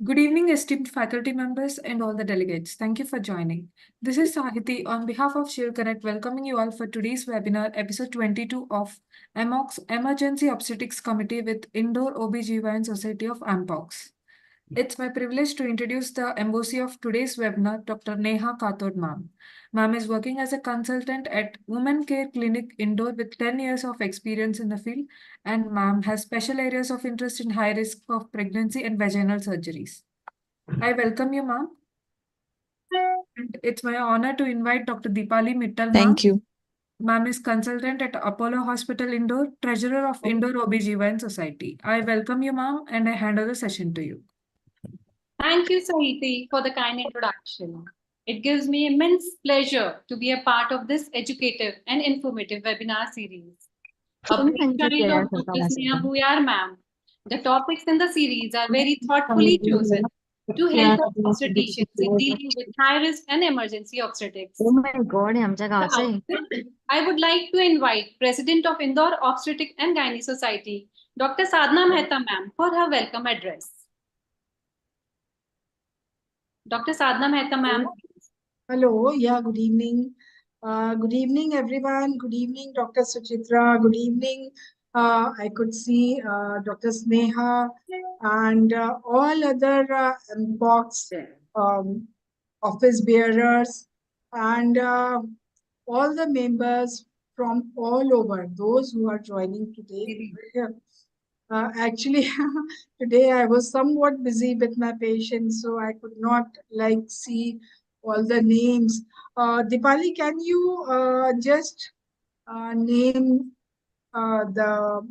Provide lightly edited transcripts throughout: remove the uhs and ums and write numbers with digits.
Good evening, esteemed faculty members and all the delegates. Thank you for joining. This is Sahiti on behalf of Shield Connect, welcoming you all for today's webinar, episode 22 of Amogs Emergency Obstetrics Committee with Indore OBGYN Society of Ampogs. It's my privilege to introduce the embassy of today's webinar, Dr. Neha Kathod ma'am. Ma'am is working as a consultant at Women Care Clinic Indore with 10 years of experience in the field, and ma'am has special areas of interest in high risk of pregnancy and vaginal surgeries. I welcome you, ma'am. And it's my honor to invite Dr. Deepali Mittal, ma'am. Thank you. Ma'am is consultant at Apollo Hospital Indore, treasurer of Indore OBGYN Society. I welcome you, ma'am, and I hand over the session to you. Thank you, Sahiti, for the kind introduction. It gives me immense pleasure to be a part of this educative and informative webinar series. A brief guide of Dr. Sneha Buyar, ma'am. The topics in the series are very thoughtfully chosen to help obstetricians in dealing with high-risk and emergency obstetrics. Oh my God, I would like to invite President of Indore Obstetric and Gynae Society, Dr. Sadhna Mehta, ma'am, for her welcome address. Dr. Sadhna Mehta, ma'am. Hello, good evening. Good evening, everyone. Good evening, Dr. Suchitra. Good evening. I could see Dr. Sneha and all other Ampogs office bearers and all the members from all over, those who are joining today. Actually, today I was somewhat busy with my patients, so I could not see all the names. Deepali, can you just name the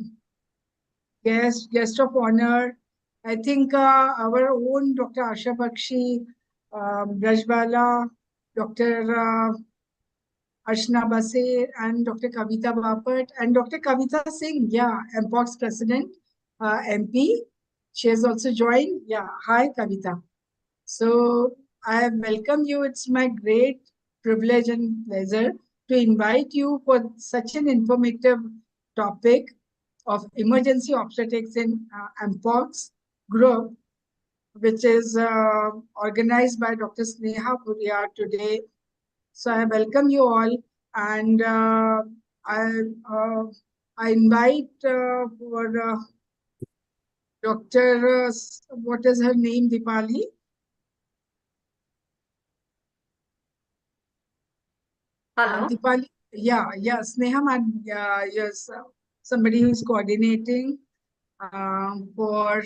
guest of honor? I think our own Dr. Asha Bakshi, Brajbala, Dr. Arshna Base, and Dr. Kavita Bapat, and Dr. Kavita Singh, Ampogs President, MP. She has also joined. Hi, Kavita. So I welcome you. It's my great privilege and pleasure to invite you for such an informative topic of emergency obstetrics in Ampogs group, which is organized by Dr. Sneha Buyar today. So I welcome you all, and I invite for Dr. What is her name, Deepali? Hello. Deepali, Sneha, yes, somebody who is coordinating for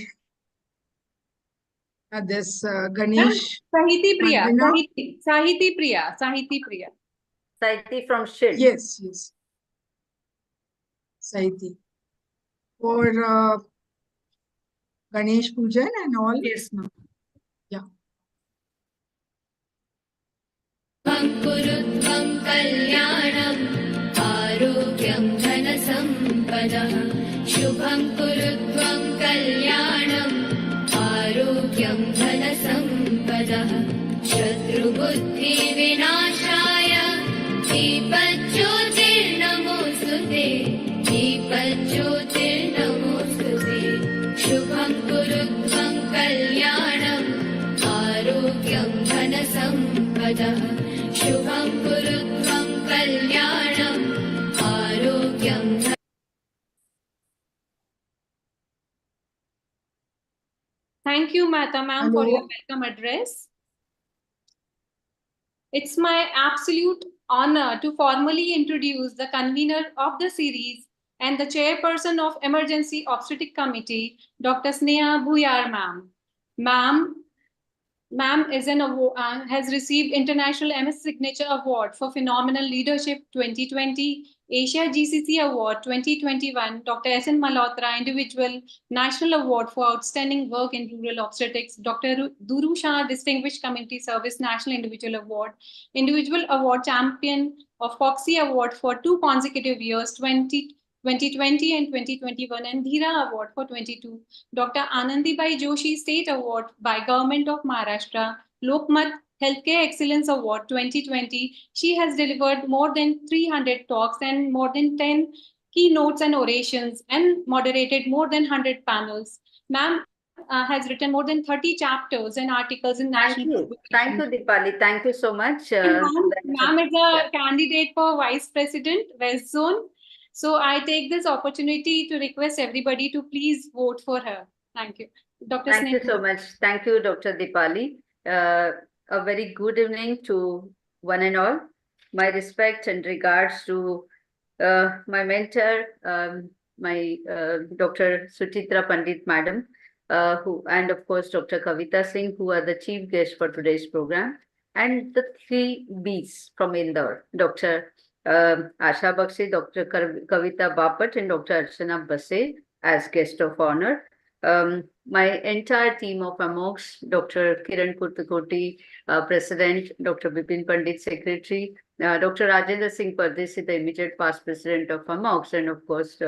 this Ganesh. Sahiti Priya. Sahiti Priya. Sahiti from Shield. Yes. Sahiti. For Ganesh Pujan and all. Yes, ma'am. Yeah. Kurutvam kalyanam arogyam dhana sampada shubham kurutvam kalyanam arogyam dhana sampada shatru buddhi vinashaya deepajyotir namostute deepajyotir namostute shubham kurutvam kalyanam arogyam dhana sampada Shubham kurutvam kalyanam arogyam. Thank you, Mehta ma'am, for your welcome address. It's my absolute honor to formally introduce the convener of the series and the chairperson of Emergency Obstetric Committee, Dr. Sneha Buyar ma'am. Ma'am is has received International MS Signature Award for Phenomenal Leadership 2020, Asia GCC Award 2021, Dr. S.N. Malhotra Individual National Award for Outstanding Work in Rural Obstetrics, Dr. Duru Shah Distinguished Community Service National Individual Award Champion of Foxy Award for 2 consecutive years, 2020 and 2021, and Dhira Award for 22. Dr. Anandibai Joshi State Award by Government of Maharashtra, Lokmat Healthcare Excellence Award 2020. She has delivered more than 300 talks and more than 10 keynotes and orations and moderated more than 100 panels. Ma'am has written more than 30 chapters and articles in Thank national you. Thank you, Deepali. Thank you so much. And That's ma'am is yeah. a candidate for Vice President, West Zone. So I take this opportunity to request everybody to please vote for her. Thank you. Dr. Thank you Sneha. so much. Thank you, Dr. Deepali. A very good evening to one and all. My respect and regards to my mentor, my Dr. Suchitra Pandit Madam, who and of course Dr. Kavita Singh, who are the chief guests for today's program, and the three Bs from Indore, Dr. Asha Bakshi, Dr. Kavita Bapat, and Dr. Archana Basse as guest of honor. My entire team of Amogs, Dr. Kiran Kurtakoti, President, Dr. Bipin Pandit, Secretary, Dr. Rajendra Singh Pardesi, the immediate past president of Amogs, and of course,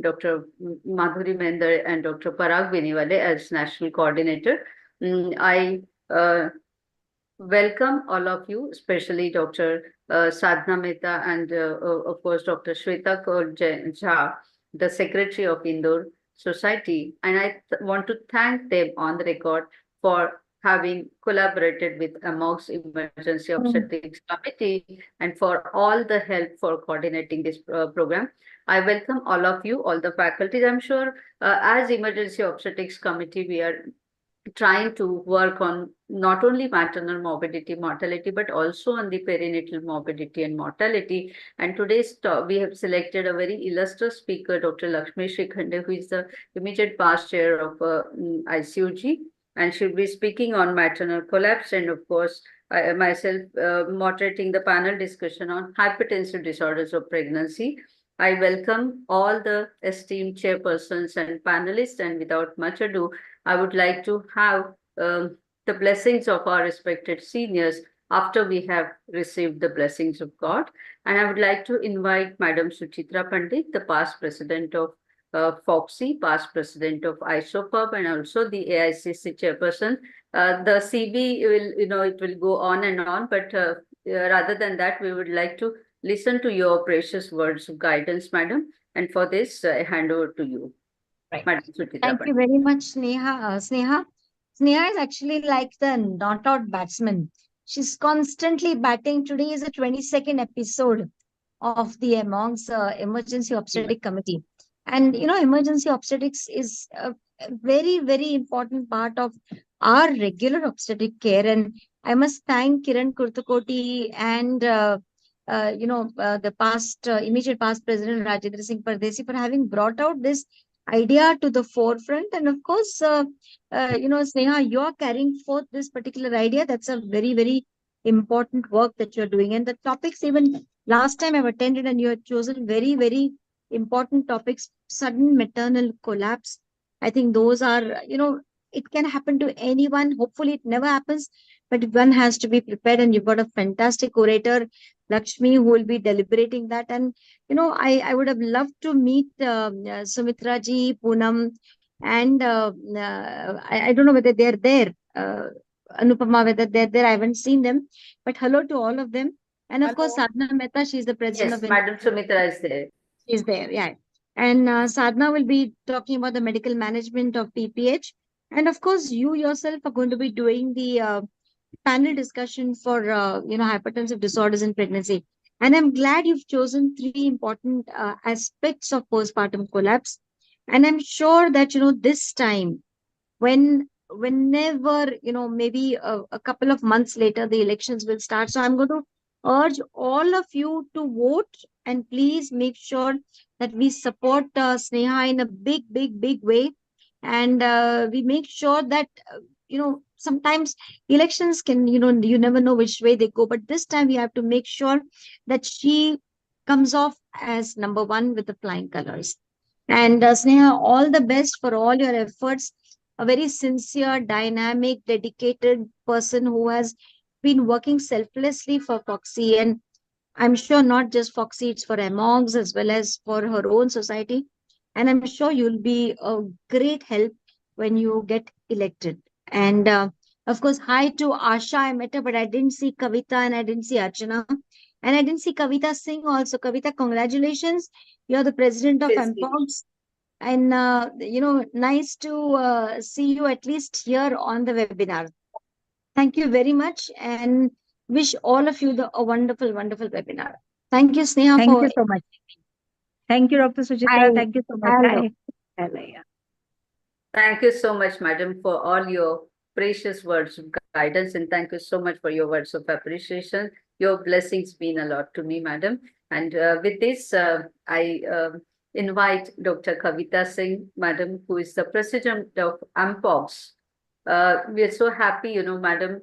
Dr. Madhuri Mender and Dr. Parag Beniwale as national coordinator. I welcome all of you, especially Dr. Sadhna Mehta and of course Dr. Shweta Kaur Jha, the secretary of Indore Society. And I want to thank them on the record for having collaborated with Amogs Emergency Obstetrics Committee and for all the help for coordinating this program. I welcome all of you, all the faculties. I'm sure as Emergency Obstetrics Committee, we are trying to work on not only maternal morbidity, mortality, but also on the perinatal morbidity and mortality. And today's talk, we have selected a very illustrious speaker, Dr. Lakshmi Shikhande, who is the immediate past chair of ICUG, and she'll be speaking on maternal collapse, and of course, I myself moderating the panel discussion on hypertensive disorders of pregnancy. I welcome all the esteemed chairpersons and panelists, and without much ado, I would like to have the blessings of our respected seniors after we have received the blessings of God. And I would like to invite Madam Suchitra Pandit, the past president of FOXY, past president of ISOPUB, and also the AICC chairperson. The CV will, it will go on and on, but rather than that, we would like to listen to your precious words of guidance, madam. And for this, I hand over to you. Right. Madam Suchitra Thank you Pandit. very much, Sneha. Sneha is actually like the not-out batsman. She's constantly batting. Today is the 22nd episode of the Amogs Emergency Obstetric Committee. And, emergency obstetrics is a very, very important part of our regular obstetric care. And I must thank Kiran Kurtakoti and the immediate past president Rajendra Singh Pardesi for having brought out this idea to the forefront. And of course, Sneha, you're carrying forth this particular idea. That's a very, very important work that you're doing. And the topics, even last time I've attended, and you have chosen very, very important topics: sudden maternal collapse. I think those are, it can happen to anyone. Hopefully, it never happens, but one has to be prepared. And you've got a fantastic orator, Lakshmi, who will be deliberating that. And I would have loved to meet Sumitra ji, Poonam, and I don't know whether they're there, Anupama, whether they're there. I haven't seen them, but hello to all of them. And of course, Sadhna Mehta, she's the president Yes, of Madam Sumitra is there. She's there, yeah. And Sadhna will be talking about the medical management of PPH. And of course, you yourself are going to be doing the panel discussion for hypertensive disorders in pregnancy. And I'm glad you've chosen three important aspects of postpartum collapse. And I'm sure that this time, whenever maybe a couple of months later the elections will start, so I'm going to urge all of you to vote, and please make sure that we support Sneha in a big way, and we make sure that sometimes elections can, you never know which way they go, but this time we have to make sure that she comes off as number one with the flying colors. And Sneha, all the best for all your efforts. A very sincere, dynamic, dedicated person who has been working selflessly for Foxy, and I'm sure not just Foxy, it's for Amogs as well as for her own society. And I'm sure you'll be a great help when you get elected. And of course, hi to Asha. I met her, but I didn't see Kavita and I didn't see Archana. And I didn't see Kavita Singh also. Kavita, congratulations. You're the president of Ampogs. And, nice to see you at least here on the webinar. Thank you very much and wish all of you a wonderful, wonderful webinar. Thank you, Sneha, Thank for you so much. Thank you, Dr. Suchitra. Thank you so much. Hello. Bye. Thank you so much, madam, for all your precious words of guidance, and thank you so much for your words of appreciation. Your blessings mean a lot to me, madam. And with this, I invite Dr. Kavita Singh, madam, who is the president of Ampogs. We are so happy, madam.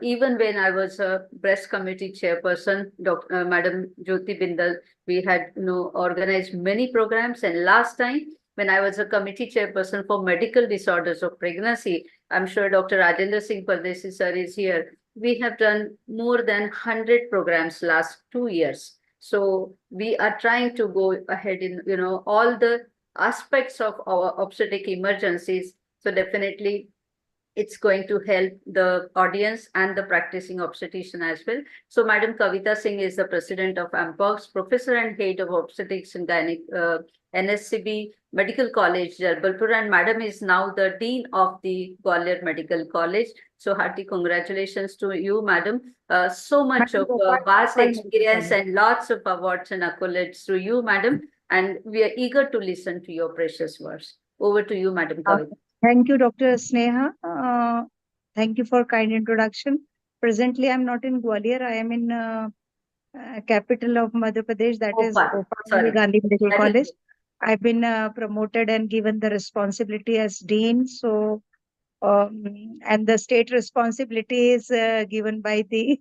Even when I was a breast committee chairperson, Madam Jyoti Bindal, we had, organized many programs. And last time, when I was a committee chairperson for medical disorders of pregnancy, I'm sure Dr. Rajendra Singh Pardesi sir is here. We have done more than 100 programs last 2 years. So we are trying to go ahead in, all the aspects of our obstetric emergencies. So definitely it's going to help the audience and the practicing obstetrician as well. So Madam Kavita Singh is the president of Ampogs, professor and head of obstetrics and NSCB Medical College, Jabalpur, and Madam is now the dean of the Gwalior Medical College. So hearty congratulations to you, Madam. So much of vast experience and lots of awards and accolades to you, Madam. And we are eager to listen to your precious words. Over to you, Madam Kavita. Thank you, Dr. Sneha. Thank you for kind introduction. Presently, I'm not in Gwalior. I am in capital of Madhya Pradesh, that is Indira Gandhi Medical College. I've been promoted and given the responsibility as dean. So, and the state responsibility is given by the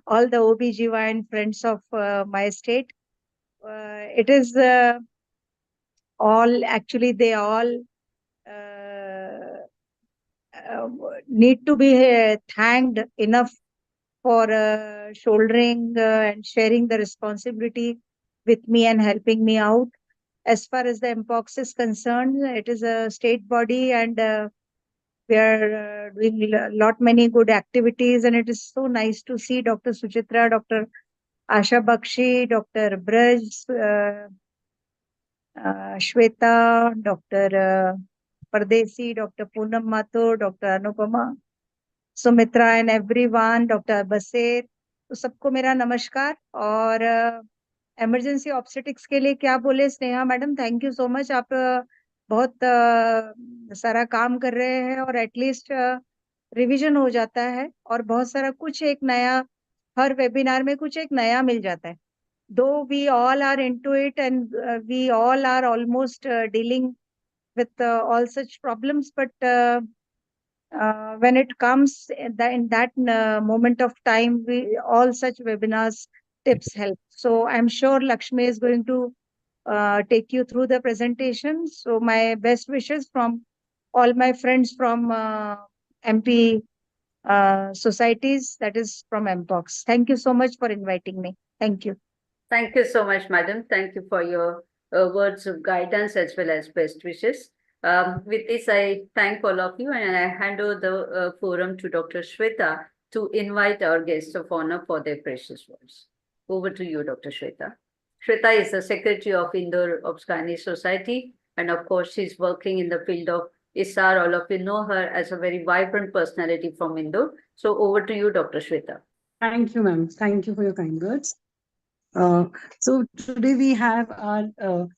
all the OBGYN friends of my state. It is all actually they all need to be thanked enough for shouldering and sharing the responsibility with me and helping me out. As far as the Ampogs is concerned, it is a state body and we are doing many good activities, and it is so nice to see Dr. Suchitra, Dr. Asha Bakshi, Dr. Braj, Shweta, Dr. Pardesi, Dr. Poonam Mathur, Dr. Anupama, Sumitra and everyone, Dr. Baset, तो सबको मेरा नमस्कार. और emergency obstetrics के लिए क्या बोले Sneha madam, thank you so much. आप बहुत सारा काम कर रहे हैं और एटलीस्ट रिवीजन हो जाता है और बहुत सारा कुछ एक नया हर वेबिनार में कुछ एक नया मिल जाता है. Though we all are into it and we all are almost dealing with all such problems, but when it comes in that moment of time, all such webinars tips help. So I'm sure Lakshmi is going to take you through the presentation. So my best wishes from all my friends from MP societies, that is from Ampogs. Thank you so much for inviting me. Thank you. Thank you so much, madam. Thank you for your words of guidance as well as best wishes. With this, I thank all of you and I hand over the forum to Dr. Shweta to invite our guests of honor for their precious words. Over to you, Dr. Shweta. Shweta is the secretary of Indore Obgyn Society, and of course, she's working in the field of ISAR. All of you know her as a very vibrant personality from Indore. So over to you, Dr. Shweta. Thank you, ma'am. Thank you for your kind words. So today we have our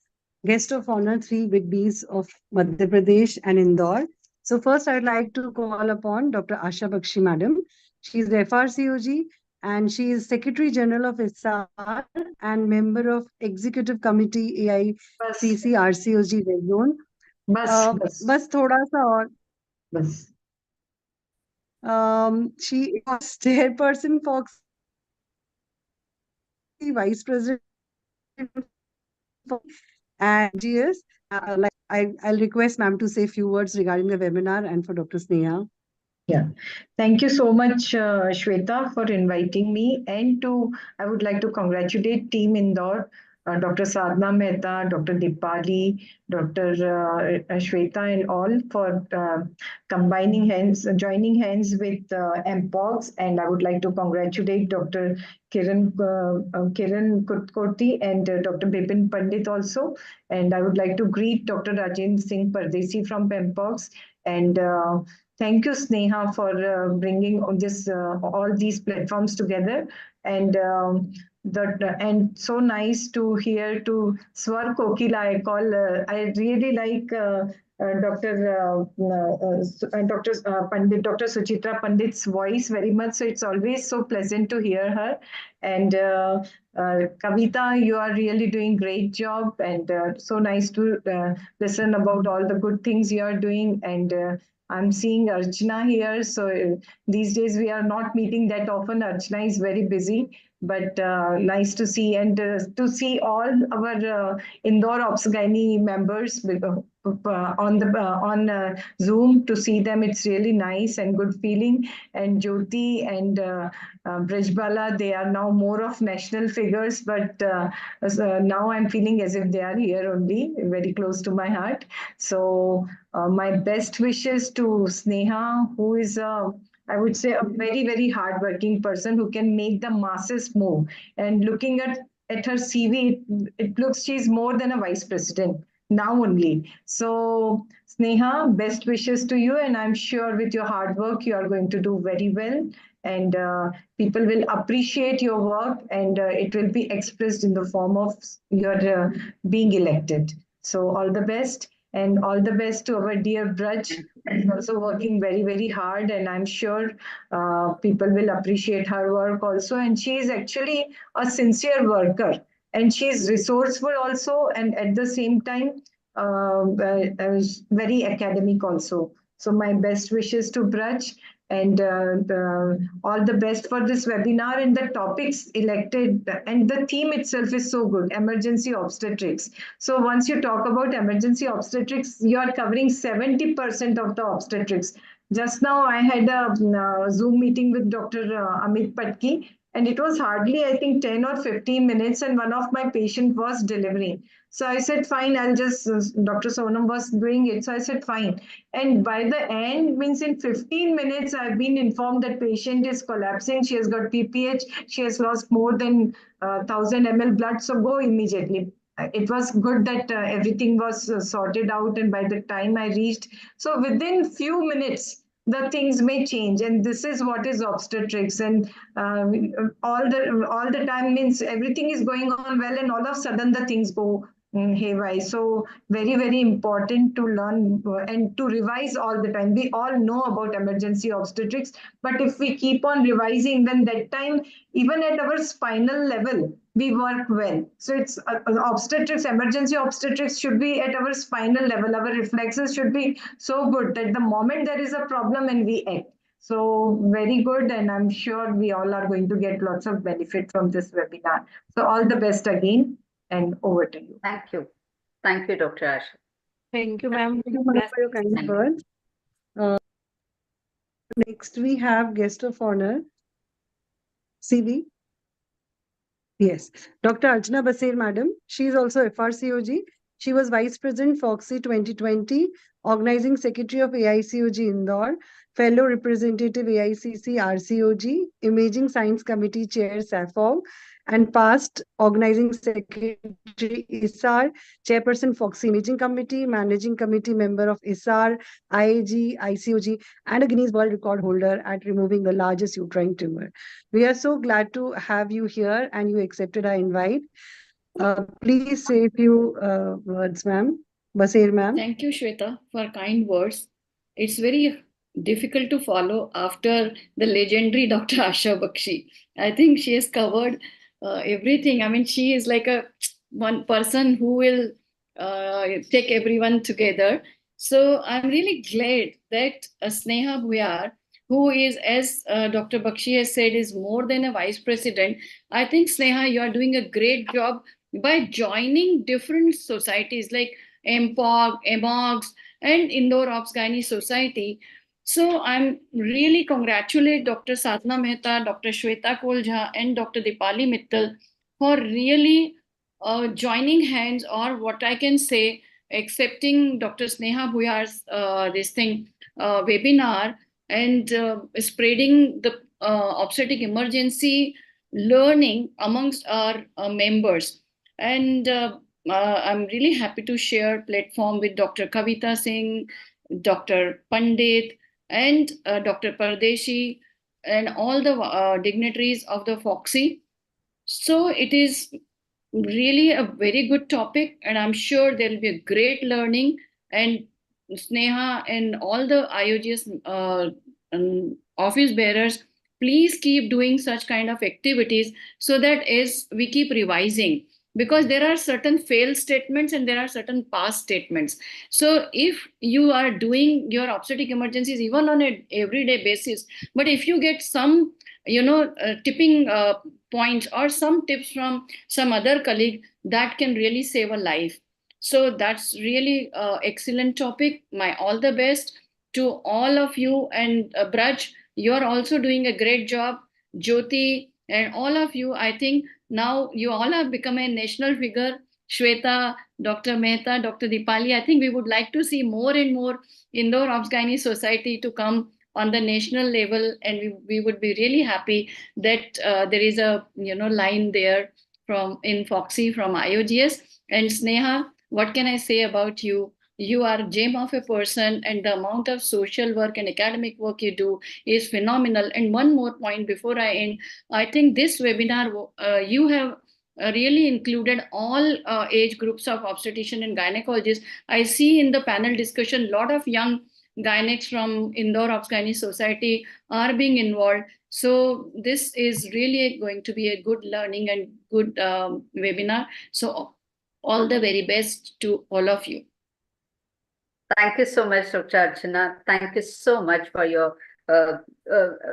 guest of honor, 3 big Bs of Madhya Pradesh and Indore. So first I'd like to call upon Dr. Asha Bakshi madam. She is the FRCOG and she is Secretary General of ISAR and member of Executive Committee AICC RCOG Red Zone. बस थोड़ा सा और she is chairperson for vice president and GS. I'll request ma'am to say a few words regarding the webinar and for Dr. Sneha. Yeah, thank you so much, Shweta, for inviting me. And I would like to congratulate Team Indore Dr. Sadhna Mehta, Dr. Dipali, Dr. Shweta, and all for joining hands with Ampogs. And I would like to congratulate Dr. Kiran Kurtkoti and Dr. Bipin Pandit also. And I would like to greet Dr. Rajendra Singh Pardesi from Ampogs. And thank you, Sneha, for bringing all these platforms together. And and so nice to hear to Swar Kokila. I really like Dr. Pandit, Dr. Suchitra Pandit's voice very much. So it's always so pleasant to hear her. And Kavita, you are really doing great job, and so nice to listen about all the good things you are doing. And I'm seeing Archana here. So these days we are not meeting that often. Archana is very busy, but nice to see, and to see all our Indore Obgyn members on Zoom, to see them. It's really nice and good feeling. And Jyoti and Brajbala, they are now more of national figures, but now I'm feeling as if they are here only, very close to my heart. So my best wishes to Sneha, who is I would say a very, very hardworking person who can make the masses move. And looking at her CV, it looks she's more than a vice president now only. So Sneha, best wishes to you. And I'm sure with your hard work, you are going to do very well. And people will appreciate your work, and it will be expressed in the form of your being elected. So all the best. And all the best to our dear Braj, who's also working very, very hard. And I'm sure people will appreciate her work also. And she is actually a sincere worker. And she's resourceful also. And at the same time, very academic also. So my best wishes to Braj. And all the best for this webinar, and the topics elected, and the theme itself is so good, emergency obstetrics. So once you talk about emergency obstetrics, you are covering 70% of the obstetrics. Just now I had a Zoom meeting with Dr. Amit Patki, and it was hardly, I think, 10 or 15 minutes, and one of my patient was delivering. So I said, fine, I'll just, Dr. Sonam was doing it. So I said, fine. And by the end, means in 15 minutes, I've been informed that patient is collapsing. She has got PPH. She has lost more than 1,000 ml blood. So go immediately. It was good that everything was sorted out. And by the time I reached, so within few minutes, the things may change. And this is what is obstetrics. And all the time means everything is going on well, and all of a sudden the things go haywire. So very, very important to learn and to revise all the time. We all know about emergency obstetrics, but if we keep on revising, then that time, even at our spinal level, we work well. So it's obstetrics, emergency obstetrics should be at our spinal level. Our reflexes should be so good that the moment there is a problem, and we act. So very good, and I'm sure we all are going to get lots of benefit from this webinar. So all the best again, and over to you. Thank you. Thank you, Dr. Asha. Thank you, ma'am. Thank you, ma'am, for your kind words. Next, we have guest of honor, CV. Yes, Dr. Archana Basir, madam. She is also FRCOG. She was Vice President FOXY 2020, Organizing Secretary of AICOG Indore, Fellow Representative AICC RCOG, Imaging Science Committee Chair SAFOG, and past Organizing Secretary ISAR, Chairperson FOXY Imaging Committee, Managing Committee Member of ISAR, IAG, ICOG, and a Guinness World Record holder at removing the largest uterine tumor. We are so glad to have you here, and you accepted our invite. Please say a few words, ma'am. Basir, ma'am. Thank you, Shweta, for kind words. It's very difficult to follow after the legendary Dr. Asha Bakshi. I think she has covered everything. I mean, she is like one person who will take everyone together. So I'm really glad that Sneha Bhuyar, who is, as Dr. Bakshi has said, is more than a vice president. I think, Sneha, you are doing a great job by joining different societies like Ampogs, Amogs, and Indore Obgyn Society. So I'm really congratulate Dr. Sadhna Mehta, Dr. Shweta Kolja, and Dr. Dipali Mittal for really joining hands, or what I can say, accepting Dr. Sneha Bhuyar's webinar, and spreading the obstetric emergency learning amongst our members. And I'm really happy to share platform with Dr. Kavita Singh, Dr. Pandit, and Dr. Pardeshi, and all the dignitaries of the FOXY. So it is really a very good topic, and I'm sure there will be a great learning. And Sneha and all the IOGS office bearers, please keep doing such kind of activities, so that as we keep revising, because there are certain failed statements and there are certain past statements. So if you are doing your obstetric emergencies even on an everyday basis, but if you get some tipping points or some tips from some other colleague, that can really save a life. So that's really excellent topic. My all the best to all of you. And Braj, you're also doing a great job. Jyoti and all of you, I think now you all have become a national figure. Shweta, Dr. Mehta, Dr. Dipali, I think we would like to see more and more Indore Obgyn Society to come on the national level, and we would be really happy that there is a line there from in FOXY from IOGS. And Sneha, what can I say about you? You are a gem of a person, and the amount of social work and academic work you do is phenomenal. And one more point before I end, I think this webinar you have really included all age groups of obstetrician and gynecologists. I see in the panel discussion, a lot of young gynecologists from Indore Obgyn Society are being involved. So this is really going to be a good learning and good webinar. So all the very best to all of you. Thank you so much, Dr. Archana. Thank you so much for your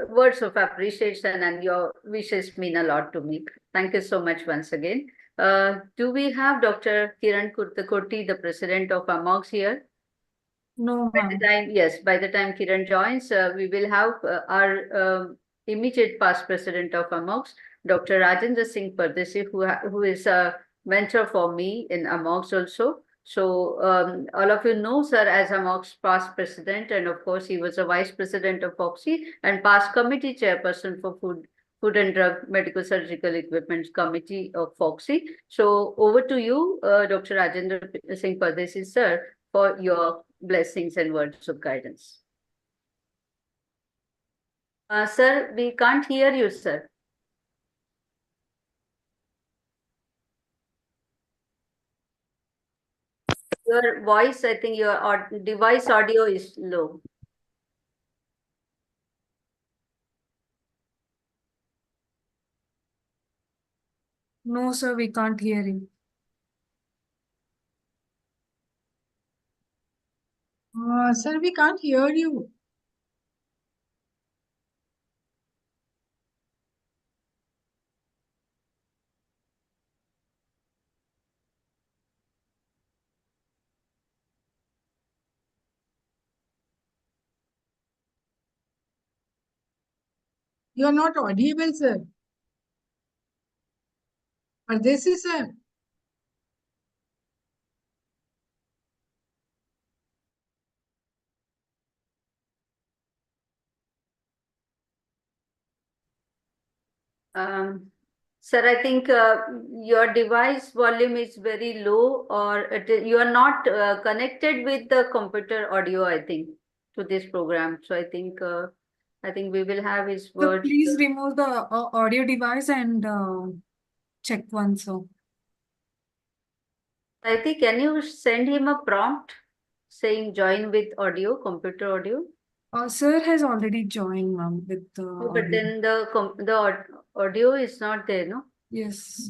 words of appreciation, and your wishes mean a lot to me. Thank you so much once again. Do we have Dr. Kiran Kurtakoti, the president of Amogs, here? No, By the ma'am. time, yes, by the time Kiran joins, we will have our immediate past president of Amogs, Dr. Rajendra Singh Pardesi, who is a mentor for me in Amogs also. So all of you know sir as Amogs past president, and of course he was a vice president of FOXY and past committee chairperson for Food and Drug Medical Surgical Equipment Committee of FOXY. So over to you, Dr. Rajendra Singh Pardesi, sir, for your blessings and words of guidance. Sir, we can't hear you, sir. Your voice, I think your device audio is low. No, sir, we can't hear you. Sir, we can't hear you. You are not audible, sir. Pardesi, sir. Sir, I think your device volume is very low, or you are not connected with the computer audio, I think, to this program. So I think we will have his So words. please remove the audio device and check once. So I think, can you send him a prompt saying join with audio, computer audio? sir has already joined, ma'am, with the Oh, but audio. then the audio is not there, no? Yes.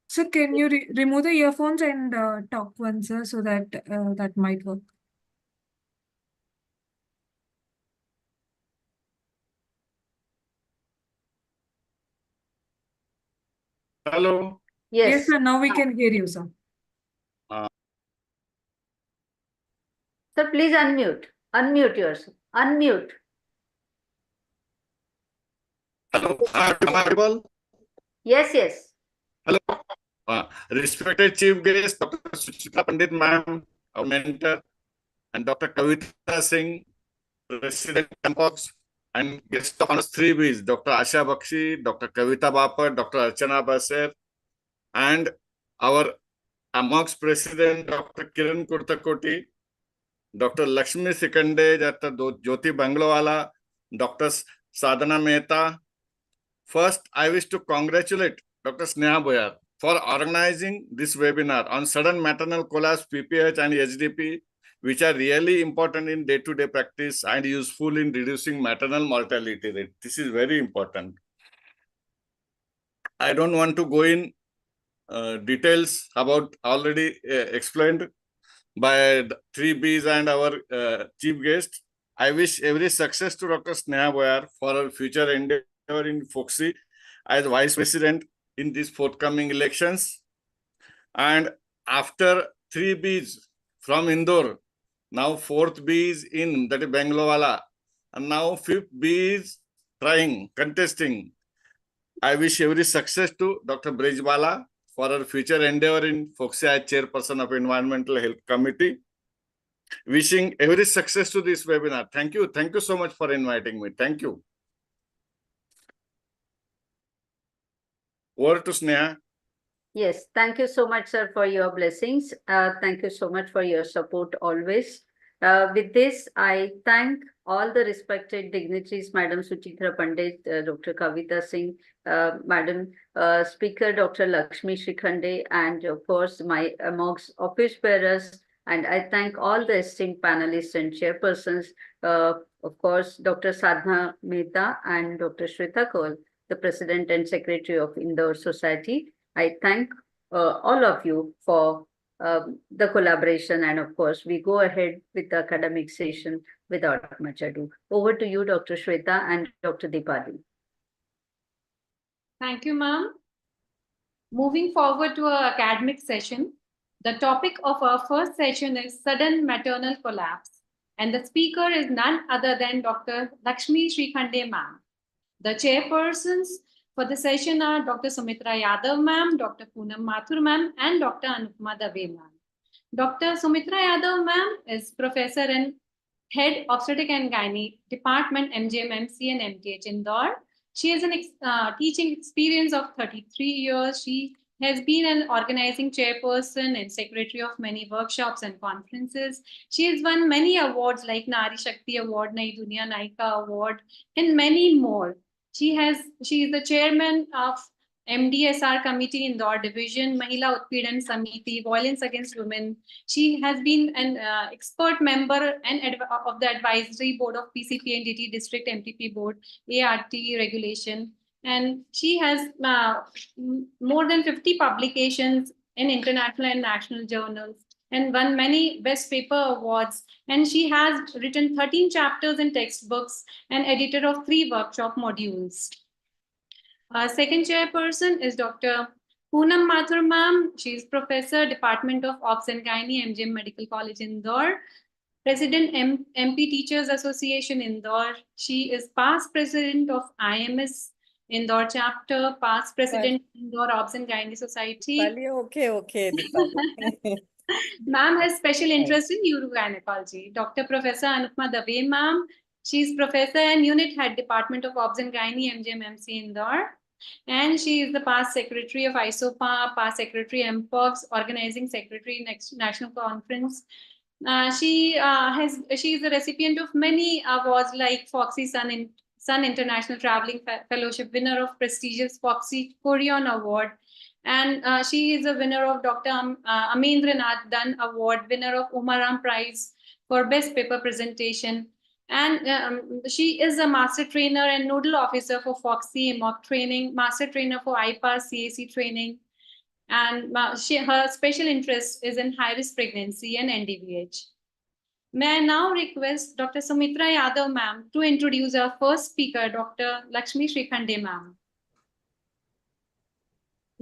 Sir, can you remove the earphones and talk once, sir, so that that might work. Hello. Yes, Yes. sir. Now we can hear you, sir. Sir, please unmute. Unmute yourself. Unmute. Hello. Am I audible? Yes, yes. Hello. Respected Chief Guest, Dr. Suchitra Pandit Ma'am, our mentor, and Dr. Kavita Singh, President Ampogs, and guest of honors 3Bs, Dr. Asha Bakshi, Dr. Kavita Bapat, Dr. Archana Baser, and our Amogs President, Dr. Kiran Kurtakoti, Dr. Lakshmi Sikande, Dr. Jyoti Banglowala, Dr. Sadhana Mehta. First, I wish to congratulate Dr. Sneha Boyar for organizing this webinar on sudden maternal collapse, PPH and HDP, which are really important in day-to-day practice and useful in reducing maternal mortality rate. This is very important. I don't want to go in details about already explained by the 3Bs and our chief guest. I wish every success to Dr. Sneha Boyar for her future endeavor in FOXI as Vice President in these forthcoming elections. And after 3Bs from Indore, now 4th B is in, that is Bangalore, and now 5th B is trying, contesting. I wish every success to Dr. Brejbala for her future endeavor in FOXI as Chairperson of Environmental Health Committee. Wishing every success to this webinar. Thank you. Thank you so much for inviting me. Thank you. Over to Sneha. Yes, thank you so much, sir, for your blessings. Thank you so much for your support always. With this, I thank all the respected dignitaries, Madam Suchitra Pandit, Dr. Kavita Singh, Madam Speaker, Dr. Lakshmi Shikhande, and of course, my Amogs office bearers. And I thank all the esteemed panelists and chairpersons, of course, Dr. Sadhana Mehta and Dr. Shweta Kaul, the President and Secretary of Indore Society. I thank all of you for the collaboration, and of course, we go ahead with the academic session without much ado. Over to you, Dr. Shweta and Dr. Deepali. Thank you, ma'am. Moving forward to our academic session, the topic of our first session is sudden maternal collapse, and the speaker is none other than Dr. Lakshmi Shikhande ma'am. The chairpersons for the session are Dr. Sumitra Yadav ma'am, Dr. Poonam Mathur ma'am, and Dr. Anupama Dave ma'am. Dr. Sumitra Yadav ma'am is professor and head obstetric and gynae department, MGM, MC, and MTH Indore. She has an teaching experience of 33 years. She has been an organizing chairperson and secretary of many workshops and conferences. She has won many awards like Nari Shakti Award, Nai Dunia Naika Award, and many more. She is the chairman of MDSR Committee Indore Division, Mahila Utpidan Samiti, Violence Against Women. She has been an expert member and of the advisory board of PCP and DT District MTP Board, ART regulation. And she has more than 50 publications in international and national journals and won many best paper awards. And she has written 13 chapters in textbooks and editor of 3 workshop modules. Second chairperson is Dr. Poonam Mathur ma'am. She is professor, Department of Obs and Gynae, MGM Medical College Indore. President MP Teachers Association Indore. She is past president of IMS Indore chapter, past president Indore Obs and Gynae Society. Okay. Ma'am has special interest in urogynecology. Dr. Professor Anupama Dave ma'am. She is professor and unit head Department of Obs and Gynae, MGM MC Indore. And she is the past secretary of ISOPA, past secretary Ampogs, organizing secretary national conference. She is the recipient of many awards like Foxy Sun International Traveling Fellowship, winner of prestigious Foxy Korean Award. And she is a winner of Dr. Amendranath Dunn Award, winner of Umaram Prize for Best Paper Presentation. And she is a master trainer and nodal officer for Foxy mock training, master trainer for IPAS CAC training. And her special interest is in high-risk pregnancy and NDVH. May I now request Dr. Sumitra Yadav ma'am to introduce our first speaker, Dr. Lakshmi Shikhande ma'am.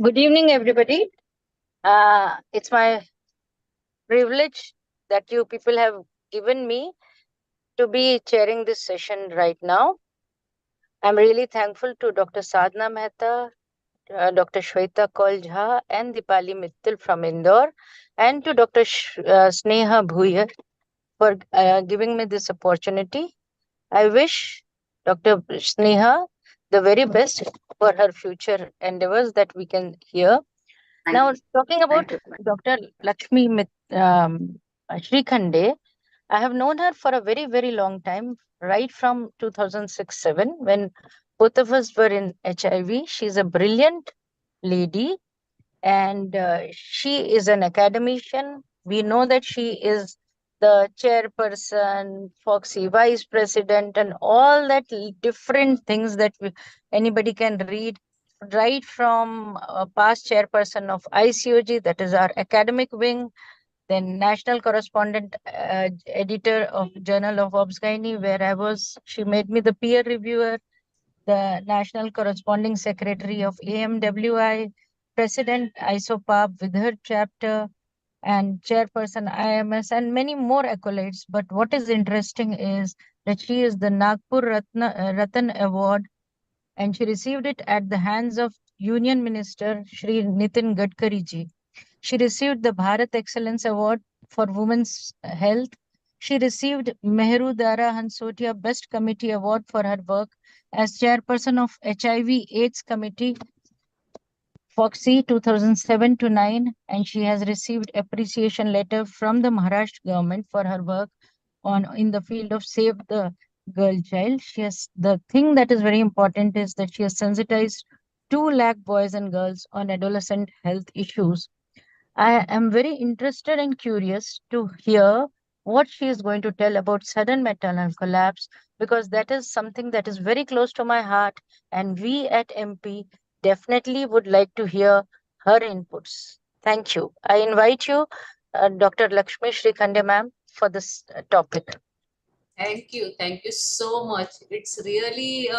Good evening, everybody. It's my privilege that you people have given me to be chairing this session right now. I'm really thankful to Dr. Sadhana Mehta, Dr. Shweta Kaul and Dipali Mittal from Indore, and to Dr. Sneha Bhuyar for giving me this opportunity. I wish Dr. Sneha the very best for her future endeavors that we can hear. Now, talking about Dr. Lakshmi Srikhande, I have known her for a very, very long time, right from 2006-7, when both of us were in HIV. She's a brilliant lady, and she is an academician. We know that she is the chairperson, Foxy vice president, and all that different things that anybody can read, right from past chairperson of ICOG, that is our academic wing, then national correspondent editor of Journal of Obgyn, where I was. She made me the peer reviewer, the national corresponding secretary of AMWI, president ISOPAP with her chapter, and chairperson IMS, and many more accolades. But what is interesting is that she is the Nagpur Ratan Award, and she received it at the hands of Union Minister Shri Nitin Gadkari ji. She received the Bharat Excellence Award for Women's Health. She received Mehru Dara Hansotia Best Committee Award for her work as chairperson of HIV/AIDS Committee, Foxy 2007-9, and she has received appreciation letter from the Maharashtra government for her work in the field of Save the Girl Child. She has, the thing that is very important is that she has sensitized 2 lakh boys and girls on adolescent health issues. I am very interested and curious to hear what she is going to tell about sudden maternal collapse, because that is something that is very close to my heart, and we at MP definitely would like to hear her inputs. Thank you. I invite you, Dr. Lakshmi Srikhande ma'am, for this topic. Thank you so much. It's really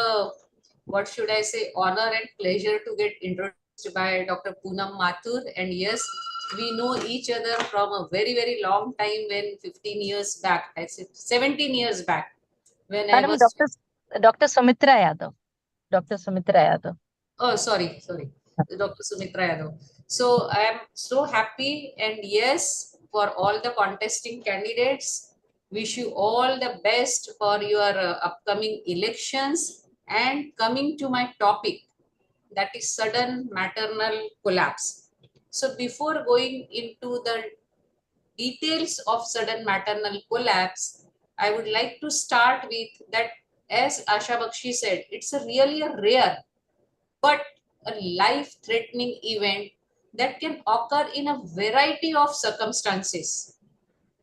what should I say, honor and pleasure to get introduced by Dr. Poonam Mathur. And yes, we know each other from a very, very long time, when 15 years back, I said 17 years back, when I Madam, was Dr. Sumitra Yadav. Dr. Sumitra Yadav. Oh, sorry, Dr. Sumitra Yadav. So I am so happy, and yes, for all the contesting candidates, wish you all the best for your upcoming elections. And coming to my topic, that is sudden maternal collapse. So before going into the details of sudden maternal collapse, I would like to start with that, as Asha Bakshi said, it's really a rare but a life-threatening event that can occur in a variety of circumstances.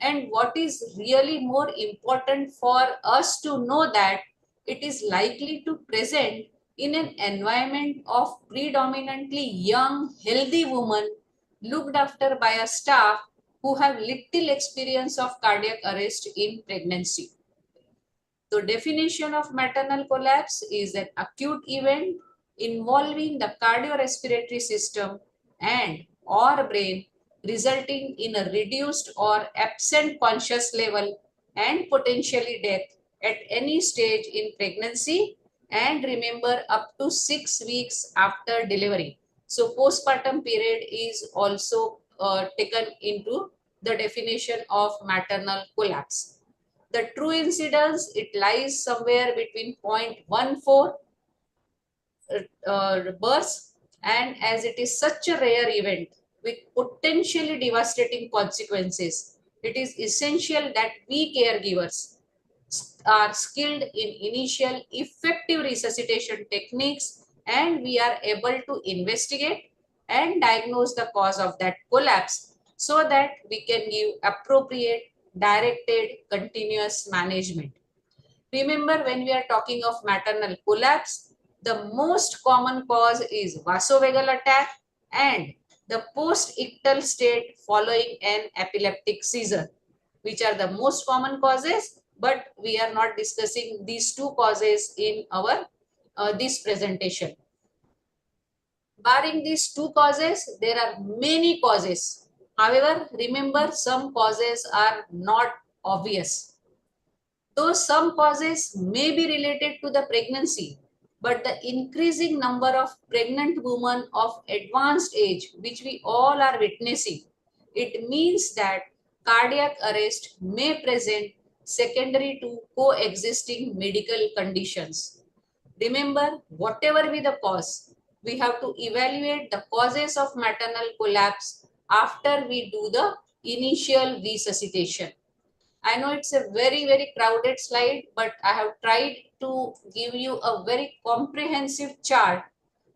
And what is really more important for us to know, that it is likely to present in an environment of predominantly young, healthy women looked after by a staff who have little experience of cardiac arrest in pregnancy. The definition of maternal collapse is an acute event involving the cardiorespiratory system and or brain, resulting in a reduced or absent conscious level and potentially death at any stage in pregnancy, and remember, up to 6 weeks after delivery. So postpartum period is also taken into the definition of maternal collapse. The true incidence, it lies somewhere between 0.14 births, and as it is such a rare event with potentially devastating consequences, it is essential that we caregivers are skilled in initial effective resuscitation techniques, and we are able to investigate and diagnose the cause of that collapse, so that we can give appropriate directed continuous management. Remember, when we are talking of maternal collapse, the most common cause is vasovagal attack and the post-ictal state following an epileptic seizure, which are the most common causes, but we are not discussing these two causes in our this presentation. Barring these two causes, there are many causes. However, remember, some causes are not obvious. Though some causes may be related to the pregnancy, but the increasing number of pregnant women of advanced age, which we all are witnessing, it means that cardiac arrest may present secondary to coexisting medical conditions. Remember, whatever be the cause, we have to evaluate the causes of maternal collapse after we do the initial resuscitation. I know it's a very, very crowded slide, but I have tried to give you a very comprehensive chart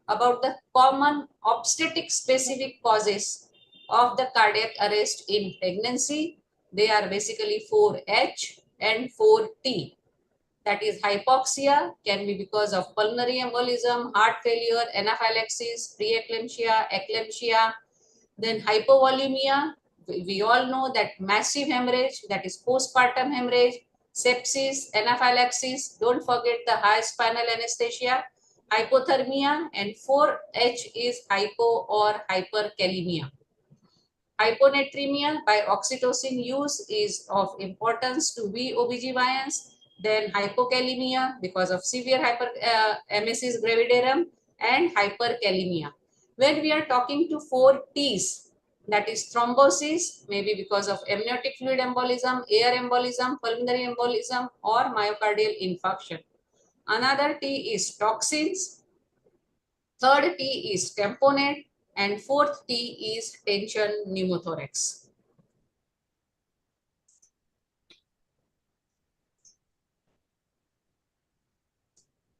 about the common obstetric specific causes of the cardiac arrest in pregnancy. They are basically 4H and 4T. That is, hypoxia can be because of pulmonary embolism, heart failure, anaphylaxis, preeclampsia, eclampsia. Then hypovolemia, we all know that massive hemorrhage, that is postpartum hemorrhage, sepsis, anaphylaxis. Don't forget the high spinal anesthesia, hypothermia, and 4H is hypo or hyperkalemia. Hyponatremia by oxytocin use is of importance to we OBGYNs. Then hypokalemia because of severe emesis gravidarum, and hyperkalemia. When we are talking to 4Ts, that is thrombosis, maybe because of amniotic fluid embolism, air embolism, pulmonary embolism, or myocardial infarction. Another T is toxins. Third T is tamponade, and fourth T is tension pneumothorax.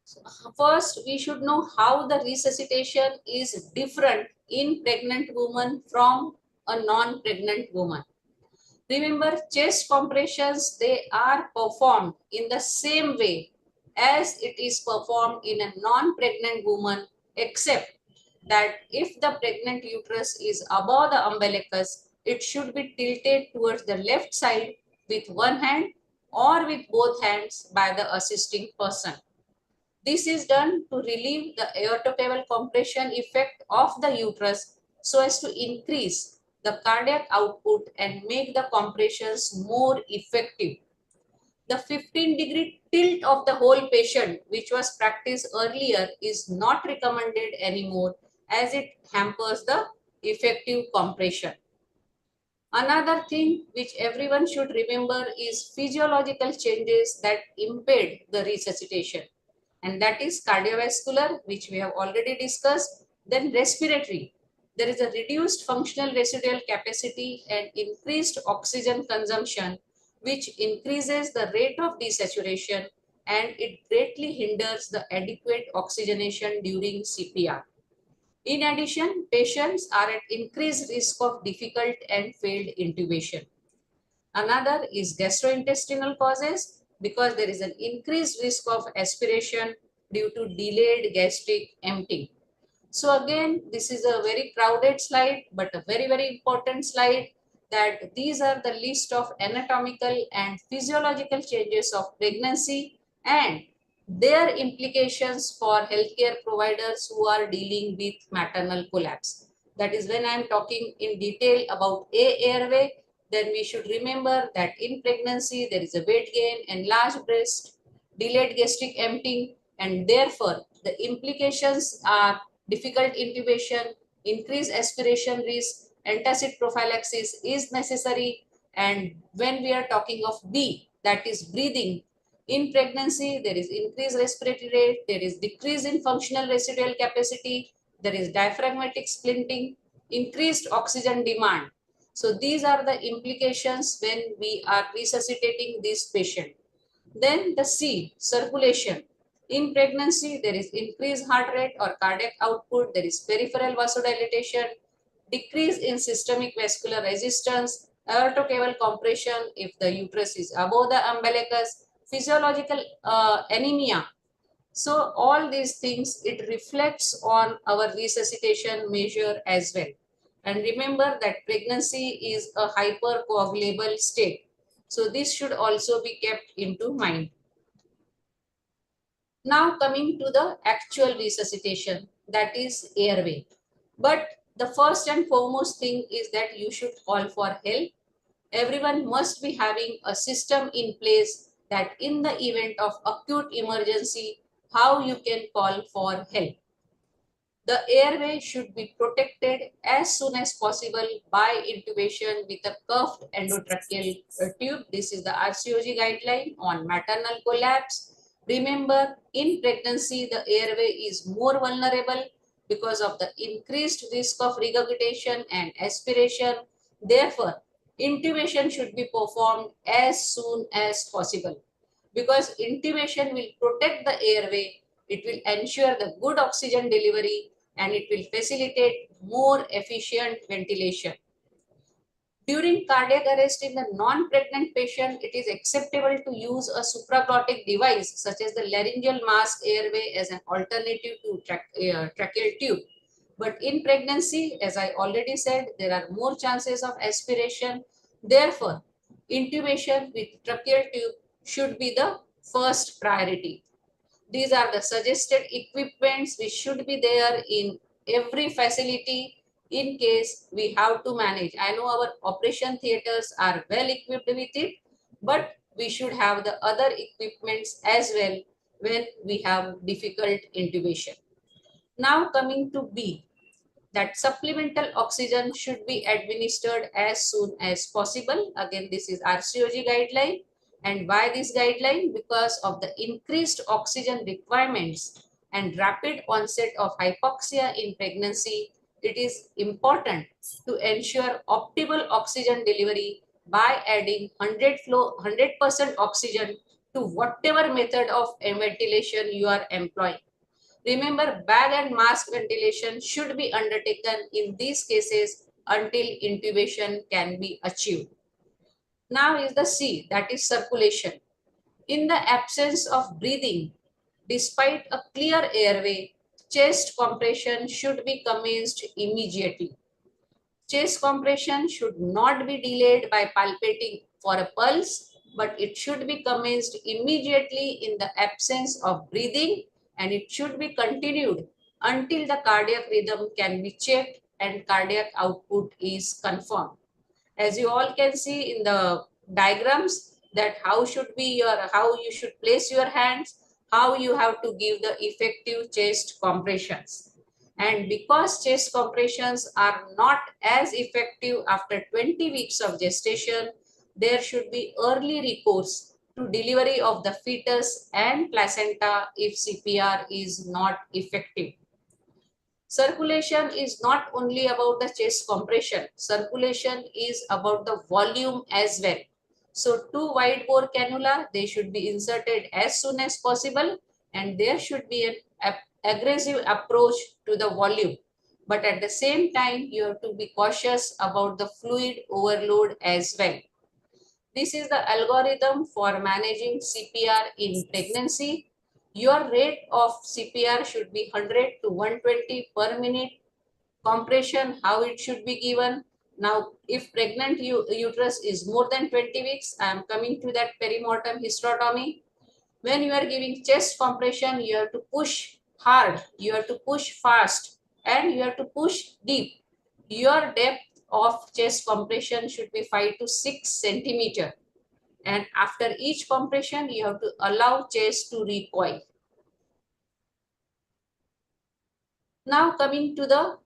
So first, we should know how the resuscitation is different in pregnant woman from a non-pregnant woman. Remember, chest compressions, they are performed in the same way as it is performed in a non-pregnant woman, except that if the pregnant uterus is above the umbilicus, it should be tilted towards the left side with one hand or with both hands by the assisting person. This is done to relieve the aortocaval compression effect of the uterus so as to increase the cardiac output and make the compressions more effective. The 15-degree tilt of the whole patient, which was practiced earlier, is not recommended anymore as it hampers the effective compression. Another thing which everyone should remember is physiological changes that impede the resuscitation, and that is cardiovascular, which we have already discussed. Then respiratory, there is a reduced functional residual capacity and increased oxygen consumption, which increases the rate of desaturation, and it greatly hinders the adequate oxygenation during CPR. In addition, patients are at increased risk of difficult and failed intubation. Another is gastrointestinal causes, because there is an increased risk of aspiration due to delayed gastric emptying. So again, this is a very crowded slide, but a very, very important slide, that these are the list of anatomical and physiological changes of pregnancy and their implications for healthcare providers who are dealing with maternal collapse. That is, when I am talking in detail about airway, then we should remember that in pregnancy there is a weight gain, enlarged breast, delayed gastric emptying, and therefore the implications are difficult intubation, increased aspiration risk, antacid prophylaxis is necessary. And when we are talking of B, that is breathing, in pregnancy there is increased respiratory rate, there is decrease in functional residual capacity, there is diaphragmatic splinting, increased oxygen demand. So these are the implications when we are resuscitating this patient. Then the C, circulation. In pregnancy, there is increased heart rate or cardiac output, there is peripheral vasodilatation, decrease in systemic vascular resistance, aortocaval compression if the uterus is above the umbilicus, physiological anemia. So all these things, it reflects on our resuscitation measure as well. And remember that pregnancy is a hypercoagulable state. So this should also be kept into mind. Now coming to the actual resuscitation, that is airway. But the first and foremost thing is that you should call for help. Everyone must be having a system in place that in the event of acute emergency, how you can call for help. The airway should be protected as soon as possible by intubation with a cuffed endotracheal tube. This is the RCOG guideline on maternal collapse. Remember, in pregnancy, the airway is more vulnerable because of the increased risk of regurgitation and aspiration. Therefore, intubation should be performed as soon as possible. Because intubation will protect the airway, it will ensure the good oxygen delivery, and it will facilitate more efficient ventilation. During cardiac arrest in the non-pregnant patient, it is acceptable to use a supraglottic device such as the laryngeal mask airway as an alternative to tracheal tube. But in pregnancy, as I already said, there are more chances of aspiration. Therefore, intubation with tracheal tube should be the first priority. These are the suggested equipments which should be there in every facility in case we have to manage. I know our operation theaters are well equipped with it, but we should have the other equipments as well when we have difficult intubation. Now coming to B, that supplemental oxygen should be administered as soon as possible. Again, this is RCOG guideline. And why this guideline? Because of the increased oxygen requirements and rapid onset of hypoxia in pregnancy, it is important to ensure optimal oxygen delivery by adding 100% oxygen to whatever method of ventilation you are employing. Remember, bag and mask ventilation should be undertaken in these cases until intubation can be achieved. Now is the C, that is circulation. In the absence of breathing, despite a clear airway, chest compression should be commenced immediately. Chest compression should not be delayed by palpating for a pulse, but it should be commenced immediately in the absence of breathing, and it should be continued until the cardiac rhythm can be checked and cardiac output is confirmed. As you all can see in the diagrams, that how you should place your hands, how you have to give the effective chest compressions. And because chest compressions are not as effective after 20 weeks of gestation, there should be early recourse to delivery of the fetus and placenta if CPR is not effective. Circulation is not only about the chest compression. Circulation is about the volume as well. So 2 wide bore cannula, they should be inserted as soon as possible, and there should be an aggressive approach to the volume. But at the same time, you have to be cautious about the fluid overload as well. This is the algorithm for managing CPR in pregnancy. Your rate of CPR should be 100 to 120 per minute. Compression, how it should be given. Now, if pregnant uterus is more than 20 weeks, I am coming to that perimortem hysterotomy. When you are giving chest compression, you have to push hard, you have to push fast, and you have to push deep. Your depth of chest compression should be 5 to 6 centimeter. And after each compression, you have to allow chest to recoil. Now coming to the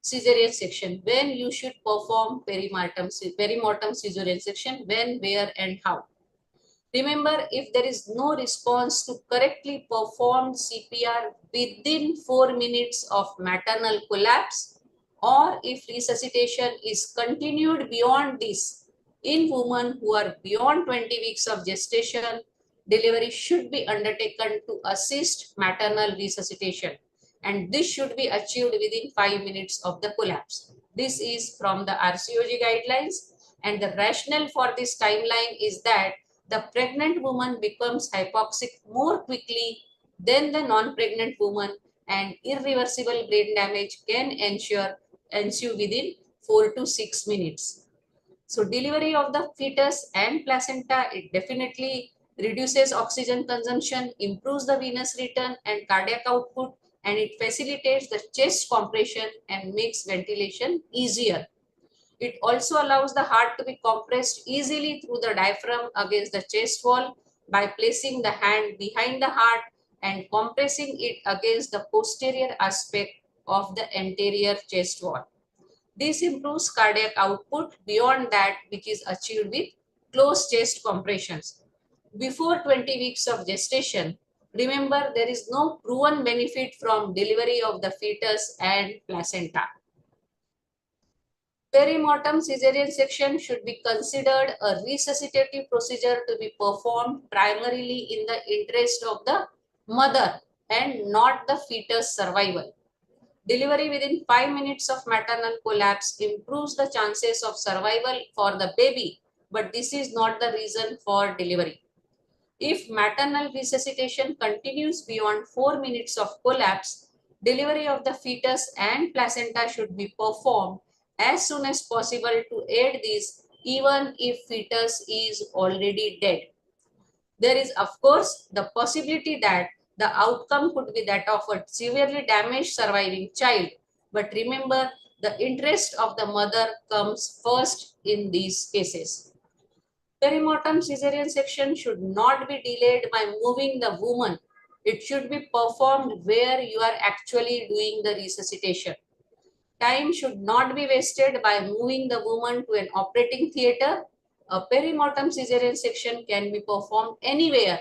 cesarean section, when you should perform perimortem cesarean section, when, where, and how. Remember, if there is no response to correctly performed CPR within 4 minutes of maternal collapse, or if resuscitation is continued beyond this in women who are beyond 20 weeks of gestation, delivery should be undertaken to assist maternal resuscitation. And this should be achieved within 5 minutes of the collapse. This is from the RCOG guidelines, and the rationale for this timeline is that the pregnant woman becomes hypoxic more quickly than the non-pregnant woman, and irreversible brain damage can ensue within 4 to 6 minutes. So delivery of the fetus and placenta, it definitely reduces oxygen consumption, improves the venous return and cardiac output, and it facilitates the chest compression and makes ventilation easier. It also allows the heart to be compressed easily through the diaphragm against the chest wall, by placing the hand behind the heart and compressing it against the posterior aspect of the anterior chest wall. This improves cardiac output beyond that which is achieved with closed chest compressions. Before 20 weeks of gestation, remember there is no proven benefit from delivery of the fetus and placenta. Perimortem caesarean section should be considered a resuscitative procedure to be performed primarily in the interest of the mother and not the fetus survival. Delivery within 5 minutes of maternal collapse improves the chances of survival for the baby, but this is not the reason for delivery. If maternal resuscitation continues beyond 4 minutes of collapse, delivery of the fetus and placenta should be performed as soon as possible to aid this, even if fetus is already dead. There is, of course, the possibility that the outcome could be that of a severely damaged surviving child. But remember, the interest of the mother comes first in these cases. Perimortem caesarean section should not be delayed by moving the woman. It should be performed where you are actually doing the resuscitation. Time should not be wasted by moving the woman to an operating theater. A perimortem caesarean section can be performed anywhere,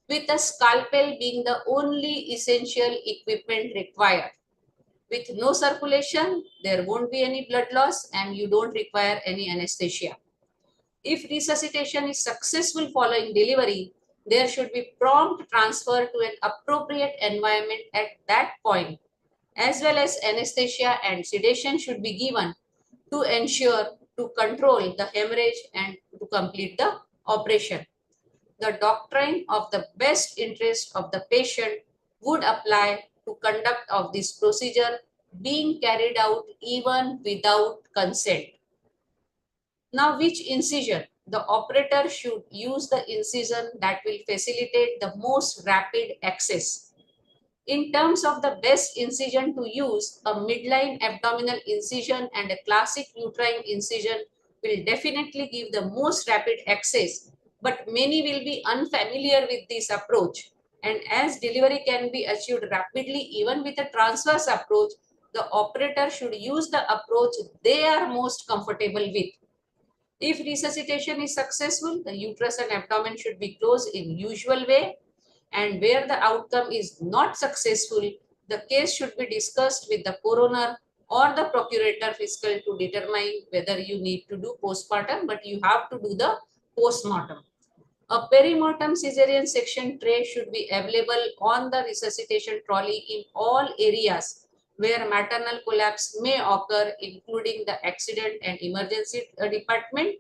with a scalpel being the only essential equipment required. With no circulation, there won't be any blood loss and you don't require any anesthesia. If resuscitation is successful following delivery, there should be prompt transfer to an appropriate environment at that point, as well as anesthesia and sedation should be given to ensure to control the hemorrhage and to complete the operation. The doctrine of the best interest of the patient would apply to conduct of this procedure being carried out even without consent. Now, which incision? The operator should use the incision that will facilitate the most rapid access. In terms of the best incision to use, a midline abdominal incision and a classic uterine incision will definitely give the most rapid access, but many will be unfamiliar with this approach. And as delivery can be achieved rapidly even with a transverse approach, the operator should use the approach they are most comfortable with. If resuscitation is successful, the uterus and abdomen should be closed in usual way. And where the outcome is not successful, the case should be discussed with the coroner or the procurator fiscal to determine whether you need to do postpartum, but you have to do the postmortem. A perimortem caesarean section tray should be available on the resuscitation trolley in all areas where maternal collapse may occur, including the accident and emergency department.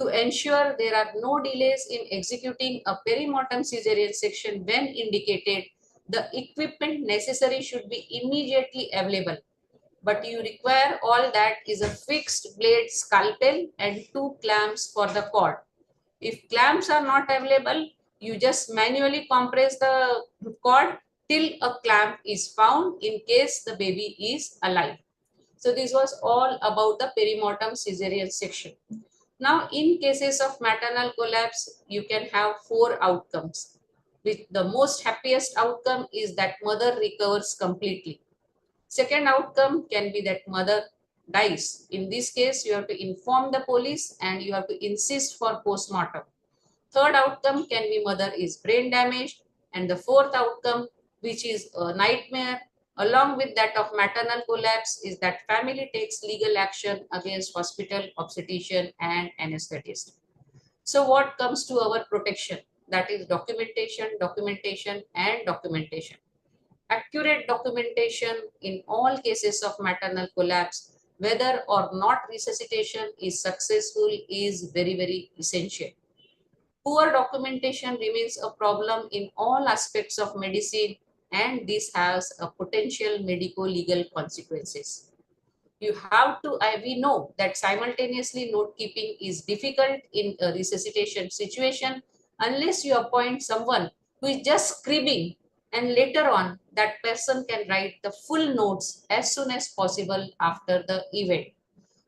To ensure there are no delays in executing a perimortem caesarean section when indicated, the equipment necessary should be immediately available. But you require all that is a fixed blade scalpel and 2 clamps for the cord. If clamps are not available, you just manually compress the cord till a clamp is found in case the baby is alive. So this was all about the perimortem caesarean section. Now, in cases of maternal collapse, you can have 4 outcomes. With the most happiest outcome is that mother recovers completely. Second outcome can be that mother dies. In this case, you have to inform the police and you have to insist for postmortem. Third outcome can be mother is brain damaged. And the fourth outcome, which is a nightmare, along with that of maternal collapse, is that family takes legal action against hospital, obstetrician, and anesthetist. So what comes to our protection? That is documentation, documentation, and documentation. Accurate documentation in all cases of maternal collapse, whether or not resuscitation is successful, is very, very essential. Poor documentation remains a problem in all aspects of medicine, and this has a potential medico-legal consequences. You have to, we know that simultaneously note keeping is difficult in a resuscitation situation unless you appoint someone who is just scribbling, and later on that person can write the full notes as soon as possible after the event.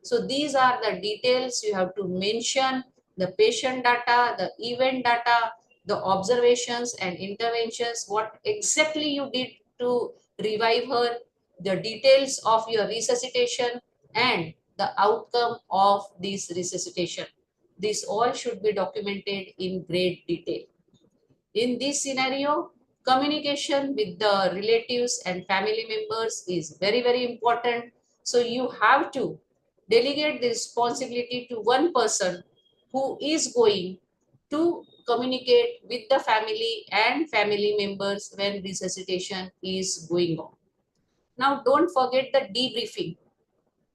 So these are the details you have to mention: the patient data, the event data, the observations and interventions, what exactly you did to revive her, the details of your resuscitation, and the outcome of this resuscitation. This all should be documented in great detail. In this scenario, communication with the relatives and family members is very, very important. So you have to delegate the responsibility to one person who is going to communicate with the family and family members when resuscitation is going on. Now, don't forget the debriefing.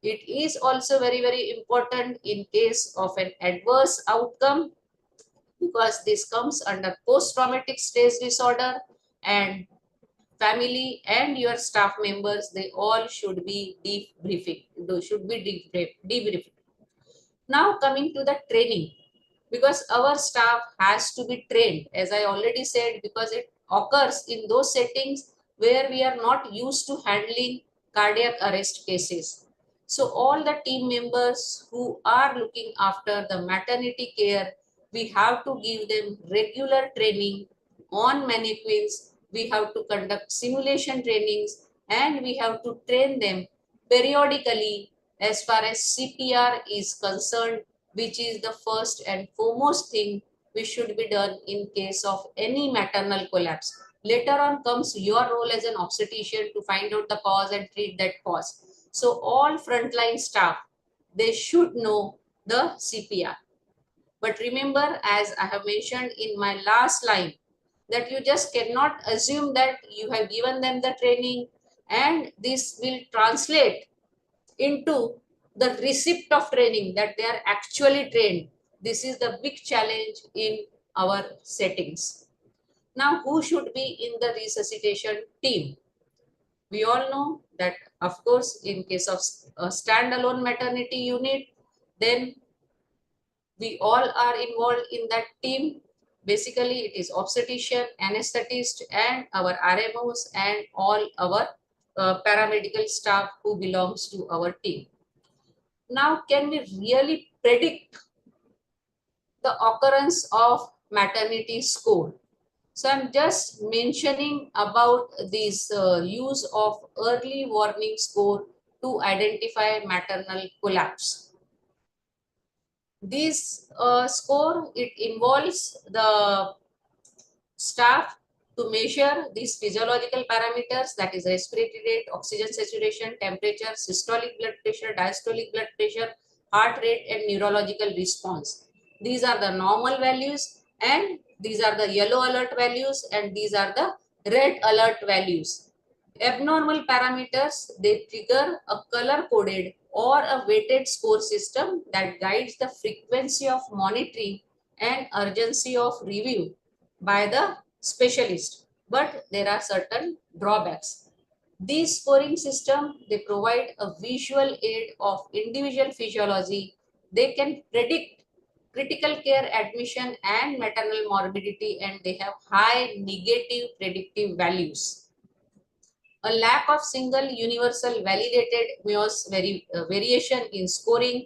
It is also very, very important in case of an adverse outcome, because this comes under post-traumatic stress disorder, and family and your staff members, they all should be debriefing, debriefing. Now coming to the training, because our staff has to be trained, as I already said, because it occurs in those settings where we are not used to handling cardiac arrest cases. So all the team members who are looking after the maternity care, we have to give them regular training on mannequins. We have to conduct simulation trainings, and we have to train them periodically as far as CPR is concerned, which is the first and foremost thing which should be done in case of any maternal collapse. Later on comes your role as an obstetrician to find out the cause and treat that cause. So all frontline staff, they should know the CPR. But remember, as I have mentioned in my last line, that you just cannot assume that you have given them the training and this will translate into the receipt of training, that they are actually trained. This is the big challenge in our settings. Now, who should be in the resuscitation team? We all know that, of course, in case of a standalone maternity unit, then we all are involved in that team. Basically, it is obstetrician, anesthetist, and our RMOs and all our paramedical staff who belongs to our team. Now, can we really predict the occurrence of maternity score? So I'm just mentioning about this use of early warning score to identify maternal collapse. This score, it involves the staff to measure these physiological parameters, that is respiratory rate, oxygen saturation, temperature, systolic blood pressure, diastolic blood pressure, heart rate, and neurological response. These are the normal values, and these are the yellow alert values, and these are the red alert values. Abnormal parameters, they trigger a color-coded or a weighted score system that guides the frequency of monitoring and urgency of review by the specialist. But there are certain drawbacks. These scoring system, they provide a visual aid of individual physiology. They can predict critical care admission and maternal morbidity, and they have high negative predictive values. A lack of single universal validated MEOS variation in scoring,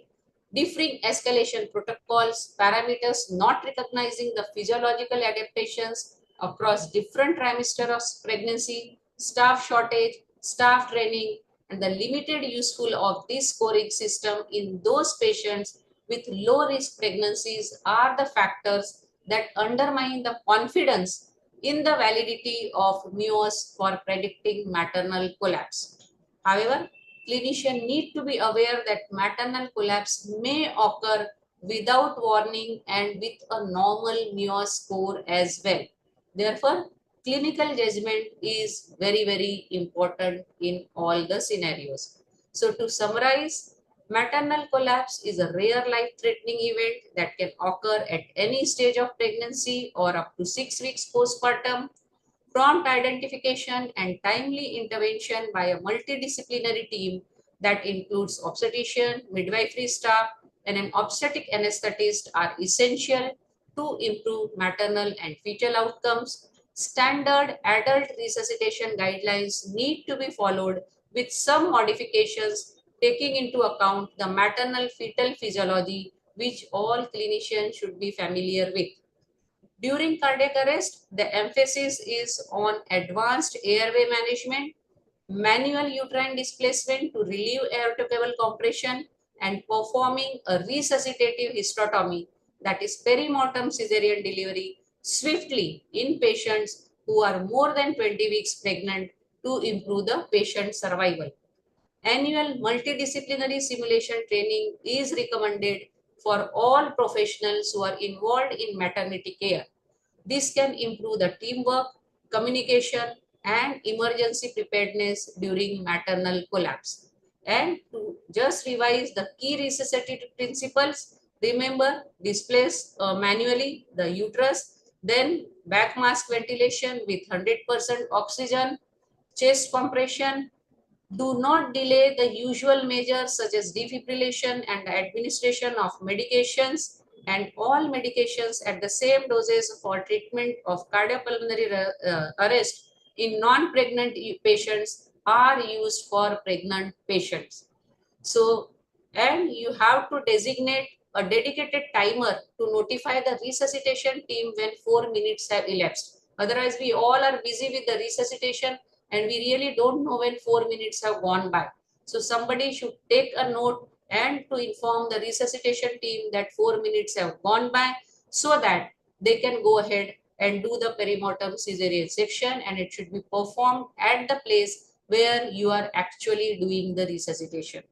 differing escalation protocols, parameters not recognizing the physiological adaptations across different trimesters of pregnancy, staff shortage, staff training, and the limited useful of this scoring system in those patients with low risk pregnancies are the factors that undermine the confidence in the validity of MEOS for predicting maternal collapse. However, clinicians need to be aware that maternal collapse may occur without warning and with a normal MEOS score as well. Therefore, clinical judgment is very, very important in all the scenarios. So to summarize, maternal collapse is a rare life-threatening event that can occur at any stage of pregnancy or up to 6 weeks postpartum. Prompt identification and timely intervention by a multidisciplinary team that includes obstetrician, midwifery staff, and an obstetric anesthetist are essential to improve maternal and fetal outcomes. Standard adult resuscitation guidelines need to be followed with some modifications taking into account the maternal fetal physiology, which all clinicians should be familiar with. During cardiac arrest, the emphasis is on advanced airway management, manual uterine displacement to relieve aortic cable compression, and performing a resuscitative hysterotomy, that is perimortem cesarean delivery, swiftly in patients who are more than 20 weeks pregnant to improve the patient survival. Annual multidisciplinary simulation training is recommended for all professionals who are involved in maternity care. This can improve the teamwork, communication, and emergency preparedness during maternal collapse. And to just revise the key resuscitative principles, remember, displace manually the uterus, then back mask ventilation with 100% oxygen, chest compression. Do not delay the usual measures such as defibrillation and administration of medications, and all medications at the same doses for treatment of cardiopulmonary arrest in non-pregnant patients are used for pregnant patients. So, and you have to designate a dedicated timer to notify the resuscitation team when 4 minutes have elapsed. Otherwise, we all are busy with the resuscitation and we really don't know when 4 minutes have gone by. So somebody should take a note and to inform the resuscitation team that 4 minutes have gone by so that they can go ahead and do the perimortem cesarean section, and it should be performed at the place where you are actually doing the resuscitation.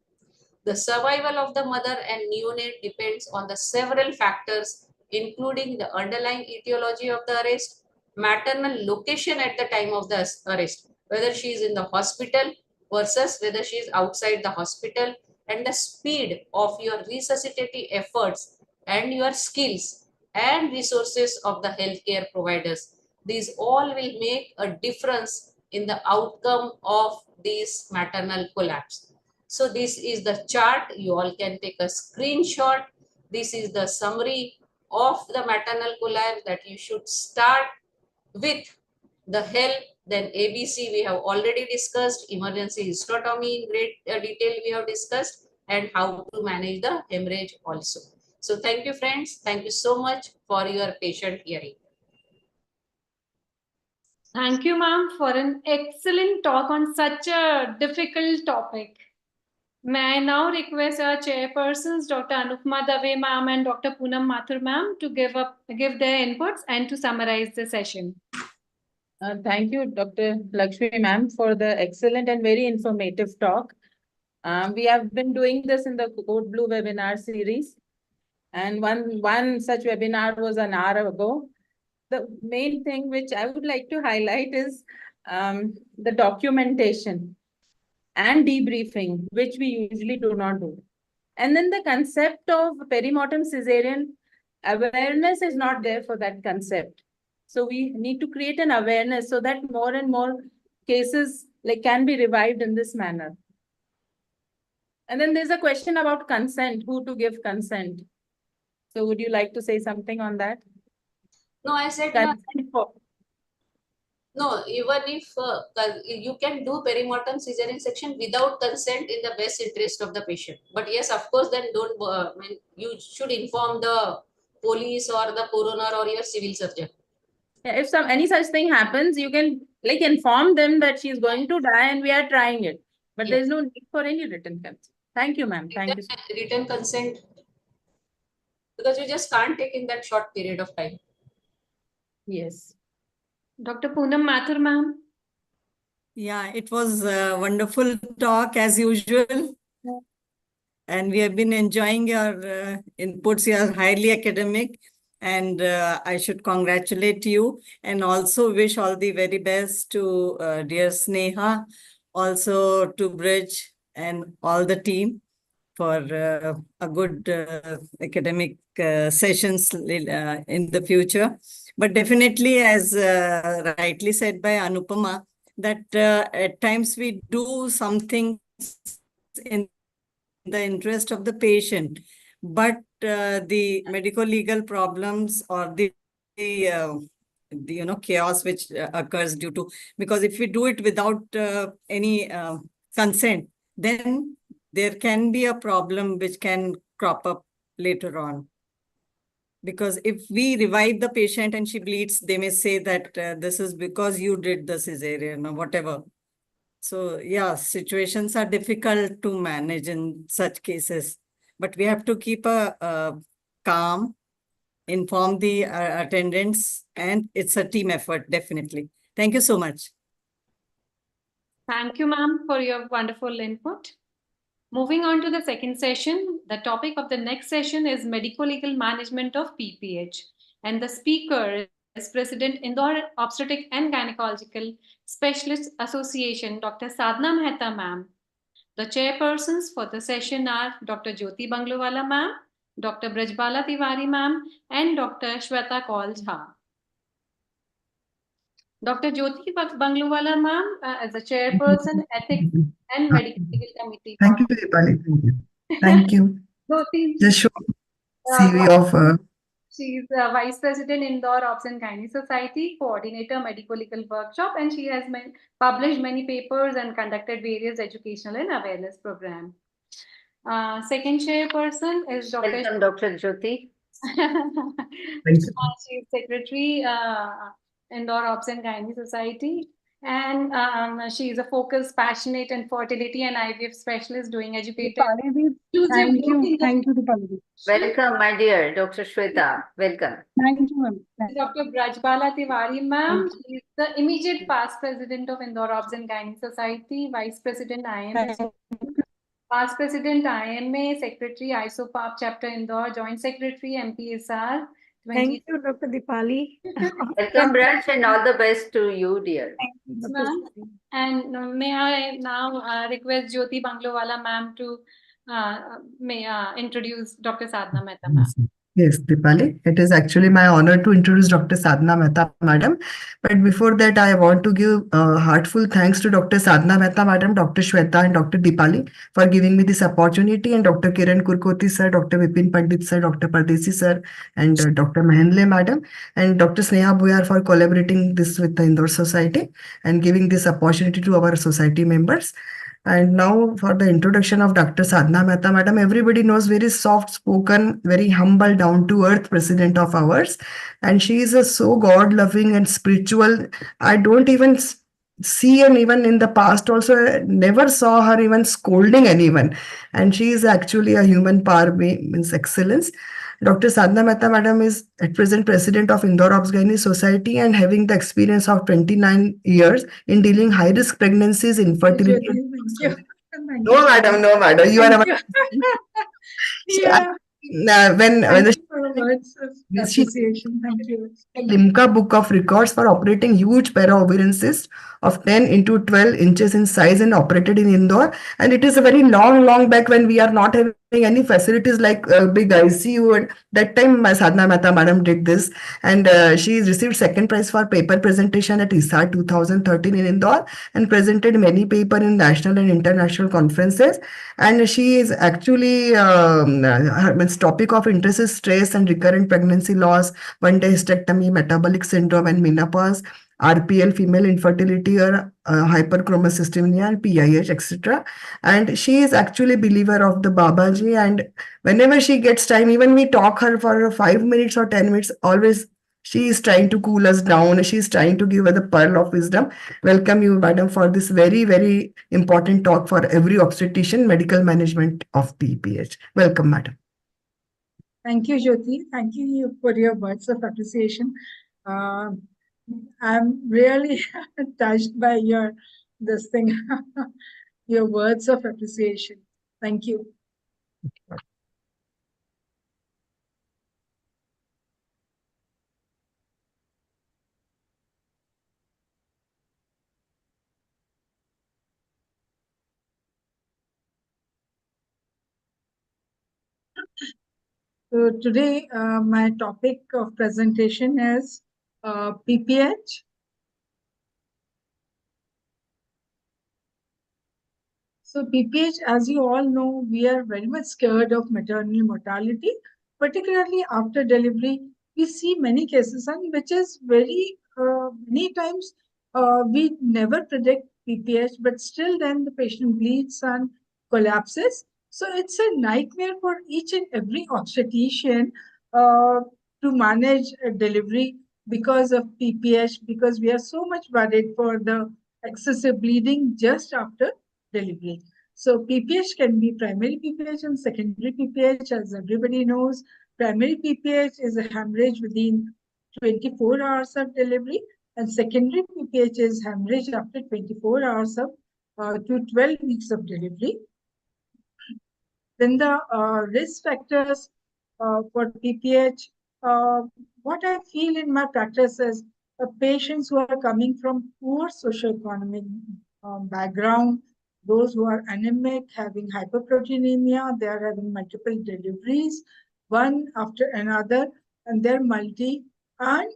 The survival of the mother and neonate depends on the several factors, including the underlying etiology of the arrest, maternal location at the time of the arrest, whether she is in the hospital versus whether she is outside the hospital, and the speed of your resuscitative efforts and your skills and resources of the healthcare providers. These all will make a difference in the outcome of this maternal collapse. So this is the chart. You all can take a screenshot. This is the summary of the maternal collapse that you should start with the help. Then ABC we have already discussed, emergency hysterotomy in great detail we have discussed, and how to manage the hemorrhage also. So thank you friends. Thank you so much for your patient hearing. Thank you, ma'am, for an excellent talk on such a difficult topic. May I now request our chairpersons, Dr. Anupama Dave ma'am and Dr. Poonam Mathur ma'am, to give their inputs and to summarize the session. Thank you, Dr. Lakshmi ma'am, for the excellent and very informative talk. We have been doing this in the Code Blue webinar series, and one such webinar was an hour ago. The main thing which I would like to highlight is the documentation and debriefing, which we usually do not do. And then the concept of perimortem cesarean, awareness is not there for that concept. So we need to create an awareness so that more and more cases can be revived in this manner. And then there's a question about consent, who to give consent. So would you like to say something on that? No, I said no, even if you can do perimortem cesarean section without consent in the best interest of the patient. But yes, of course, then don't, you should inform the police or the coroner or your civil surgeon. Yeah, if any such thing happens, you can inform them that she's going to die and we are trying it. But there's no need for any written consent. Thank you, ma'am. Thank you. Written consent, because you just can't take in that short period of time. Yes. Dr. Poonam Mathur ma'am. Yeah, it was a wonderful talk as usual. And we have been enjoying your inputs. You are highly academic, and I should congratulate you and also wish all the very best to dear Sneha, also to Bridge and all the team for a good academic sessions in the future. But definitely, as rightly said by Anupama, that at times we do something in the interest of the patient, but the medical legal problems or the chaos which occurs due to, because if we do it without any consent, then there can be a problem which can crop up later on. Because if we revive the patient and she bleeds, they may say that this is because you did the cesarean or whatever. So yeah, situations are difficult to manage in such cases, but we have to keep a calm, inform the attendants, and it's a team effort, definitely. Thank you so much. Thank you, ma'am, for your wonderful input. Moving on to the second session, the topic of the next session is medico-legal management of PPH. And the speaker is President Indore Obstetric and Gynecological Specialists Association, Dr. Sadhna Mehta, ma'am. The chairpersons for the session are Dr. Jyoti Banglowala, ma'am, Dr. Brajbala Tiwari, ma'am, and Dr. Shweta Kaul Jha. Dr. Jyoti Banglowala, ma'am, as the chairperson, Ethics and Medical Legal Committee. Thank you, Deepali. Thank you. Jyoti, Just show CV of. She's Vice President Indore Obs and Gynae Society, Coordinator Medical Legal Workshop, and she has published many papers and conducted various educational and awareness programs. Second chairperson is Dr. Welcome, Dr. Jyoti. She's Secretary, Indore Obs and Gynae Society. And she is a focused, passionate, and fertility and IVF specialist doing educated. Thank you. Thank you, Deepali. Welcome, my dear Dr. Shweta. Welcome. Thank you, ma'am. Dr. Brajbala Tiwari, ma'am. She is the immediate past president of Indore Obs and Gynae Society, Vice President IMA, Past President IMA, Secretary ISOPAP Chapter Indore, Joint Secretary MPSR. Thank you, Dr. Deepali. Welcome, Braj, and all the best to you, dear. Thanks, ma'am. And may I now request Jyoti Banglowala, ma'am, to introduce Dr. Sadhna Mehta, ma'am. Yes, Deepali. It is actually my honor to introduce Dr. Sadhna Mehta, madam. But before that, I want to give heartful thanks to Dr. Sadhna Mehta, madam, Dr. Shweta, and Dr. Deepali for giving me this opportunity, and Dr. Kiran Kurkoti, sir, Dr. Vipin Pandit, sir, Dr. Pardesi, sir, and Dr. Mahendle, madam, and Dr. Sneha Buyar for collaborating this with the Indore Society and giving this opportunity to our society members. And now for the introduction of Dr. Sadhna Mehta, madam, everybody knows very soft-spoken, very humble, down-to-earth president of ours. And she is a so God-loving and spiritual. I don't even see, and even in the past also never saw her even scolding anyone. And she is actually a human power, means excellence. Dr. Sadhna Mehta, madam, is at present president of Indore Obs Gynae Society and having the experience of 29 years in dealing high-risk pregnancies, infertility. No, madam, no, madam. You are our. Yeah. When Thank you for the words of appreciation. Thank you. Limca Book of Records for operating huge para-ovarian cyst of 10 into 12 inches in size and operated in Indore. And it is a very long back when we are not having any facilities like big ICU. And that time, my Sadhna Mehta madam did this. And she received second prize for paper presentation at ISAR 2013 in Indore and presented many papers in national and international conferences. And she is actually, her topic of interest is stress and recurrent pregnancy loss, one-day hysterectomy, metabolic syndrome, and menopause, RPL, female infertility, or hyperchromocystemia, and PIH, etc. And she is actually a believer of the Babaji. And whenever she gets time, even we talk her for 5 minutes or 10 minutes, always she is trying to cool us down. She is trying to give us the pearl of wisdom. Welcome you, madam, for this very important talk for every obstetrician, medical management of PPH. Welcome, madam. Thank you, Jyoti. Thank you for your words of appreciation. I'm really touched by your your words of appreciation. Thank you. So today, my topic of presentation is PPH. So PPH, as you all know, we are very much scared of maternal mortality, particularly after delivery. We see many cases, and which is very many times we never predict PPH, but still then the patient bleeds and collapses. So it's a nightmare for each and every obstetrician to to manage a delivery because of PPH, because we are so much worried for the excessive bleeding just after delivery. So PPH can be primary PPH and secondary PPH, as everybody knows. Primary PPH is a hemorrhage within 24 hours of delivery, and secondary PPH is hemorrhage after 24 hours of to 12 weeks of delivery. Then the risk factors for PPH, what I feel in my practice is patients who are coming from poor socioeconomic background, those who are anemic, having hyperproteinemia, they are having multiple deliveries, one after another, and they're multi. And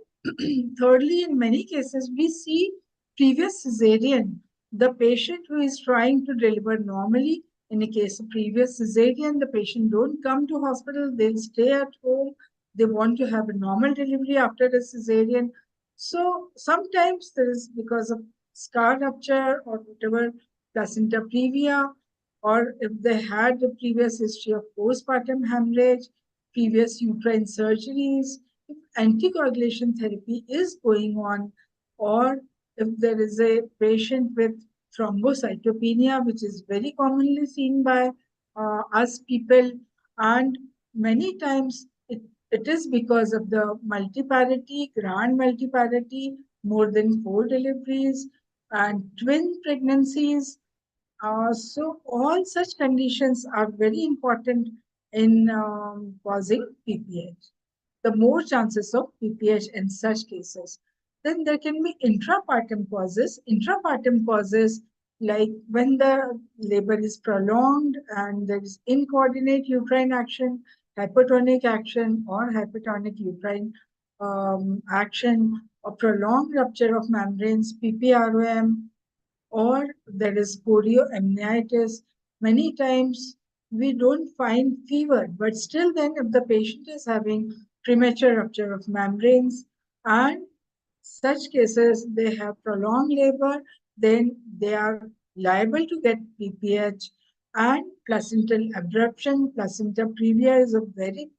thirdly, in many cases, we see previous cesarean. The patient who is trying to deliver normally, in a case of previous cesarean, the patient don't come to hospital, they'll stay at home. They want to have a normal delivery after a cesarean. So sometimes there is because of scar rupture or whatever, placenta previa, or if they had a previous history of postpartum hemorrhage, previous uterine surgeries, if anticoagulation therapy is going on, or if there is a patient with thrombocytopenia, which is very commonly seen by us people, and many times it is because of the multiparity, grand multiparity, more than 4 deliveries, and twin pregnancies. So all such conditions are very important in causing PPH. The more chances of PPH in such cases. Then there can be intrapartum causes. Intrapartum causes like when the labor is prolonged and there is incoordinate uterine action, hypertonic action, or hypertonic uterine action, or prolonged rupture of membranes, PPROM, or there is chorioamnitis. Many times we don't find fever, but still then if the patient is having premature rupture of membranes and such cases, they have prolonged labor, then they are liable to get PPH, and placental abruption. Placenta previa is a very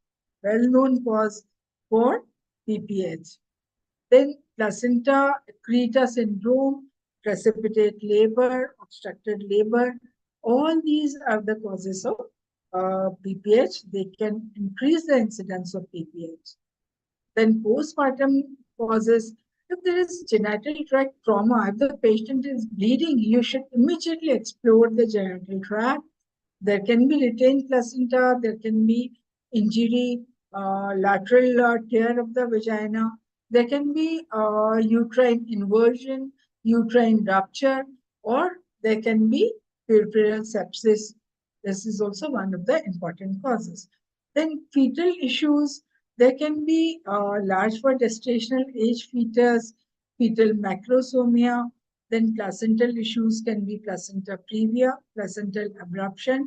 well-known cause for PPH. Then placenta accreta syndrome, precipitate labor, obstructed labor, all these are the causes of PPH. They can increase the incidence of PPH. Then postpartum causes, if there is genital tract trauma, if the patient is bleeding, you should immediately explore the genital tract. There can be retained placenta, there can be injury, lateral tear of the vagina, there can be uterine inversion, uterine rupture, or there can be puerperal sepsis. This is also one of the important causes. Then fetal issues, there can be large for gestational age fetus, fetal macrosomia, then placental issues can be placenta previa, placental abruption,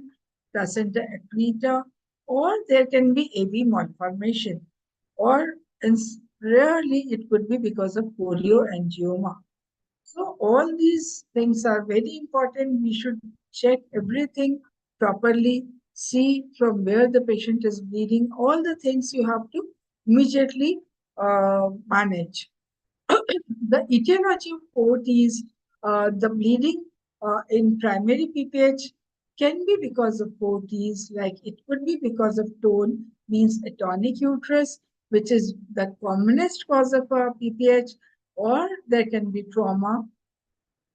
placenta accreta, or there can be AV malformation, or rarely it could be because of chorioangioma. So all these things are very important. We should check everything properly, see from where the patient is bleeding, all the things you have to immediately manage. The etiology of port is the bleeding in primary PPH can be because of POTs, like it could be because of tone, means atonic uterus, which is the commonest cause of PPH, or there can be trauma.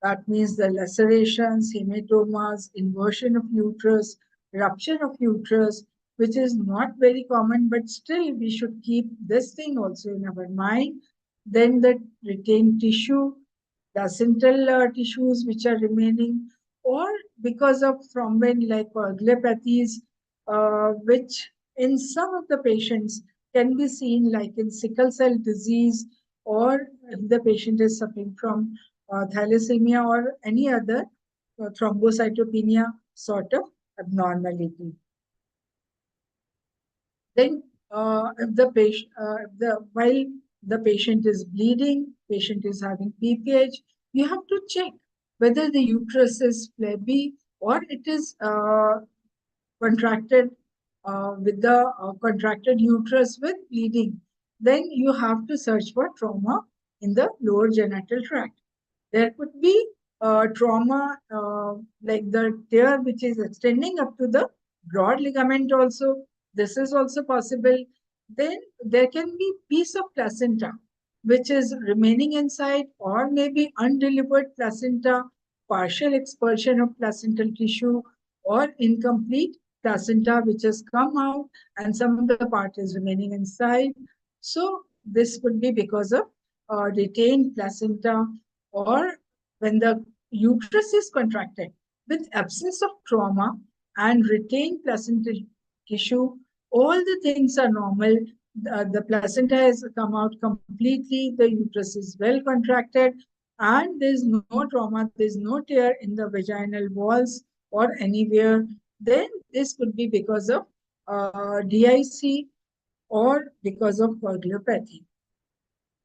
That means the lacerations, hematomas, inversion of uterus, rupture of uterus, which is not very common, but still we should keep this thing also in our mind. Then the retained tissue, placental tissues which are remaining, or because of thrombin like coagulopathies, which in some of the patients can be seen like in sickle cell disease, or if the patient is suffering from thalassemia or any other thrombocytopenia sort of abnormality. Then if the patient, while the patient is bleeding, patient is having PPH, you have to check whether the uterus is flabby or it is contracted with the contracted uterus with bleeding. then you have to search for trauma in the lower genital tract. There could be trauma like the tear which is extending up to the broad ligament also. This is also possible. Then there can be piece of placenta which is remaining inside, or maybe undelivered placenta, partial expulsion of placental tissue, or incomplete placenta which has come out and some of the part is remaining inside. So this could be because of retained placenta, or when the uterus is contracted with absence of trauma and retained placental tissue, all the things are normal. The placenta has come out completely, the uterus is well contracted, and there's no trauma, there's no tear in the vaginal walls or anywhere. Then this could be because of DIC or because of coagulopathy.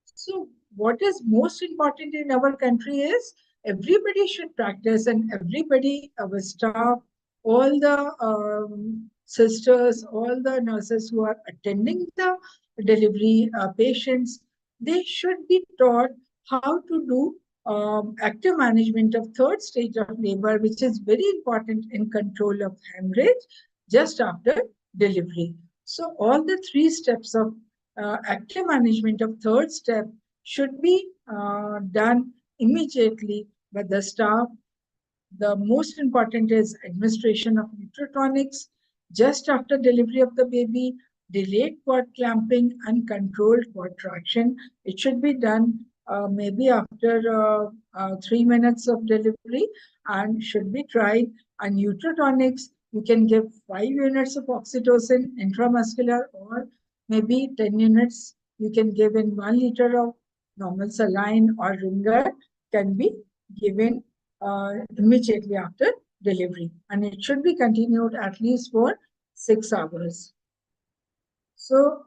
So what is most important in our country is everybody should practice, and everybody, our staff, all the sisters, all the nurses who are attending the delivery patients, they should be taught how to do active management of third stage of labor, which is very important in control of hemorrhage just after delivery. So all the 3 steps of active management of third step should be done immediately by the staff. The most important is administration of nutrotonics just after delivery of the baby, delayed cord clamping and controlled cord traction. It should be done maybe after 3 minutes of delivery and should be tried. And nutrotonics, you can give 5 units of oxytocin intramuscular, or maybe 10 units you can give in 1 liter of normal saline or ringer can be given immediately after delivery, and it should be continued at least for 6 hours. So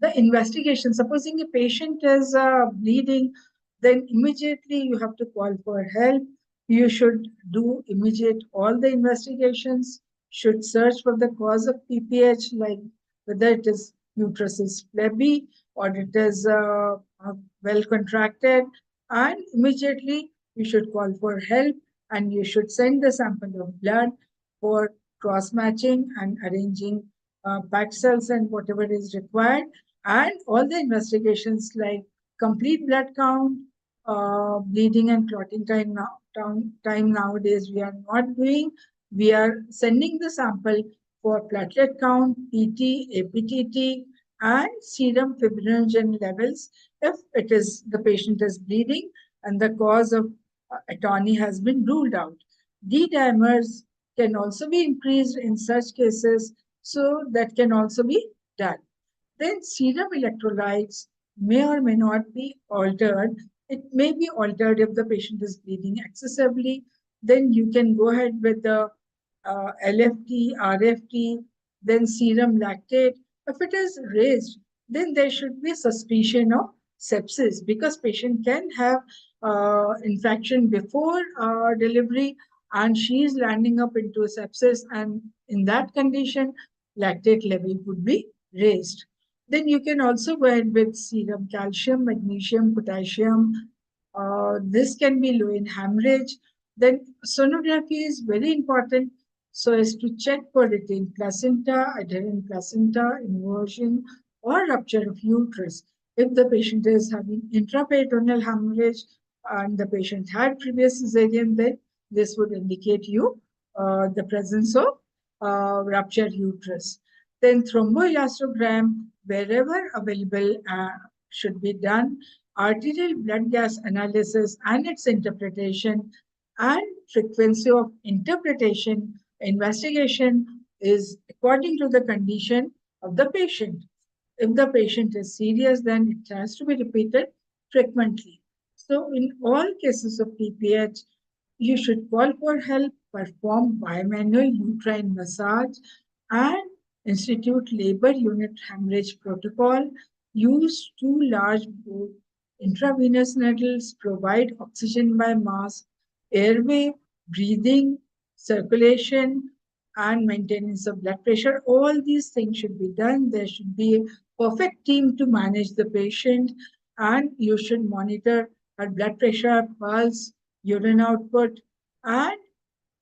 the investigation, supposing a patient is bleeding, then immediately you have to call for help. You should do immediate all the investigations, should search for the cause of PPH, like whether it is uterus is flabby or it is well contracted, and immediately you should call for help, and you should send the sample of blood for cross-matching and arranging packed cells and whatever is required. And all the investigations like complete blood count, bleeding and clotting time nowadays we are not doing. We are sending the sample for platelet count, PT, APTT, and serum fibrinogen levels if it is the patient is bleeding and the cause of atony has been ruled out. D-dimers can also be increased in such cases, so that can also be done. Then serum electrolytes may or may not be altered. It may be altered if the patient is bleeding excessively. Then you can go ahead with the LFT, RFT, then serum lactate. If it is raised, then there should be suspicion of sepsis, because patient can have infection before delivery and she is landing up into a sepsis, and in that condition, lactate level would be raised. Then you can also go ahead with serum calcium, magnesium, potassium. This can be low in hemorrhage. Then sonography is very important so as to check for retained placenta, adherent placenta, inversion, or rupture of uterus. If the patient is having intraperitoneal hemorrhage and the patient had previous cesarean, then this would indicate you the presence of ruptured uterus. Then thromboelastogram, wherever available, should be done. Arterial blood gas analysis and its interpretation and frequency of interpretation investigation is according to the condition of the patient. If the patient is serious, then it has to be repeated frequently. So in all cases of PPH, you should call for help, perform bimanual uterine massage, and institute labor unit hemorrhage protocol, use 2 large bore intravenous needles, provide oxygen by mask, airway, breathing, circulation, and maintenance of blood pressure. All these things should be done. There should be a perfect team to manage the patient, and you should monitor her blood pressure, pulse, urine output, and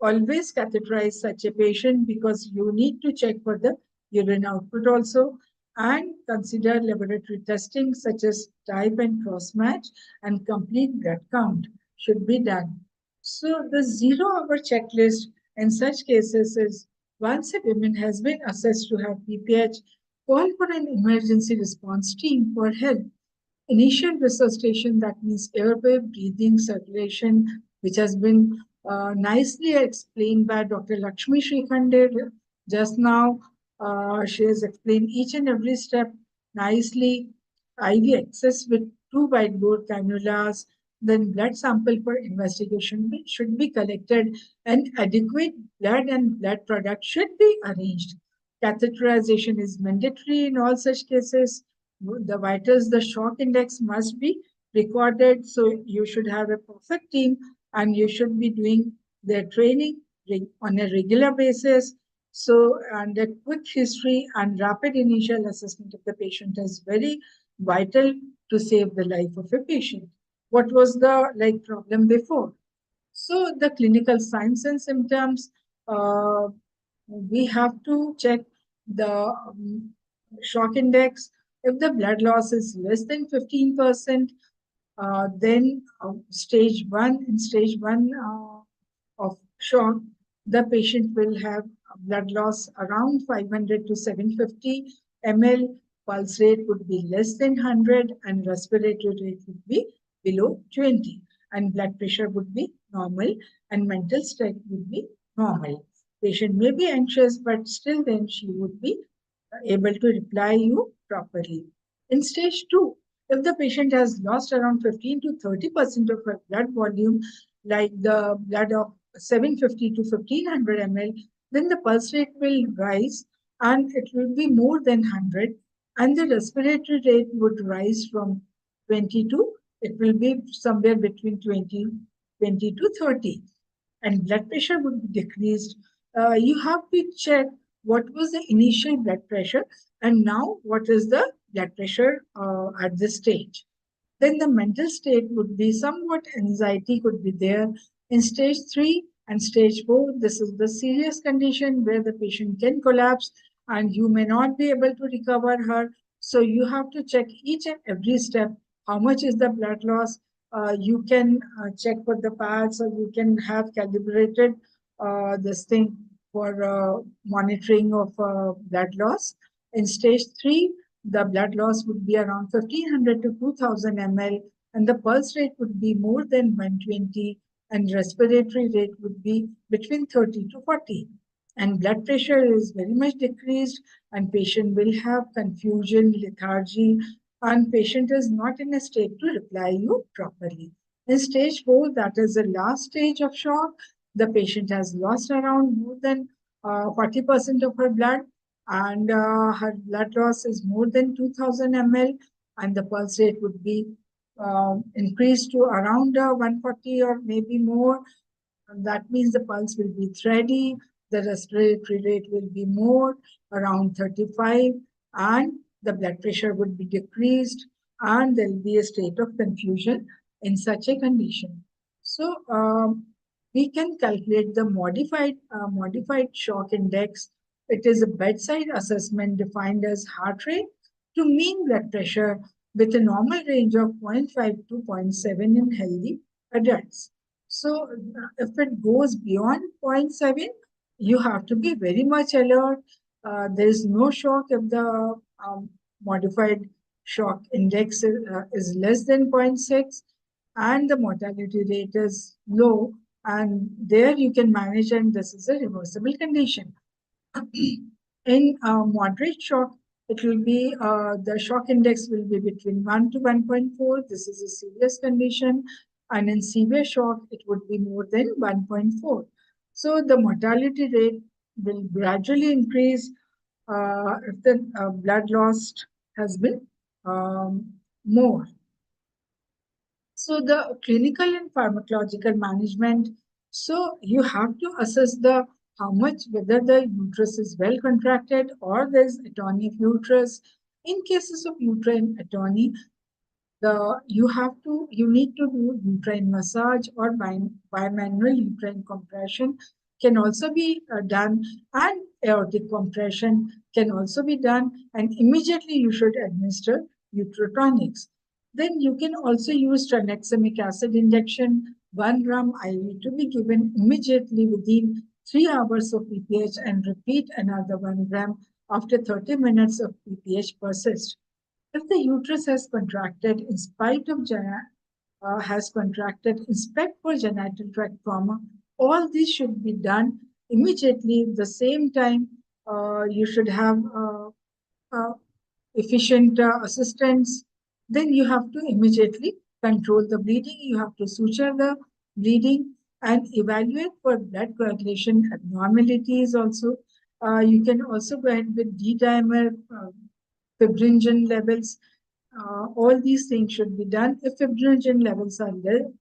always catheterize such a patient because you need to check for the urine output also, and consider laboratory testing such as type and cross match, and complete blood count should be done. So the 0-hour checklist in such cases is once a woman has been assessed to have PPH, call for an emergency response team for help. Initial resuscitation, that means airway, breathing, circulation, which has been nicely explained by Dr. Lakshmi Srikhande just now. She has explained each and every step nicely. IV access with 2 wide-bore cannulas, then blood sample for investigation should be collected, and adequate blood and blood products should be arranged. Catheterization is mandatory in all such cases. The vitals, the shock index must be recorded. So you should have a perfect team, and you should be doing their training on a regular basis. So, and a quick history and rapid initial assessment of the patient is very vital to save the life of a patient. What was the problem before? So the clinical signs and symptoms, we have to check the shock index. If the blood loss is less than 15%, then stage 1, in stage 1 of shock, the patient will have blood loss around 500 to 750 ml, pulse rate would be less than 100, and respiratory rate would be below 20, and blood pressure would be normal, and mental state would be normal. Patient may be anxious, but still then she would be able to reply you properly. In stage 2, if the patient has lost around 15 to 30% of her blood volume, like the blood of 750 to 1500 ml, then the pulse rate will rise and it will be more than 100, and the respiratory rate would rise from 20 to, it will be somewhere between 20 to 30, and blood pressure would be decreased. You have to check what was the initial blood pressure and now what is the blood pressure at this stage. Then the mental state would be somewhat anxiety could be there. In stage 3 and stage 4, this is the serious condition where the patient can collapse and you may not be able to recover her. So you have to check each and every step. How much is the blood loss? You can check for the pads, or you can have calibrated this thing for monitoring of blood loss. In stage 3, the blood loss would be around 1500 to 2000 ml, and the pulse rate would be more than 120, and respiratory rate would be between 30 to 40. And blood pressure is very much decreased, and patient will have confusion, lethargy, and patient is not in a state to reply you properly. In stage 4, that is the last stage of shock, the patient has lost around more than 40% of her blood, and her blood loss is more than 2000 ml, and the pulse rate would be increased to around 140 or maybe more. And that means the pulse will be thready, the respiratory rate will be more, around 35, and the blood pressure would be decreased, and there will be a state of confusion in such a condition. So we can calculate the modified shock index. It is a bedside assessment defined as heart rate to mean blood pressure with a normal range of 0.5 to 0.7 in healthy adults. So if it goes beyond 0.7, you have to be very much alert. There is no shock if the modified shock index is less than 0.6 and the mortality rate is low, and there you can manage, and this is a reversible condition. In moderate shock, it will be the shock index will be between 1 to 1.4. This is a serious condition, and in severe shock, it would be more than 1.4. So the mortality rate will gradually increase if the blood loss has been more. So the clinical and pharmacological management. So you have to assess the whether the uterus is well contracted or there's atony of uterus. In cases of uterine atony, you need to do uterine massage or bimanual uterine compression can also be done, and aortic compression can also be done, and immediately you should administer uterotonics. Then you can also use tranexamic acid injection, 1 gram IV, to be given immediately within 3 hours of PPH, and repeat another 1 gram after 30 minutes of PPH persist. If the uterus has contracted in spite of inspect for genital tract trauma, all this should be done immediately. At the same time, you should have efficient assistance. Then you have to immediately control the bleeding. You have to suture the bleeding and evaluate for blood coagulation abnormalities also. You can also go ahead with D-dimer, fibrinogen levels. All these things should be done. If fibrinogen levels are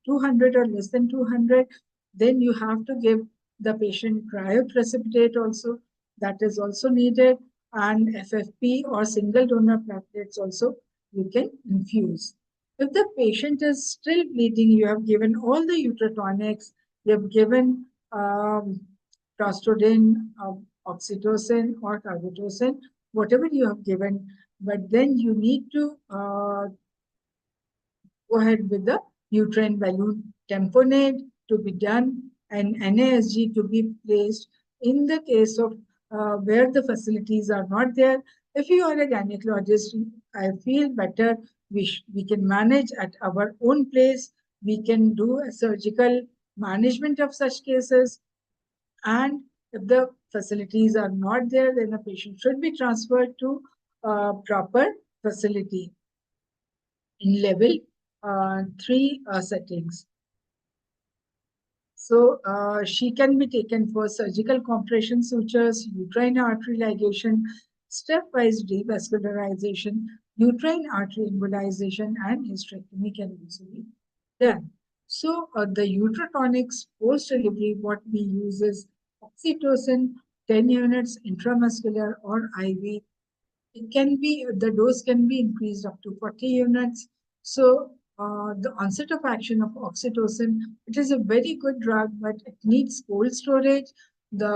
200 or less than 200, then you have to give the patient cryoprecipitate also. That is also needed. And FFP or single donor platelets also you can infuse. If the patient is still bleeding, you have given all the uterotonics, you have given prostrodin, oxytocin or carbetocin, whatever you have given, but then you need to go ahead with the uterine balloon tamponade to be done and NASG to be placed in the case of where the facilities are not there. If you are a gynecologist, I feel better we can manage at our own place. We can do a surgical management of such cases, and if the facilities are not there, then a patient should be transferred to a proper facility in level 3 settings. So she can be taken for surgical compression sutures, uterine artery ligation, stepwise devascularization, uterine artery embolization, and hysterectomy can also be done. So the uterotonics post-delivery, what we use is oxytocin, 10 units intramuscular or IV. The dose can be increased up to 40 units. So the onset of action of oxytocin, it is a very good drug, but it needs cold storage. The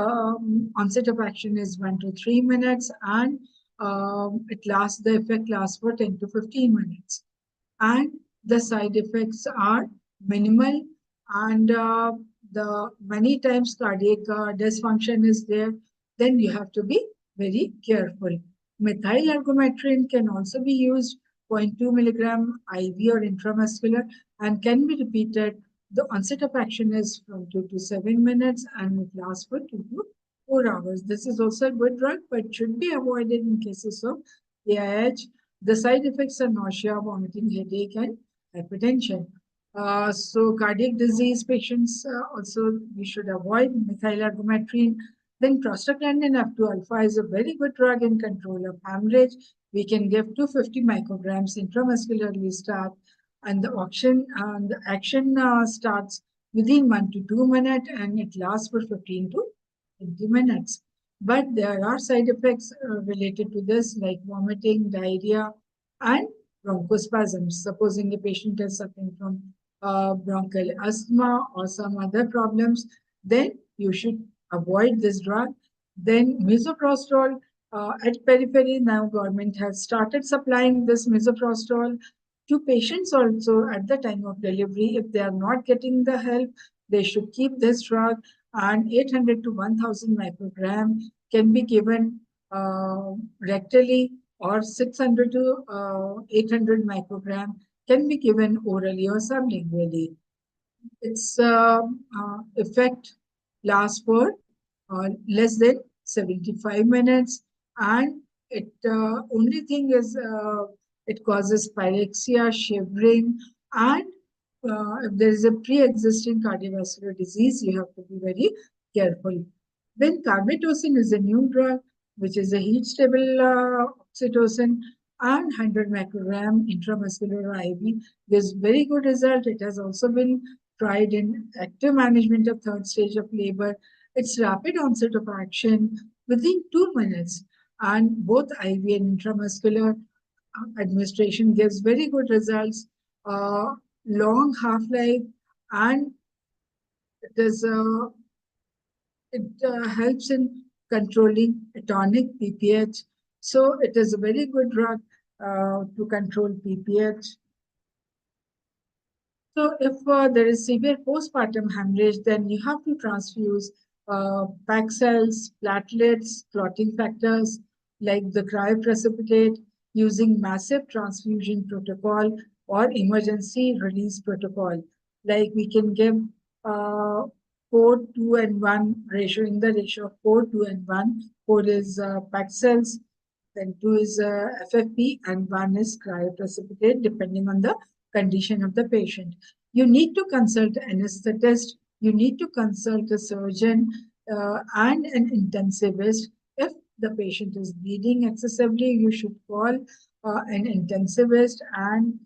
onset of action is 1 to 3 minutes, and the effect lasts for 10 to 15 minutes. And the side effects are minimal, and the many times cardiac dysfunction is there. Then you have to be very careful. Methyl ergometrin can also be used, 0.2 milligram IV or intramuscular, and can be repeated. The onset of action is from 2 to 7 minutes, and it lasts for 2 to 4 hours. This is also a good drug, but should be avoided in cases of AIH. The side effects are nausea, vomiting, headache, and hypertension. So cardiac disease patients also we should avoid methyl ergometrin. Then prostaglandin F2 alpha is a very good drug in control of hemorrhage. We can give 250 micrograms intramuscularly start, and the action starts within 1 to 2 minutes, and it lasts for 15 to 20 minutes. But there are side effects related to this, like vomiting, diarrhea, and bronchospasms. Supposing a patient is suffering from bronchial asthma or some other problems, then you should avoid this drug. Then misoprostol at periphery, now government has started supplying this misoprostol to patients also at the time of delivery. If they are not getting the help, they should keep this drug, and 800 to 1000 microgram can be given rectally, or 600 to 800 microgram can be given orally or sublingually. Its effect lasts for less than 75 minutes, and it only thing is it causes pyrexia, shivering, and if there is a pre-existing cardiovascular disease, you have to be very careful. Then carbetocin is a new drug, which is a heat-stable oxytocin, and 100 microgram intramuscular IV gives very good result. It has also been tried in active management of third stage of labor, It's rapid onset of action within 2 minutes, and both IV and intramuscular administration gives very good results, long half-life, and it is it helps in controlling atonic PPH. So it is a very good drug to control PPH. So if there is severe postpartum hemorrhage, then you have to transfuse pack cells, platelets, clotting factors like the cryoprecipitate using massive transfusion protocol or emergency release protocol. Like we can give 4:2:1 ratio, in the ratio of 4:2:1. 4 is pack cells, then 2 is FFP, and 1 is cryoprecipitate, depending on the condition of the patient. You need to consult an anesthetist, you need to consult a surgeon and an intensivist. If the patient is bleeding excessively, you should call an intensivist, and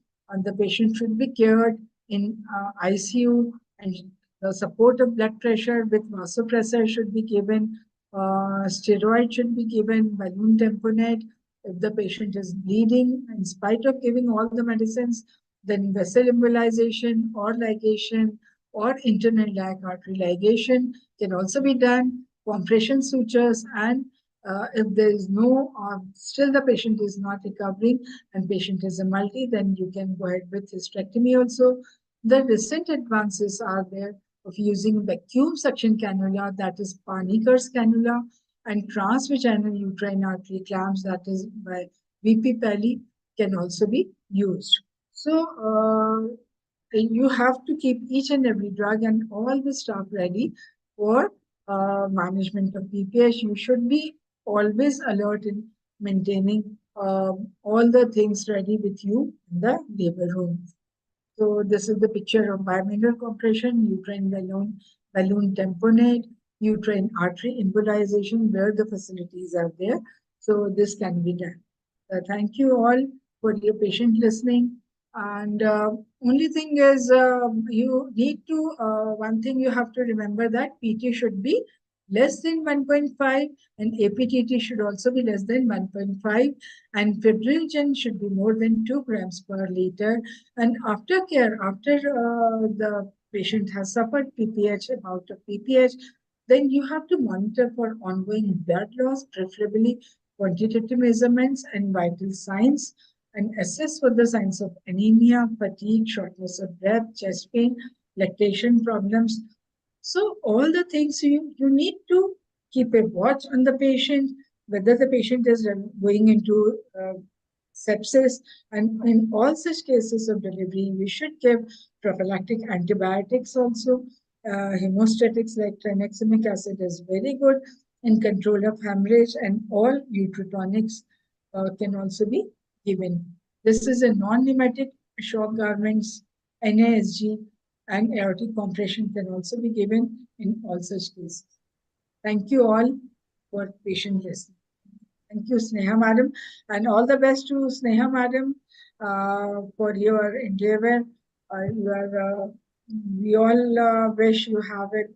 the patient should be cared in ICU, and the support of blood pressure with vasopressor should be given. Steroid should be given, balloon tamponade. If the patient is bleeding, in spite of giving all the medicines, then vessel embolization or ligation or internal iliac artery ligation can also be done. Compression sutures, and if there is no, still the patient is not recovering and patient is a multi, then you can go ahead with hysterectomy also. The recent advances are there of using vacuum suction cannula, that is Paniker's cannula, and transvaginal uterine artery clamps, that is by VP Pelly, can also be used. So you have to keep each and every drug and all the stuff ready for management of PPH. You should be always alert in maintaining all the things ready with you in the labor room. So this is the picture of bimanual compression, uterine balloon tamponade, uterine artery embolization, where the facilities are there. So this can be done. Thank you all for your patient listening. And only thing is, you need to, one thing you have to remember, that PT should be less than 1.5, and APTT should also be less than 1.5, and fibrinogen should be more than 2 grams per liter. And aftercare, after the patient has suffered PPH, about a PPH, then you have to monitor for ongoing blood loss, preferably quantitative measurements and vital signs, and assess for the signs of anemia, fatigue, shortness of breath, chest pain, lactation problems. So all the things you need to keep a watch on the patient, whether the patient is going into sepsis, and in all such cases of delivery, we should give prophylactic antibiotics also. Hemostatics like tranexamic acid is very good in control of hemorrhage, and all uterotonics can also be given. This is a non-pneumatic shock garments, NASG, and aortic compression can also be given in all such cases. Thank you all for patient listening. Thank you, Sneha Madam, and all the best to Sneha Madam for your endeavor. We all wish you have it.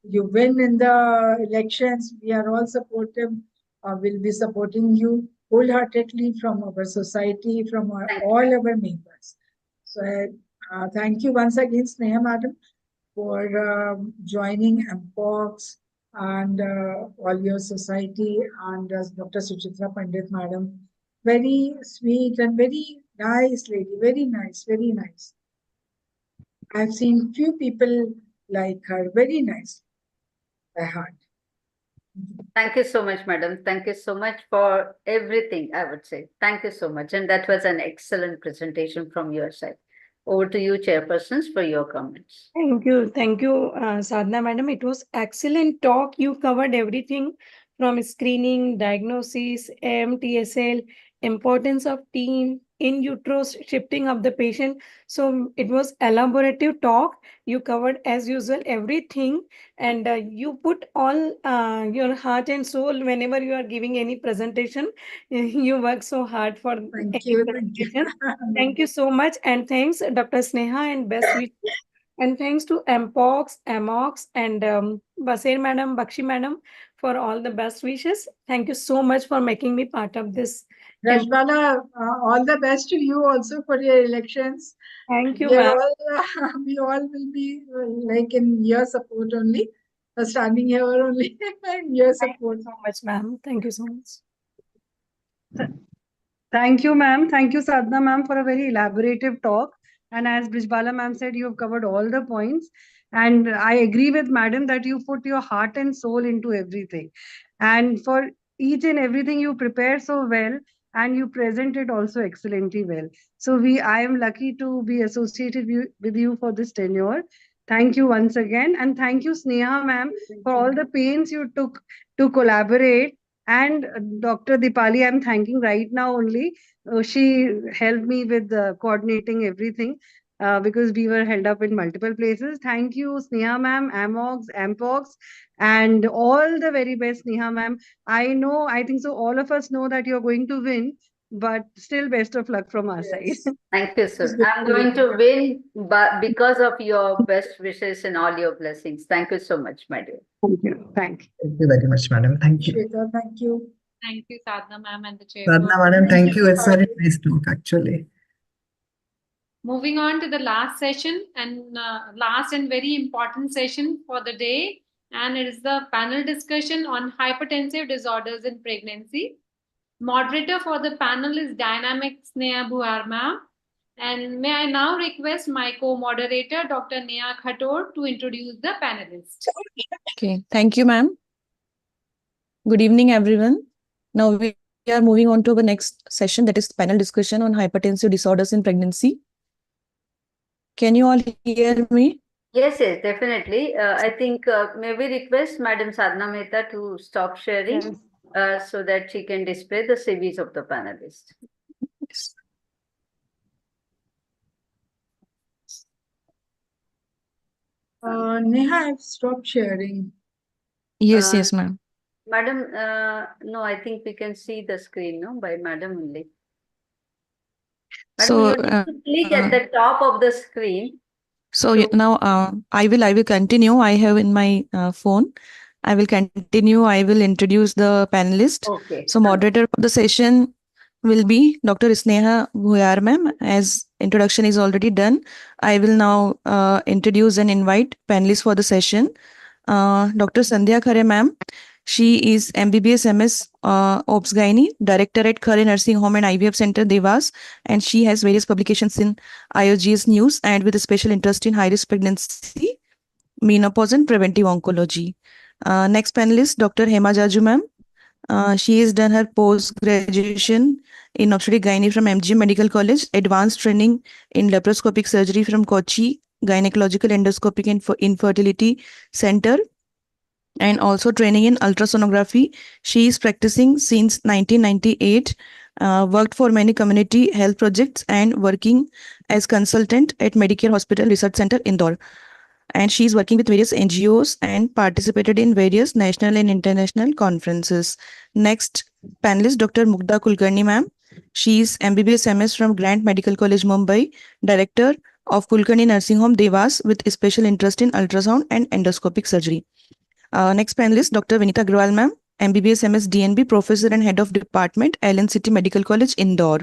You win in the elections. We are all supportive. We'll be supporting you wholeheartedly from our society, from all our members. So thank you once again, Sneha Madam, for joining Ampogs and all your society, and Dr. Suchitra Pandit Madam. Very sweet and very nice lady, very nice, very nice. I've seen few people like her, very nice by heart. Thank you so much, madam. Thank you so much for everything, I would say. Thank you so much. And that was an excellent presentation from your side. Over to you, chairpersons, for your comments. Thank you, Sadhna Madam. It was excellent talk. You covered everything from screening, diagnosis, MTSL, importance of team, in utero shifting of the patient. So it was elaborative talk. You covered as usual everything, and you put all your heart and soul whenever you are giving any presentation. You work so hard for Thank any you. presentation. Thank you so much, and thanks, Dr. Sneha, and best wishes. And thanks to Ampogs, Amogs, and Baser Madam, Bakshi Madam for all the best wishes. Thank you so much for making me part of this. Rajbala, all the best to you also for your elections. Thank you, We are ma'am. all, we all will be like in your support only, standing here only in your support. Thank you so much, ma'am. Thank you so much. Thank you, ma'am. Thank you, Sadhna ma'am, for a very elaborative talk. And as Brijbala ma'am said, you have covered all the points. And I agree with madam that you put your heart and soul into everything. And for each and everything you prepare so well, and you present it also excellently well. So I am lucky to be associated with you for this tenure. Thank you once again. And thank you, Sneha ma'am, for all the pains you took to collaborate. And Dr. Dipali, I'm thanking right now only. She helped me with coordinating everything because we were held up in multiple places. Thank you, Sneha ma'am, Amogs, Ampogs, and all the very best, Sneha ma'am. I think so all of us know that you're going to win, but still best of luck from our side. Thank you, sir. I'm going to win but because of your best wishes and all your blessings. Thank you so much, my dear. Thank you. Thank you very much, madam. Thank you. Shweta, thank you. Thank you, Sadhna ma'am and the Sadhna chairperson. madam, thank you. It's very nice talk, actually. Moving on to the last session and last and very important session for the day. And it is the panel discussion on hypertensive disorders in pregnancy. Moderator for the panel is Dynamic Sneha Bhuar ma'am. And may I now request my co-moderator, Dr. Neha Khator, to introduce the panelists. Okay, thank you, ma'am. Good evening, everyone. Now we are moving on to the next session, that is panel discussion on hypertensive disorders in pregnancy. Can you all hear me? Yes, definitely. I think may we request Madam Sadhna Mehta to stop sharing so that she can display the CVs of the panelists. Yes. Neha, I've stopped sharing. Yes, yes, ma'am. Madam, no, I think we can see the screen, no, by Madam only. Madam, So, you need to click at the top of the screen. So now I will continue. I have in my phone. I will continue. I will introduce the panelist. Okay. So moderator for the session will be Dr. Sneha Bhuar ma'am. As introduction is already done, I will now introduce and invite panelists for the session. Dr. Sandhya Khare ma'am. She is MBBS MS Obgyn, Director at Khare Nursing Home and IVF Center, Devas, and she has various publications in IOGS News and with a special interest in high-risk pregnancy, menopause and preventive oncology. Next panelist, Dr. Hema Jaju ma'am. She has done her post-graduation in obstetric gynae from MGM Medical College, advanced training in laparoscopic surgery from Kochi Gynecological Endoscopic and Infertility Center, and also training in ultrasonography. She is practicing since 1998, worked for many community health projects and working as consultant at Medicare Hospital Research Center, Indore. And she is working with various NGOs and participated in various national and international conferences. Next panelist, Dr. Mugdha Kulkarni ma'am. She is MBBS MS from Grant Medical College, Mumbai, Director of Kulkarni Nursing Home, Devas, with special interest in ultrasound and endoscopic surgery. Next panelist, Dr. Vinita Agrawal ma'am, MBBS MS DNB, Professor and Head of Department, Allen City Medical College, Indore.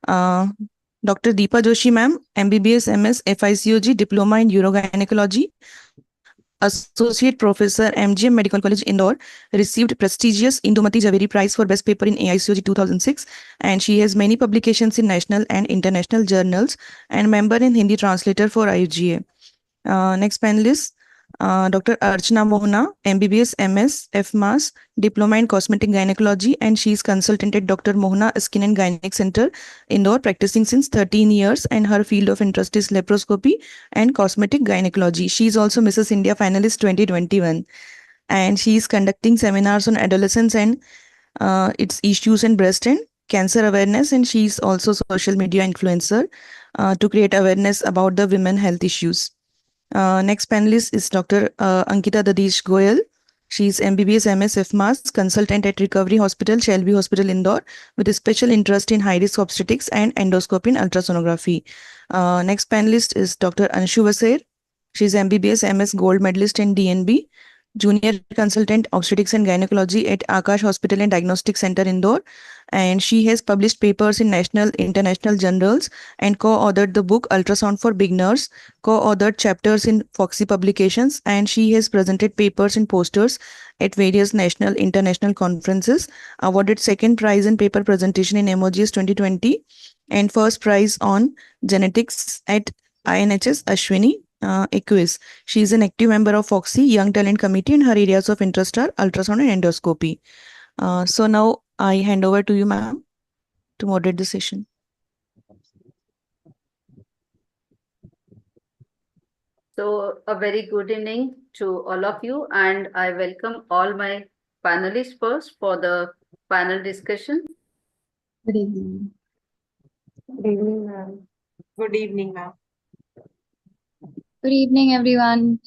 Dr. Deepa Joshi ma'am, MBBS MS FICOG, Diploma in Urogynecology, Associate Professor, MGM Medical College, Indore, received prestigious Indumati Javeri Prize for Best Paper in AICOG 2006, and she has many publications in national and international journals and member in Hindi translator for IUGA. Next panelist, Dr. Archana Mohana, MBBS MS FMAS, Diploma in Cosmetic Gynecology, and she is consultant at Dr. Mohana Skin and Gynec Center, Indore, practicing since 13 years, and her field of interest is laparoscopy and cosmetic gynecology. She is also Mrs. India finalist 2021, and she is conducting seminars on adolescence and its issues in breast and cancer awareness, and she is also social media influencer to create awareness about the women health issues. Next panelist is Dr. Ankita Dadish Goyal. She is MBBS MS FMAS, consultant at Recovery Hospital, Shelby Hospital, Indore, with a special interest in high-risk obstetrics and endoscopy and ultrasonography. Next panelist is Dr. Anshu Vaser. She's MBBS MS gold medalist in DNB, junior consultant obstetrics and gynecology at Akash Hospital and Diagnostic Center Indore. And she has published papers in national, international journals and co-authored the book Ultrasound for Beginners, co-authored chapters in Foxy publications, and she has presented papers and posters at various national, international conferences, awarded second prize in paper presentation in Emojis 2020, and first prize on genetics at INHS Ashwini Equus. She is an active member of Foxy Young Talent Committee, and her areas of interest are ultrasound and endoscopy. So now I hand over to you, ma'am, to moderate the session. So a very good evening to all of you, and I welcome all my panelists first for the panel discussion. Good evening. Good evening, ma'am. Good evening, ma'am. Good evening, everyone.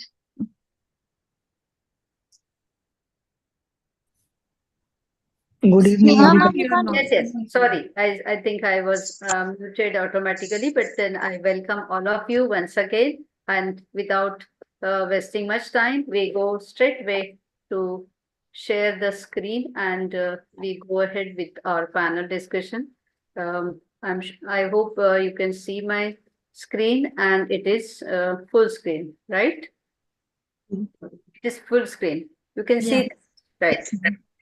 Good evening, Sneha, everyone. ma'am, you can't. Yes, yes. Sorry, I think I was muted automatically, but then I welcome all of you once again. And without wasting much time, we go straight away to share the screen, and we go ahead with our panel discussion. I hope you can see my screen, and it is full screen, right? It is full screen. You can see it, right?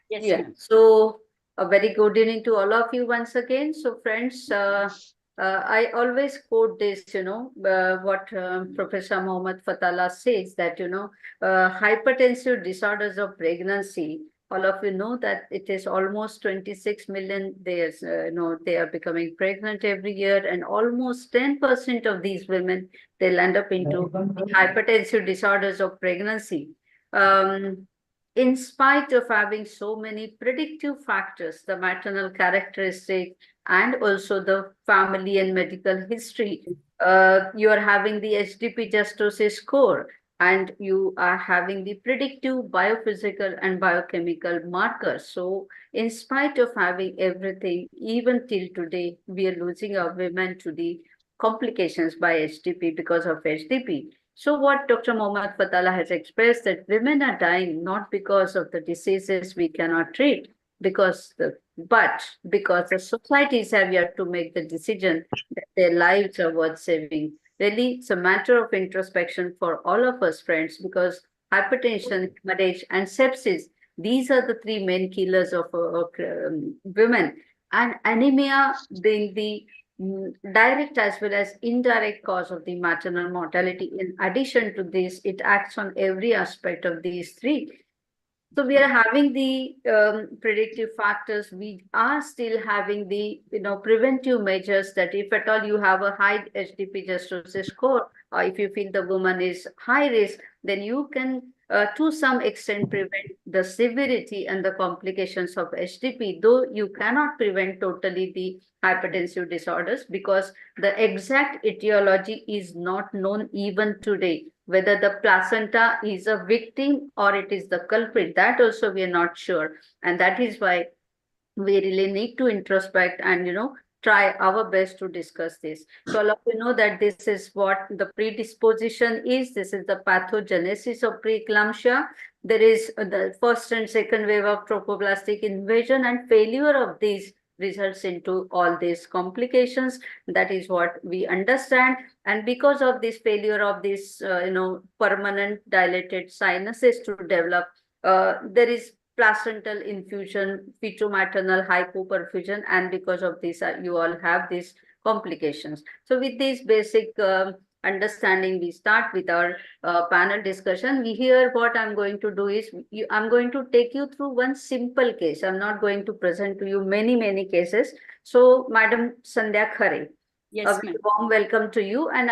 Yes, Yeah. So a very good evening to all of you once again. So friends, I always quote this, what Professor Mohammed Fatala says, that, hypertensive disorders of pregnancy, all of you know that it is almost 26 million. There's, they are becoming pregnant every year, and almost 10% of these women, they'll end up into hypertensive disorders of pregnancy. In spite of having so many predictive factors, the maternal characteristic, and also the family and medical history, you are having the HDP justosis score, and you are having the predictive biophysical and biochemical markers. So in spite of having everything, even till today, we are losing our women to the complications by HDP because of HDP. So what Dr. Mohammed Fatala has expressed, that women are dying not because of the diseases we cannot treat, but because the societies have yet to make the decision that their lives are worth saving. Really, it's a matter of introspection for all of us, friends, because hypertension, hemorrhage, and sepsis, these are the three main killers of women, and anemia being the direct as well as indirect cause of the maternal mortality. In addition to this, it acts on every aspect of these three. So we are having the predictive factors. We are still having the preventive measures, that if at all you have a high HDP justosis score, or if you feel the woman is high risk, then you can to some extent prevent the severity and the complications of HDP, though you cannot prevent totally the hypertensive disorders, because the exact etiology is not known even today. Whether the placenta is a victim or it is the culprit, that also we are not sure. And that is why we really need to introspect and, try our best to discuss this. So all of you know that this is what the predisposition is. This is the pathogenesis of preeclampsia. There is the first and second wave of trophoblastic invasion, and failure of these results into all these complications. That is what we understand. And because of this failure of this, permanent dilated sinuses to develop, there is placental infusion, feto-maternal hypoperfusion, and because of this, you all have these complications. So with this basic understanding, we start with our panel discussion. Here, what I'm going to do is, I'm going to take you through one simple case. I'm not going to present to you many cases. So, Madam Sandhya Khare, Yes, a ma'am. warm welcome to you, and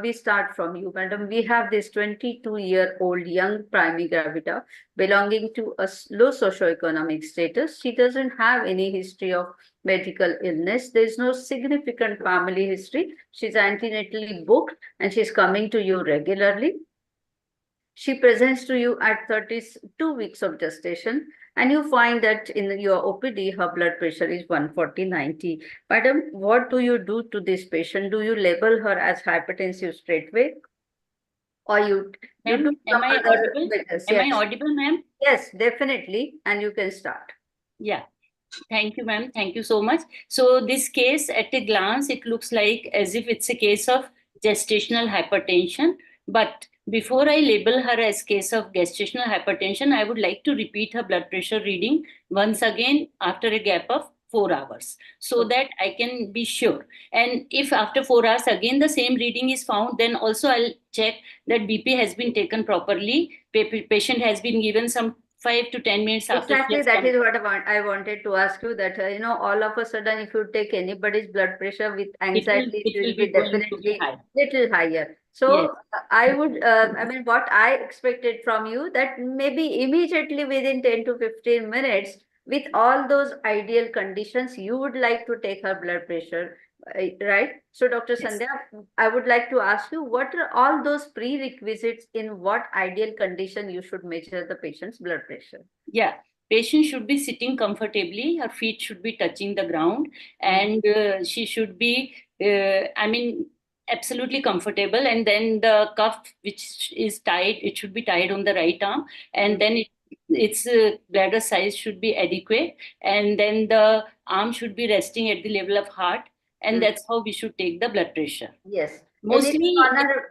we start from you, madam. We have this 22-year-old young primary gravida belonging to a low socioeconomic status. She doesn't have any history of medical illness. There's no significant family history. She's antenatally booked, and she's coming to you regularly. She presents to you at 32 weeks of gestation, and you find that in your OPD, her blood pressure is 140/90. Madam, what do you do to this patient? Do you label her as hypertensive straightway? Or you Ma'am, took some am I other audible? measures. Am I Yes. audible, ma'am? Yes, definitely. And you can start. Yeah. Thank you, ma'am. Thank you so much. So this case, at a glance, it looks like as if it's a case of gestational hypertension. But before I label her as case of gestational hypertension, I would like to repeat her blood pressure reading once again after a gap of 4 hours, so that I can be sure. And if after 4 hours again the same reading is found, then also I'll check that BP has been taken properly. Patient has been given some 5 to 10 minutes after. Exactly, that is what I wanted to ask you, that all of a sudden, if you take anybody's blood pressure with anxiety, it will be going to be definitely high. little higher. So I would, I mean, what I expected from you, that maybe immediately within 10 to 15 minutes, with all those ideal conditions, you would like to take her blood pressure, right? So Dr. Sandhya, I would like to ask you, what are all those prerequisites, in what ideal condition you should measure the patient's blood pressure? Yeah, patient should be sitting comfortably. Her feet should be touching the ground, and she should be, absolutely comfortable. And then the cuff, which is tied, it should be tied on the right arm, and then its bladder size should be adequate, and then the arm should be resting at the level of heart, and that's how we should take the blood pressure. Yes. Mostly,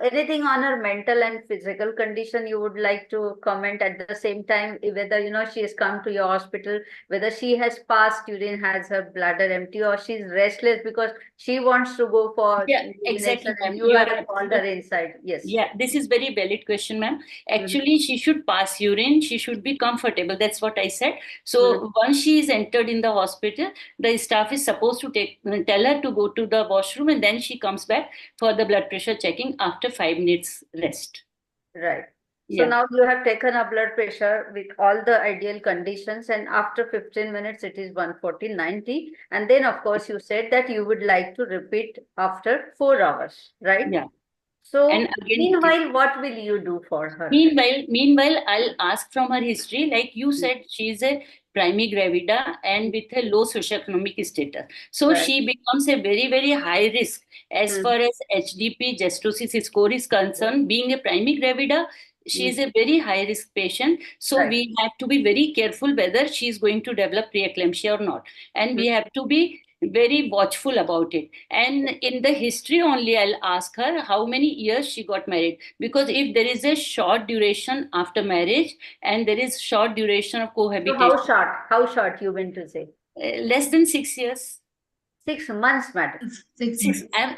Anything on her mental and physical condition you would like to comment at the same time, whether she has come to your hospital, whether she has passed urine, has her bladder empty, or she's restless because she wants to go for exactly, and ma'am. you You have are called her inside. Yes. Yeah, this is very valid question, ma'am. Actually, she should pass urine. She should be comfortable. That's what I said. So once she is entered in the hospital, the staff is supposed to tell her to go to the washroom, and then she comes back for the blood pressure checking after 5 minutes rest. Right. So now you have taken a blood pressure with all the ideal conditions, and after 15 minutes, it is 140/90. And then, of course, you said that you would like to repeat after 4 hours, right? Yeah. So And again, meanwhile, what will you do for her? Meanwhile, I'll ask from her history. Like you said, she's a primigravida and with a low socioeconomic status. So she becomes a very, very high risk as far as HDP gestosis score is concerned. Being a primigravida, she is a very high risk patient. So we have to be very careful whether she is going to develop preeclampsia or not. And we have to be very watchful about it. And in the history only, I'll ask her how many years she got married. Because if there is a short duration after marriage and there is short duration of cohabitation. So how short you meant to say? Less than 6 years. 6 months, madam.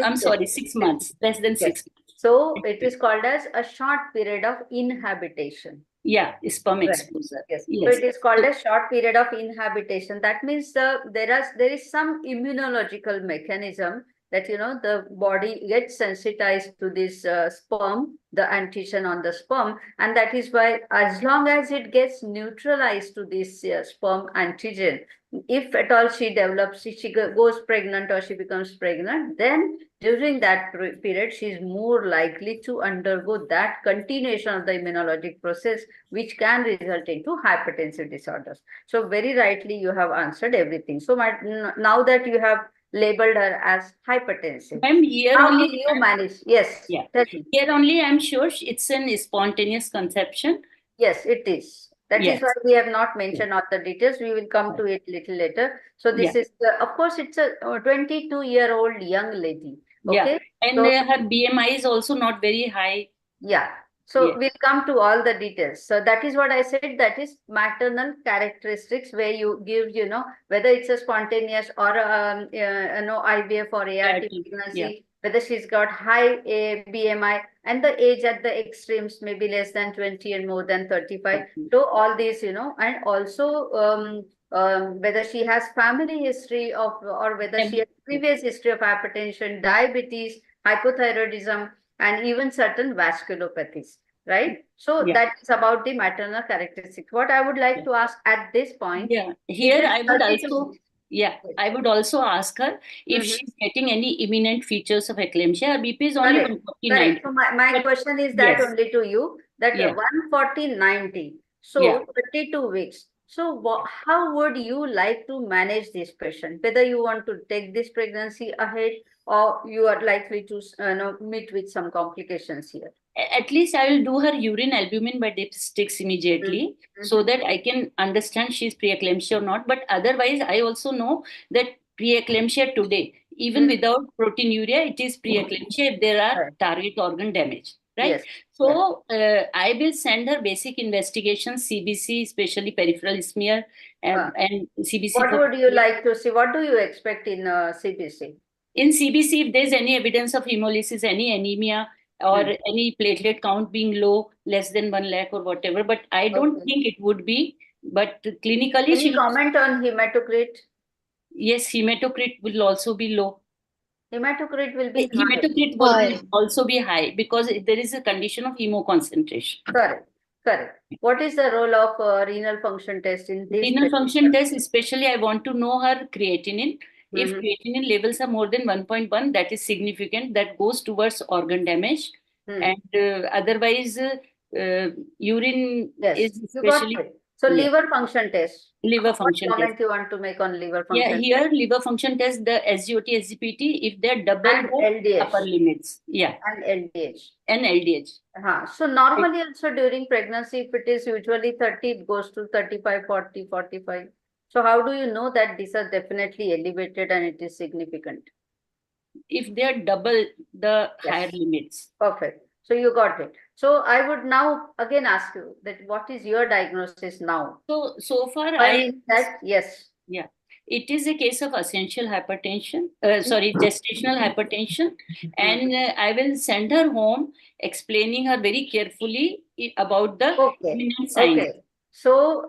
I'm sorry, 6 months. Less than 6 months. So it is called as a short period of inhabitation. Yeah, sperm exposure. Yes. So it is called a short period of inhabitation. That means there is some immunological mechanism that the body gets sensitized to this sperm, the antigen on the sperm, and that is why, as long as it gets neutralized to this sperm antigen, if at all she develops, she goes pregnant or she becomes pregnant, then during that period, she is more likely to undergo that continuation of the immunologic process, which can result into hypertensive disorders. So very rightly, you have answered everything. So now that you have labeled her as hypertensive, how will you manage? Yes. Yeah. Here only, I'm sure it's a spontaneous conception. Yes, it is. That is why we have not mentioned all the details. We will come to it little later. So this is, of course, it's a 22-year-old young lady. Okay. Yeah. And her BMI is also not very high. Yeah. So we'll come to all the details. So that is what I said, that is maternal characteristics, where you give, whether it's a spontaneous or IVF or ART pregnancy, whether she's got high BMI and the age at the extremes, maybe less than 20 and more than 35. So all these, and also whether she has family history of, or whether she has previous history of hypertension, diabetes, hypothyroidism, and even certain vasculopathies, right? So that is about the maternal characteristics. What I would like to ask at this point. Yeah, here I would also ask her if she's getting any imminent features of eclampsia. Her BP is only 149. So my question is that only to you, that 140/90, so 32 weeks. So how would you like to manage this patient? Whether you want to take this pregnancy ahead, or you are likely to meet with some complications here? At least I will do her urine albumin by dipsticks immediately, so that I can understand she's preeclampsia or not. But otherwise, I also know that preeclampsia today, even without proteinuria, it is preeclampsia if there are target organ damage, right? Yes. So I will send her basic investigations, CBC, especially peripheral smear, and CBC. What would you like to see? What do you expect in CBC? In CBC, if there's any evidence of hemolysis, any anemia, or any platelet count being low, less than 1 lakh or whatever, but I don't think it would be. But clinically, Any comment on hematocrit? Yes, hematocrit will also be low. Hematocrit will be Hematocrit will also be high because there is a condition of hemoconcentration. Correct. Correct. What is the role of renal function test in this? Renal function test, especially I want to know her creatinine. If creatinine levels are more than 1.1, that is significant. That goes towards organ damage. And otherwise, urine is especially. So liver function test. Liver function what test. comment you want to make on liver function? Yeah, here liver function test, the SGOT, SGPT, if they're double And the upper limits. Yeah. And LDH. And LDH. So normally also during pregnancy, if it is usually 30, it goes to 35, 40, 45. So how do you know that these are definitely elevated and it is significant? If they are double the higher limits. Perfect. So you got it. So I would now again ask you that what is your diagnosis now? So far yes. Yeah. It is a case of essential hypertension, gestational hypertension. And I will send her home explaining her very carefully about the imminent signs. Okay. So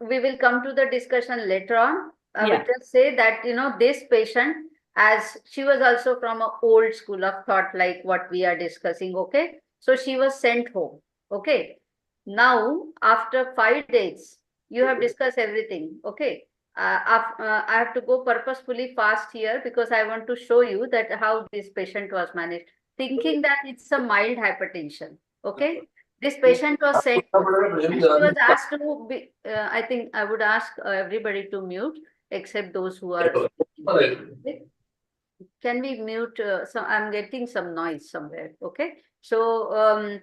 we will come to the discussion later on. I will just say that, this patient, as she was also from an old school of thought like what we are discussing, okay? So she was sent home, okay? Now, after 5 days, you have discussed everything, okay? I have to go purposefully fast here because I want to show you that how this patient was managed, thinking that it's a mild hypertension, okay? This patient was sent home. And she was asked to be, I think I would ask everybody to mute except those who are. Okay? Can we mute? I'm getting some noise somewhere. Okay. So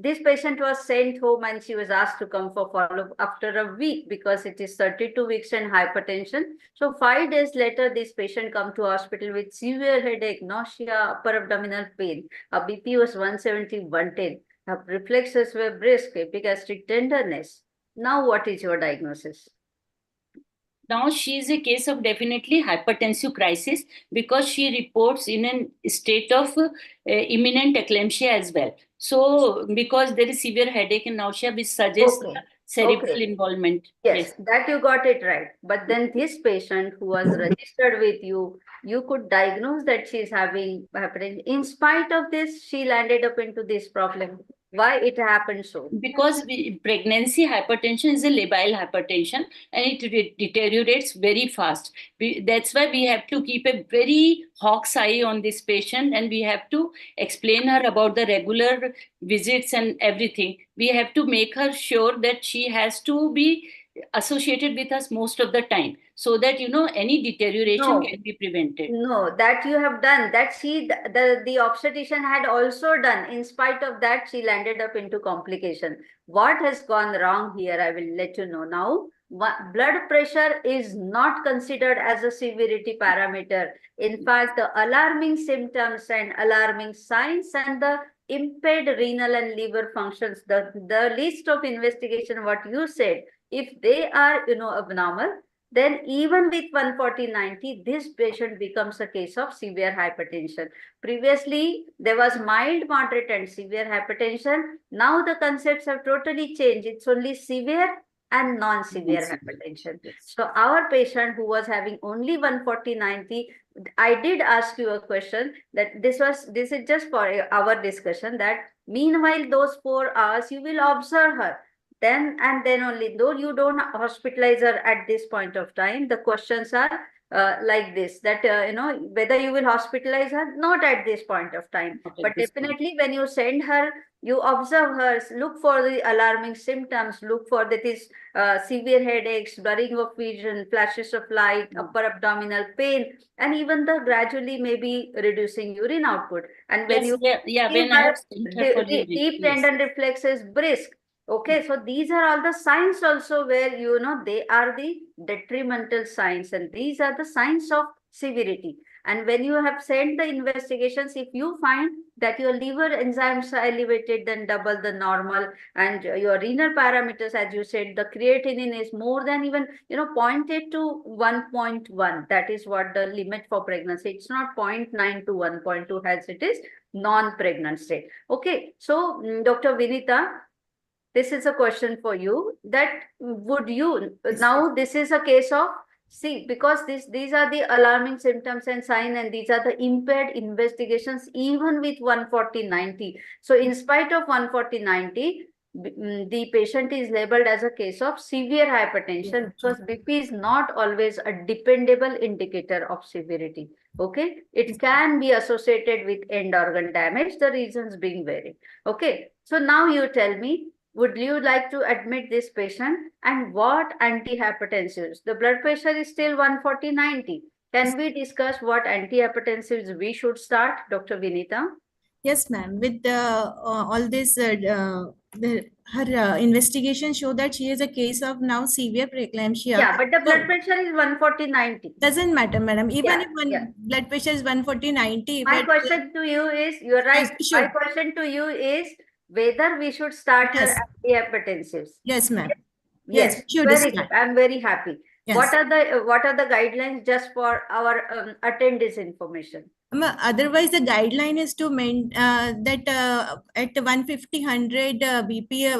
this patient was sent home and she was asked to come for follow-up after a week because it is 32 weeks and hypertension. So 5 days later, this patient come to hospital with severe headache, nausea, upper abdominal pain. Her BP was 170, 110. Her reflexes were brisk, epigastric tenderness. Now, what is your diagnosis? Now she is a case of definitely hypertensive crisis because she reports in a state of imminent eclampsia as well. So because there is severe headache and nausea, which suggests cerebral involvement. Yes, that you got it right. But then this patient who was registered with you, you could diagnose that she is having hypertension. In spite of this, she landed up into this problem. Why it happened so? Because pregnancy hypertension is a labile hypertension and it deteriorates very fast. That's why we have to keep a very hawk's eye on this patient and we have to explain her about the regular visits and everything. We have to make her sure that she has to be associated with us most of the time so that any deterioration can be prevented. No, that you have done. That the obstetrician had also done. In spite of that, she landed up into complication. What has gone wrong here? I will let you know now. Blood pressure is not considered as a severity parameter. In fact, the alarming symptoms and alarming signs and the impaired renal and liver functions, the list of investigation, what you said, if they are abnormal, then even with 140/90, this patient becomes a case of severe hypertension. Previously, there was mild, moderate, and severe hypertension. Now the concepts have totally changed. It's only severe and non-severe hypertension. So our patient who was having only 140/90, I did ask you a question that this is just for our discussion, that meanwhile those 4 hours you will observe her. Then and then only, though you don't hospitalize her at this point of time, the questions are like this, that whether you will hospitalize her, not at this point of time, but definitely when you send her, you observe her, look for the alarming symptoms, look for that is severe headaches, blurring of vision, flashes of light, upper abdominal pain, and even the gradually maybe reducing urine output. And when you when I have sent her for urine, deep yes. tendon reflexes brisk. Okay, so these are all the signs also where they are the detrimental signs, and these are the signs of severity. And when you have sent the investigations, if you find that your liver enzymes are elevated than double the normal, and your renal parameters, as you said, the creatinine is more than even 0.8 to 1.1, that is what the limit for pregnancy. It's not 0.9 to 1.2 as it is non-pregnant state. Okay, so Dr. Vinita, this is a question for you, that would you, now this is a case of, see, because these are the alarming symptoms and sign, and these are the impaired investigations even with 140/90. So in spite of 140/90, the patient is labeled as a case of severe hypertension, because BP is not always a dependable indicator of severity. Okay, it can be associated with end organ damage, the reasons being varied. Okay, so now you tell me, would you like to admit this patient, and what antihypertensives? The blood pressure is still 140/90. Can we discuss what antihypertensives we should start, Dr. Vinita? Yes, ma'am. With all this, her investigation show that she is a case of now severe preeclampsia. Yeah, but the blood pressure is 140/90. Doesn't matter, madam. Even if blood pressure is 140/90. My question to you is, you're right. My question to you is whether we should start her antihypertensives. Yes, ma'am. Yes, should very start. good. I'm very happy. Yes. What are the guidelines, just for our attendees information? Otherwise, the guideline is to that at 150, 100 BP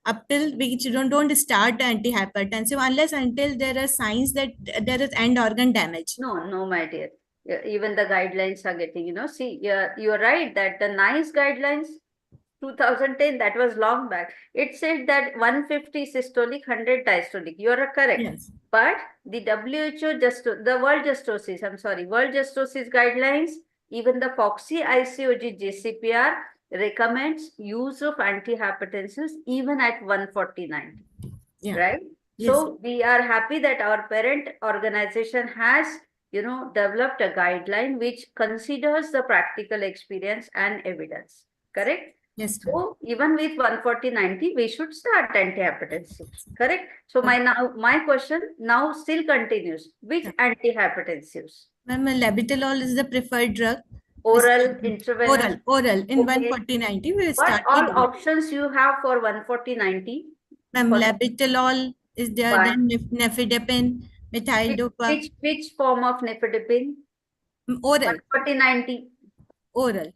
up till which don't start antihypertensive unless until there are signs that there is end organ damage. No, my dear. Even the guidelines are getting, see, you're right that the NICE guidelines 2010, that was long back. It said that 150 systolic, 100 diastolic. You are correct. Yes. But the WHO, World Justosis guidelines, even the FOXY ICOG JCPR recommends use of antihypertensives even at 149. Yeah. Right? Yes. So we are happy that our parent organization has developed a guideline which considers the practical experience and evidence. Correct? Yes. So even with 140/90, we should start antihypertensives. Correct? So my question now still continues. Which antihypertensives? Ma'am, labetalol is the preferred drug. Oral, intravenous? Oral. In 140/90, we start. What all options you have for 140/90? Ma'am, labetalol is there, then nifedipine, methyl-dopa. Which form of nifedipine? Oral. 140/90. Oral.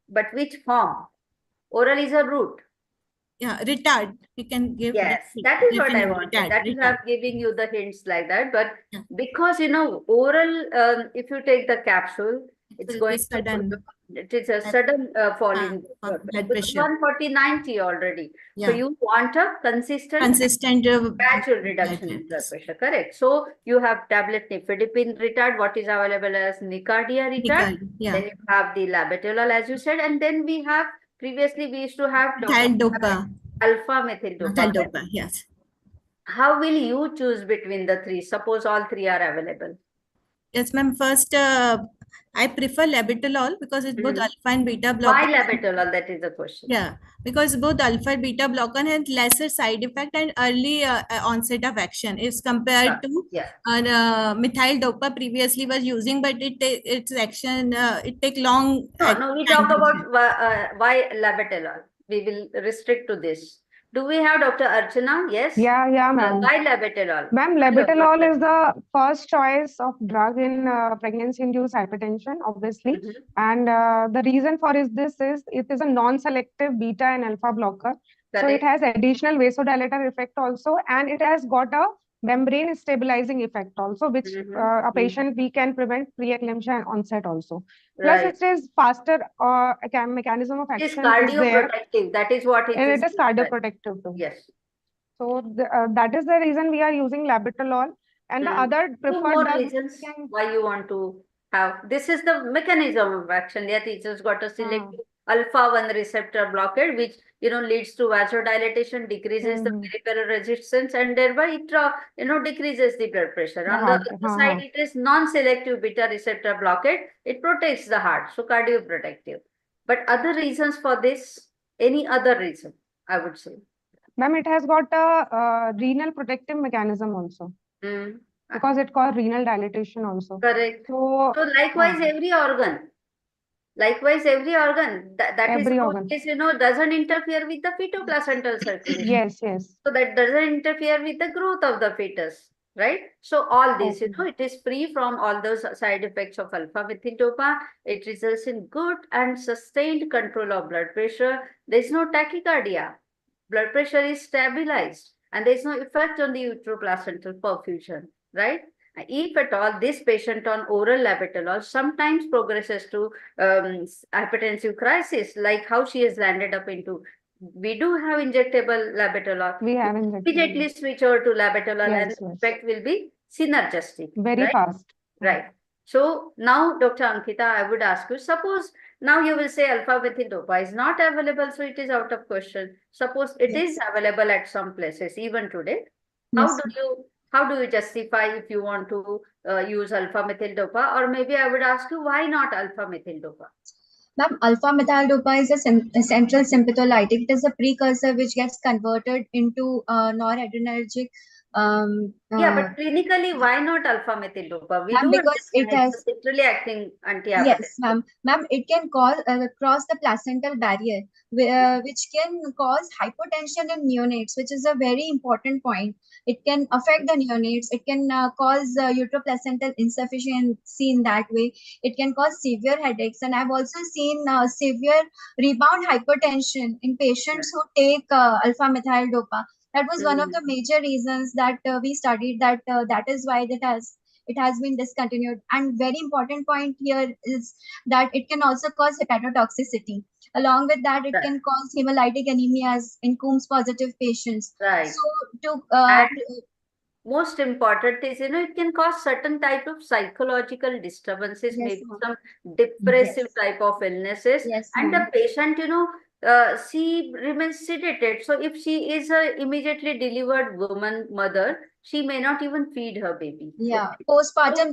But which form? Oral is a route. Yeah, retard. We can give. Yes, that is what I wanted. That is I'm giving you the hints like that. But because oral, if you take the capsule, it's going to, it is a sudden fall in blood pressure. 140/90 already. Yeah. So you want a consistent gradual reduction in blood pressure. Correct. So you have tablet nifedipine retard, what is available as Nicardia retard. Yeah. Then you have the labetalol, as you said, and then we have, previously we used to have methyl-dopa. Alpha-methyl-dopa. Methyl-dopa, yes. How will you choose between the three? Suppose all three are available. Yes, ma'am. First, I prefer labetalol because it's both alpha and beta blocker. Why labetalol? That is the question. Yeah, because both alpha and beta blocker has lesser side effect and early onset of action is compared to methyl-dopa previously was using, but its action it take long. No, we talk about why labetalol. We will restrict to this. Do we have Dr. Archana? Yes? Yeah, ma'am. Why labetalol? Ma'am, labetalol is the first choice of drug in pregnancy-induced hypertension, obviously. And the reason for this is it is a non-selective beta and alpha blocker. So it has additional vasodilator effect also, and it has got a membrane stabilizing effect also, which a patient we can prevent preeclampsia onset also. Plus, it is faster mechanism of action. It is cardioprotective. That is what it is. And it is cardioprotective too. Yes. So that is the reason we are using labetalol. And the Hmm. other Two preferred more drug reasons can why you want to have. This is the mechanism of action. Yeah, teachers got a selective alpha-1 receptor blockade, which leads to vasodilation, decreases the peripheral resistance, and thereby it decreases the blood pressure. On the other side, it is non-selective beta receptor blockade. It protects the heart, so cardioprotective. But other reasons for this, any other reason, I would say. Ma'am, it has got a renal protective mechanism also. Because it causes renal dilatation also. Correct. So likewise, every organ. Likewise, every organ. That is Every how organ. this, doesn't interfere with the fetoplacental circulation. Yes, yes. So that doesn't interfere with the growth of the fetus, right? So all this, Okay. it is free from all those side effects of alpha-methyldopa. It results in good and sustained control of blood pressure. There is no tachycardia. Blood pressure is stabilized, and there is no effect on the uteroplacental perfusion, right? If at all this patient on oral labetalol sometimes progresses to hypertensive crisis, like how she has landed up into, we do have injectable labetalol. We have injectable. Immediately switch over to labetalol, and Yes, the yes. effect will be synergistic. Very right? fast. Right. So now, Dr. Ankita, I would ask you, suppose now you will say alpha-methyldopa is not available, so it is out of question. Suppose it is available at some places, even today. How do you justify if you want to use alpha-methyldopa? Or maybe I would ask you, why not alpha-methyldopa? Ma'am, alpha-methyldopa is a central sympatholytic. It is a precursor which gets converted into noradrenergic. Yeah, but clinically, why not alpha-methyldopa? We Ma'am, do because it understand it's has. a centrally acting antihypertensive. Yes, ma'am. Ma'am, it can cross the placental barrier, which can cause hypotension in neonates, which is a very important point. It can affect the neonates. It can cause uteroplacental insufficiency in that way. It can cause severe headaches. And I've also seen severe rebound hypertension in patients who take alpha-methyldopa. That was one of the major reasons that we studied that that is why it has been discontinued. And very important point here is that it can also cause hepatotoxicity. Along with that, it can cause hemolytic anemias in Coombs positive patients. Right. So and most important is, it can cause certain type of psychological disturbances, maybe some depressive type of illnesses, and the patient, she remains sedated. So if she is a immediately delivered woman, mother, she may not even feed her baby. Yeah, postpartum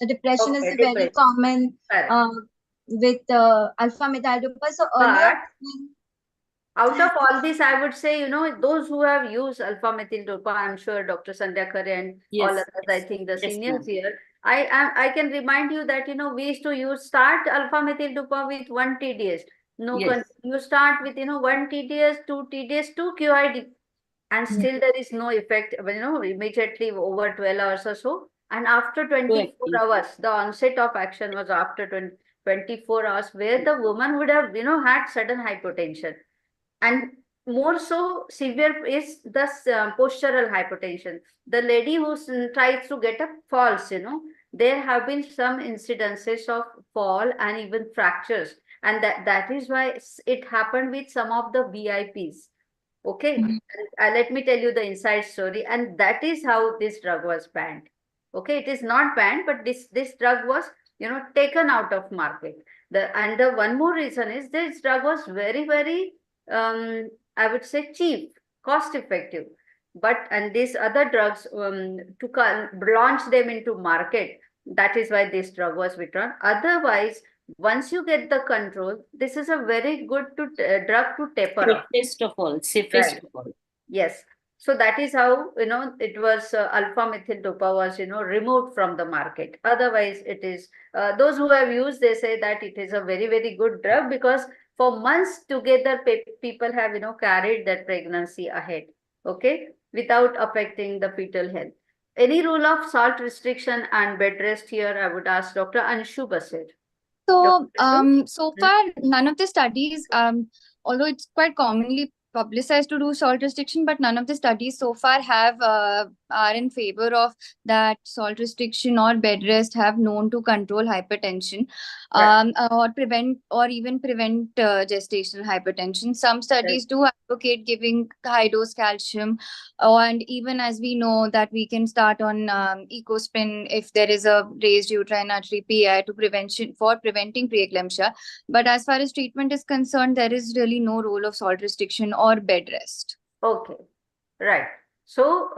depression is Okay, very common with alpha-methyldopa. So earlier, out of all this, I would say, those who have used alpha-methyldopa, I'm sure Dr. Sandhya Khare and all others, I think the seniors here, I can remind you that, we used to start alpha-methyldopa with 1 TDS. You start with, 1 TDS, 2 TDS, 2 QID, and still there is no effect, immediately over 12 hours or so. And after 24 hours, the onset of action was after 24 hours, where the woman would have, had sudden hypotension. And more so severe is the postural hypertension. The lady who tries to get up falls, there have been some incidences of fall and even fractures. And that is why it happened with some of the VIPs. Okay. Let me tell you the inside story. And that is how this drug was banned. Okay. It is not banned, but this drug was, taken out of market. And the one more reason is this drug was very, very, I would say cheap, cost effective. And these other drugs, to launch them into market, that is why this drug was withdrawn. Otherwise, once you get the control, this is a very good drug to taper off. Safest of all, safest of all. Yes. So that is how, it was alpha-methyldopa was, removed from the market. Otherwise, it is, those who have used, they say that it is a very, very good drug, because for months together, people have, carried that pregnancy ahead, okay, without affecting the fetal health. Any rule of salt restriction and bed rest here, I would ask Dr. Anshu Basir. So, so far, none of the studies, although it's quite commonly publicized to do salt restriction, but none of the studies so far have are in favor of that salt restriction or bed rest have known to control hypertension. or even prevent gestational hypertension. Some studies do advocate giving high dose calcium, and even as we know that we can start on ecospin if there is a raised uterine artery PI to preventing preeclampsia. But as far as treatment is concerned, there is really no role of salt restriction or bed rest. Okay, right. So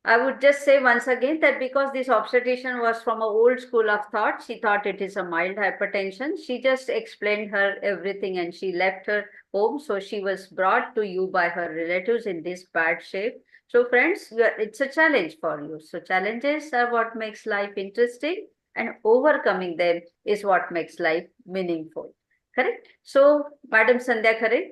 I would just say once again that because this obstetrician was from an old school of thought, she thought it is a mild hypertension. She just explained her everything and she left her home. So she was brought to you by her relatives in this bad shape. So friends, it's a challenge for you. So challenges are what makes life interesting, and overcoming them is what makes life meaningful. Correct? So, Madam Sandhya Khare?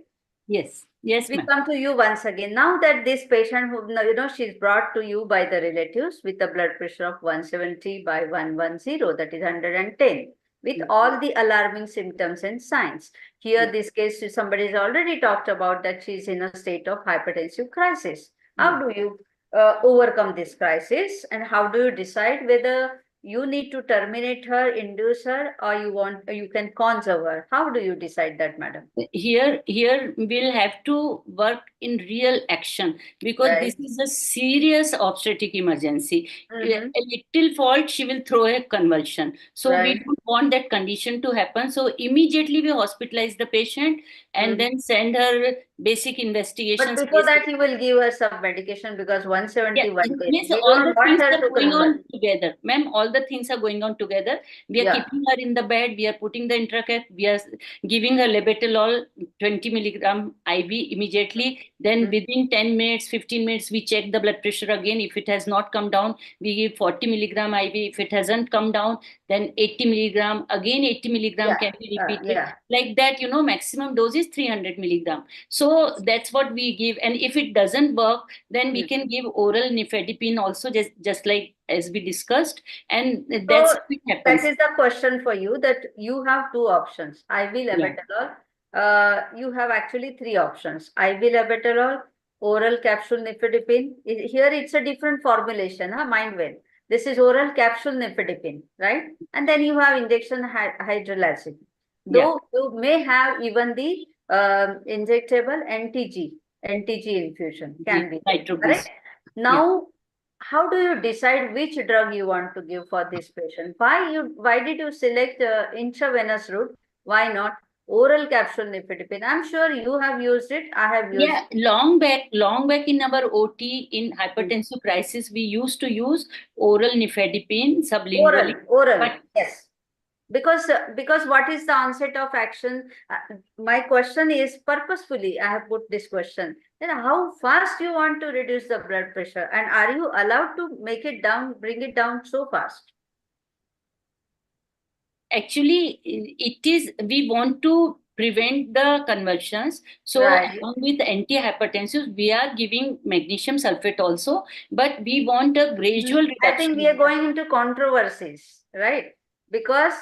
Yes. Yes, We ma'am. come to you once again. Now that this patient, who she's brought to you by the relatives with a blood pressure of 170 by 110, that is 110, with all the alarming symptoms and signs. Here, this case, somebody has already talked about that she's in a state of hypertensive crisis. How do you overcome this crisis, and how do you decide whether you need to terminate her, induce her, or you can conserve her? How do you decide that, madam? Here we'll have to work in real action, because this is a serious obstetric emergency. A little fault, she will throw a convulsion. So we don't want that condition to happen. So immediately we hospitalize the patient and then send her basic investigations. But before that, you will give her some medication, because 170 one day. Means We all don't the want things her are to going on convulse. together, ma'am. All the things are going on together. We are keeping her in the bed. We are putting the intracap. We are giving her labetalol 20 milligram IV immediately. Then within 10 minutes, 15 minutes, we check the blood pressure again. If it has not come down, we give 40 milligram IV. If it hasn't come down, then 80 milligram. Again, 80 milligram can be repeated. Like that, maximum dose is 300 milligram. So that's what we give. And if it doesn't work, then we can give oral nifedipine also, just like as we discussed. And that's So what happens. that is the question for you, that you have two options. IV labetalol. You have actually three options. IV labetalol, oral capsule nifedipine. Here it's a different formulation, mind well. This is oral capsule nifedipine, right? And then you have injection hydrolazine. Though you may have even the injectable NTG infusion can be there, correct? Now, how do you decide which drug you want to give for this patient? Why did you select intravenous route? Why not oral capsule nifedipine? I'm sure you have used it. I have used it. Long back in our OT in hypertensive crisis, we used to use oral nifedipine sublingually. Oral, yes. Because what is the onset of action? My question is, purposefully I have put this question. Then how fast you want to reduce the blood pressure, and are you allowed to make it down, bring it down so fast? Actually, we want to prevent the convulsions. So along with antihypertensives, we are giving magnesium sulfate also, but we want a gradual reduction. I think we are going into controversies, right? Because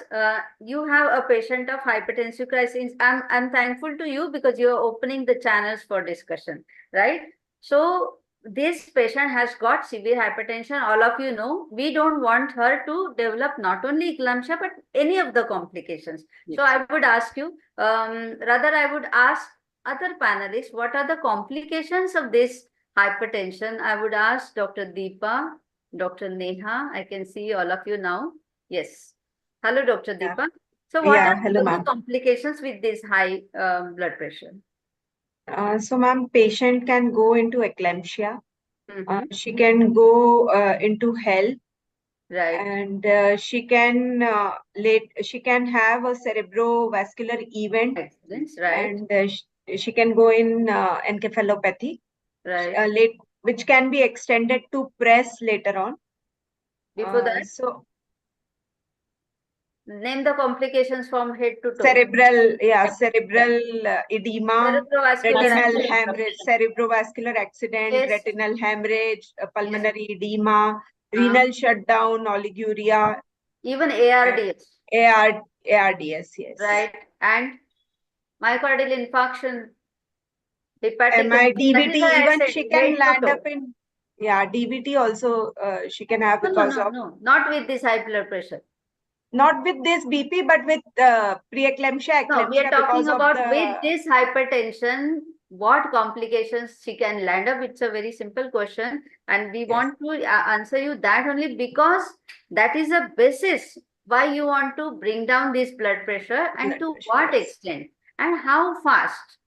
you have a patient of hypertensive crisis. I'm thankful to you because you are opening the channels for discussion, right? So this patient has got severe hypertension. All of you know, we don't want her to develop not only eclampsia, but any of the complications. So I would ask you, rather I would ask other panelists, what are the complications of this hypertension? I would ask Dr. Deepa, Dr. Neha. I can see all of you now. Yes. Hello, Dr. Deepa. So what are the complications with this high blood pressure? So ma'am, patient can go into eclampsia. She can go into hell. Right. And she can have a cerebrovascular event. Right. And she can go in encephalopathy. Right. Which can be extended to press later on. Before that? So name the complications from head to toe. Cerebral edema, retinal accident. hemorrhage, cerebrovascular accident, Yes. retinal hemorrhage, pulmonary edema, renal shutdown, oliguria. Even ARDS. ARDS, yes. Right. And myocardial infarction, hepatic. DVT, even she can land up in, DVT also she can have because of. No, not with this high blood pressure. Not with this BP, but with preeclampsia, No, we are eclampsia talking because of about the with this hypertension, what complications she can land up. It's a very simple question, and we want to answer you that only because that is a basis why you want to bring down this blood pressure and to what extent and how fast.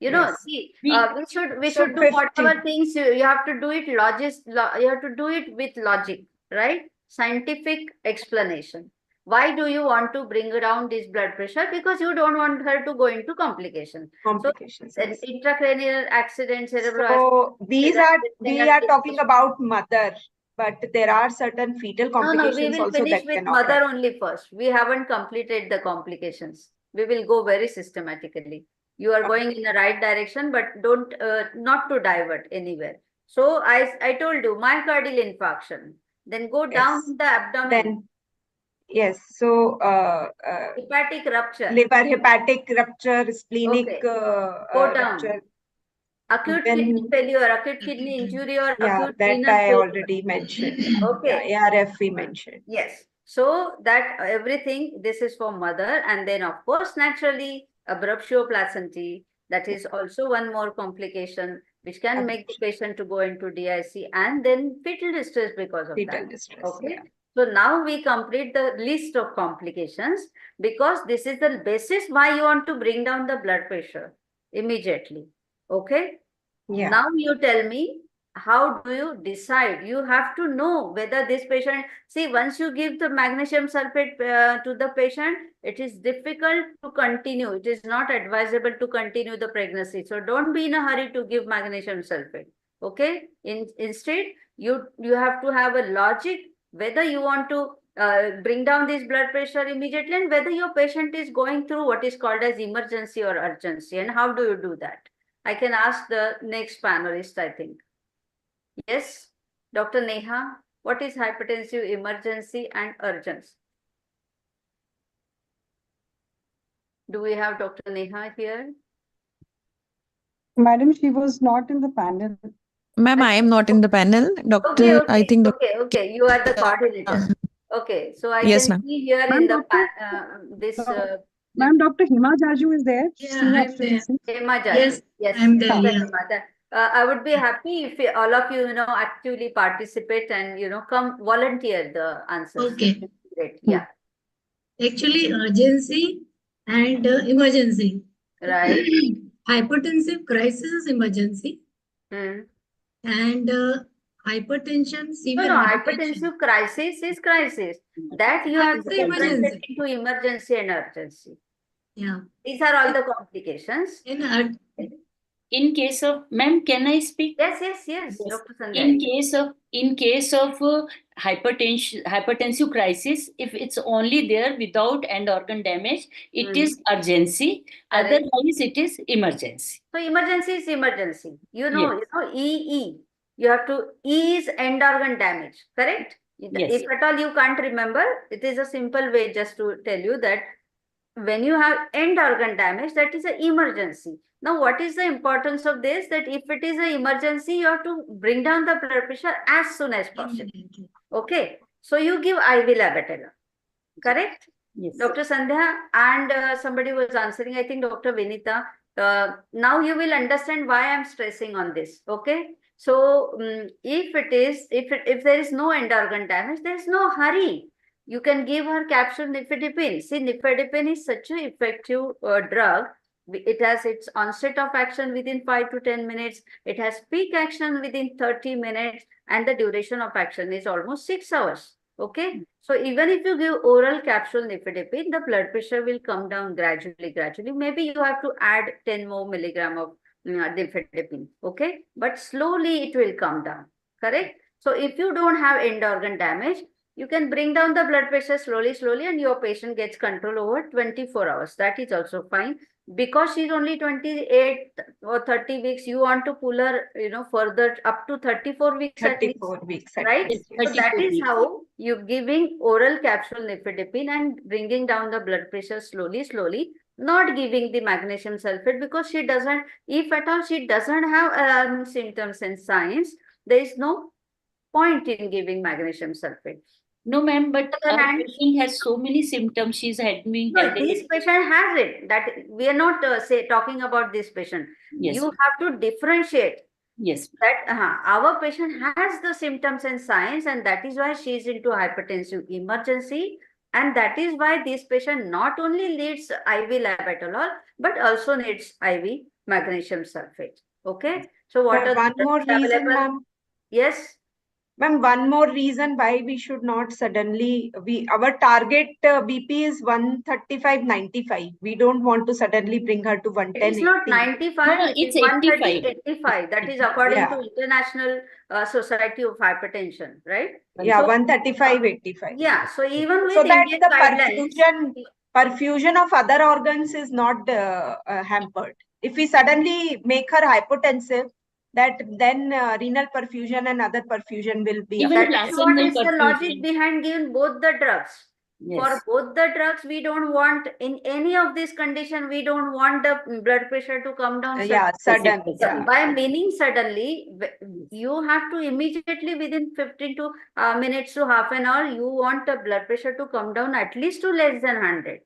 You know, Yes. see, We- we So should do 50. whatever things you have to do it you have to do it with logic, right? Scientific explanation. Why do you want to bring down this blood pressure? Because you don't want her to go into complications. Complications, So, yes. intracranial accident, cerebral So we are accident, talking about mother, but there are certain fetal No, we complications will also finish that with can mother occur. only first. We haven't completed the complications. We will go very systematically. You are going in the right direction, but don't not to divert anywhere. So I told you myocardial infarction. Then go down Yes. the abdomen. Then yes. So Hepatic rupture. liver hepatic rupture, splenic Okay. Go down. rupture. Acute Then- kidney failure, acute kidney injury, or Yeah, acute that renal I failure. already mentioned. Okay. Yeah, ARF we mentioned. Yes. So that everything, this is for mother. And then of course, naturally, abruptio placentae, that is also one more complication which can make the patient to go into DIC and then fetal distress because of Fetal that. distress, Okay. yeah. So now we complete the list of complications because this is the basis why you want to bring down the blood pressure immediately. Okay. Yeah. Now you tell me, how do you decide? You have to know whether this patient, see, once you give the magnesium sulfate to the patient, it is difficult to continue. It is not advisable to continue the pregnancy. So don't be in a hurry to give magnesium sulfate. Okay. Instead, you have to have a logic whether you want to bring down this blood pressure immediately and whether your patient is going through what is called as emergency or urgency. And how do you do that? I can ask the next panelist, I think. Yes, Dr. Neha, what is hypertensive emergency and urgency? Do we have Dr. Neha here? Madam, she was not in the panel. Ma'am, I am not in the panel. Doctor, Okay, I think okay. You are the coordinator. Okay, so I Yes, can ma'am. see here Ma'am, in the Doctor- Ma'am, Dr. Hima Jaju is there. Senior obstetrician. Hema Jaju. Yes, Yes, I'm there, Dr. yeah. Hema. I would be happy if all of you, actively participate and, come volunteer the answers. Okay. Great. Yeah. Actually, urgency and emergency. Right. Hypertensive crisis is emergency. Hmm. And hypertension, No, severe no, medication. hypertensive crisis is crisis. That you have to That's emergency. differentiate into emergency and urgency. Yeah. These are all the complications. In case of, ma'am, can I speak? Yes, Dr. Sandhya. In case of hypertensive crisis, if it's only there without end organ damage, it is urgency. Correct. Otherwise, it is emergency. So emergency is emergency. Yes. EE. You have to E is end organ damage. Correct? Yes. If at all you can't remember, it is a simple way just to tell you that when you have end organ damage, that is an emergency. Now, what is the importance of this? That if it is an emergency, you have to bring down the blood pressure as soon as possible. Okay. So you give IV labetalol. Correct? Yes. Dr. Sandhya and somebody was answering, I think Dr. Vinita. Now you will understand why I'm stressing on this. Okay. So if there is no end organ damage, there is no hurry. You can give her capsule nifedipine. See, nifedipine is such an effective drug. It has its onset of action within 5 to 10 minutes. It has peak action within 30 minutes. And the duration of action is almost 6 hours. Okay. So even if you give oral capsule nifedipine, the blood pressure will come down gradually. Maybe you have to add 10 more milligram of nifedipine. Okay. But slowly it will come down. Correct. So if you don't have end organ damage, you can bring down the blood pressure slowly, and your patient gets control over 24 hours. That is also fine. Because she's only 28 or 30 weeks, you want to pull her, further up to 34 weeks at least. 34 weeks. Right? Yes, So that 34 is weeks. how you're giving oral capsule nifedipine and bringing down the blood pressure slowly, not giving the magnesium sulfate because she doesn't, if at all she doesn't have symptoms and signs, there is no point in giving magnesium sulfate. No, ma'am, but Other our hand, patient has so many symptoms. She's having no, headache. this patient has it. That we are not talking about this patient. Yes. You have to differentiate. Yes. That our patient has the symptoms and signs, and that is why she is into hypertensive emergency, and that is why this patient not only needs IV labetalol but also needs IV magnesium sulfate. Okay. So what are One the more drugs reason, available? ma'am. Yes. Ma'am, one more reason why we should not suddenly, our target BP is 135/95. We don't want to suddenly bring her to It is 110/80. not 95, No, it is it's 85. 130/85. That is according Yeah. to International Society of Hypertension, right? Yeah, So, 135/85. yeah, so even with So that Indian the guidelines, perfusion of other organs is not hampered. If we suddenly make her hypotensive, that then renal perfusion and other perfusion will be Even that affected. is what placental is the logic perfusion. behind giving both the drugs. For Yes. both the drugs, we don't want, in any of this condition, we don't want the blood pressure to come down Yeah, sudden. suddenly. By meaning suddenly, you have to immediately within 15 to minutes to half an hour, you want the blood pressure to come down at least to less than 100.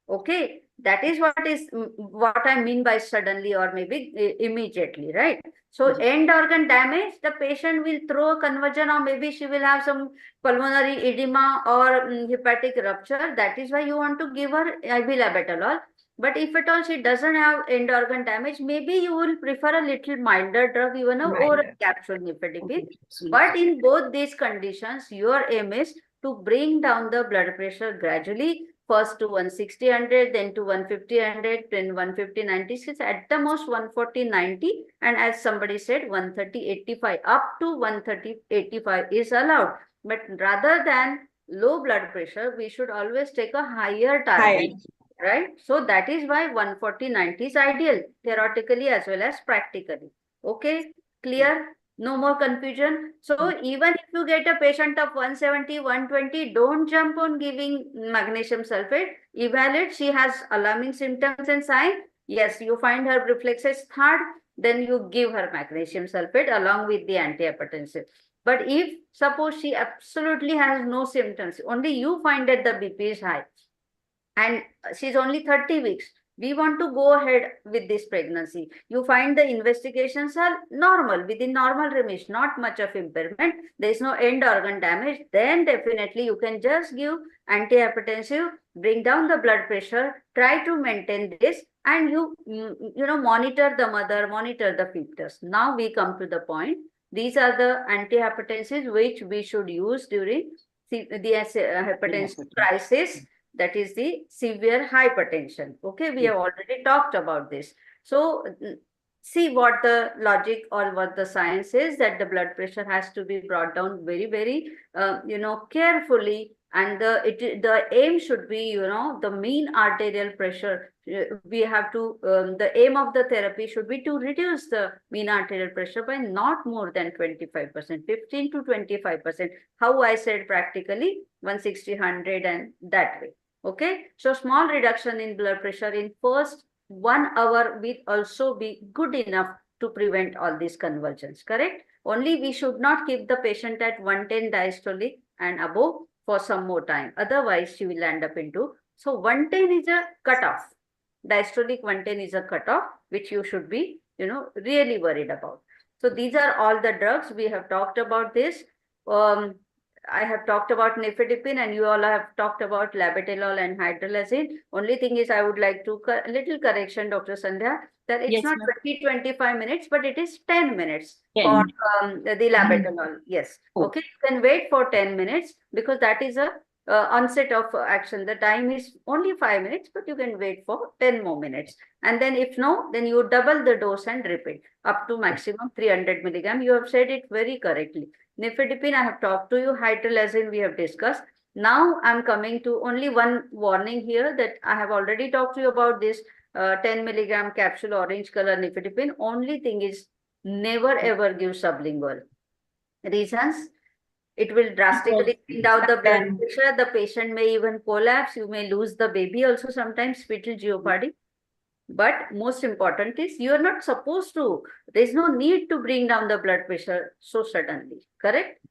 Okay, that is what I mean by suddenly or maybe immediately, right? So end organ damage, the patient will throw a conversion, or maybe she will have some pulmonary edema or hepatic rupture. That is why you want to give her IV labetalol. But if at all she doesn't have end organ damage, maybe you will prefer a little milder drug, even a oral capsule nifedipine. But in both these conditions, your aim is to bring down the blood pressure gradually, first to 160/100, then to 150/100, then 150/96, at the most 140/90, and as somebody said, 130/85, up to 130/85 is allowed. But rather than low blood pressure, we should always take a higher target. Right? So that is why 140/90 is ideal, theoretically as well as practically. Okay, clear? No more confusion. So even if you get a patient of 170/120, don't jump on giving magnesium sulfate. Evaluate, she has alarming symptoms and signs. Yes, you find her reflexes third, then you give her magnesium sulfate along with the antihypertensive. But if suppose she absolutely has no symptoms, only you find that the BP is high, and she's only 30 weeks, we want to go ahead with this pregnancy. You find the investigations are normal, within normal remission, not much of impairment, there is no end organ damage, then definitely you can just give antihypertensive, bring down the blood pressure, try to maintain this, and you monitor the mother, monitor the fetus. Now we come to the point. These are the antihypertensives which we should use during the hypertensive crisis, that is the severe hypertension. Okay, we have already talked about this. So see what the logic or what the science is, that the blood pressure has to be brought down very, very, carefully. And the aim should be, the mean arterial pressure. We have to, the aim of the therapy should be to reduce the mean arterial pressure by not more than 25%, 15 to 25%. How I said practically 160/100 and that way. Okay, so small reduction in blood pressure in first 1 hour will also be good enough to prevent all these convulsions, correct? Only we should not keep the patient at 110 diastolic and above for some more time. Otherwise, she will end up into, so 110 is a cutoff. Diastolic 110 is a cutoff, which you should be, really worried about. So these are all the drugs. We have talked about this. I have talked about nifedipine, and you all have talked about labetalol and hydralazine. Only thing is, I would like to little correction, Dr. Sandhya, that it's Yes, not ma'am. 20-25 minutes, but it is 10 minutes 10 for minutes. the labetalol. Yes. Okay, you can wait for 10 minutes because that is a onset of action. The time is only 5 minutes, but you can wait for 10 more minutes. And then if no, then you double the dose and repeat up to maximum 300 milligram. You have said it very correctly. Nifedipine, I have talked to you. Hydralazine, we have discussed. Now I'm coming to only one warning here, that I have already talked to you about this 10 milligram capsule orange color nifedipine. Only thing is, never ever give sublingual. Reasons? It will drastically bring down the blood pressure. The patient may even collapse. You may lose the baby also sometimes, fetal jeopardy. But most important is, you are not supposed to, there is no need to bring down the blood pressure so suddenly, correct?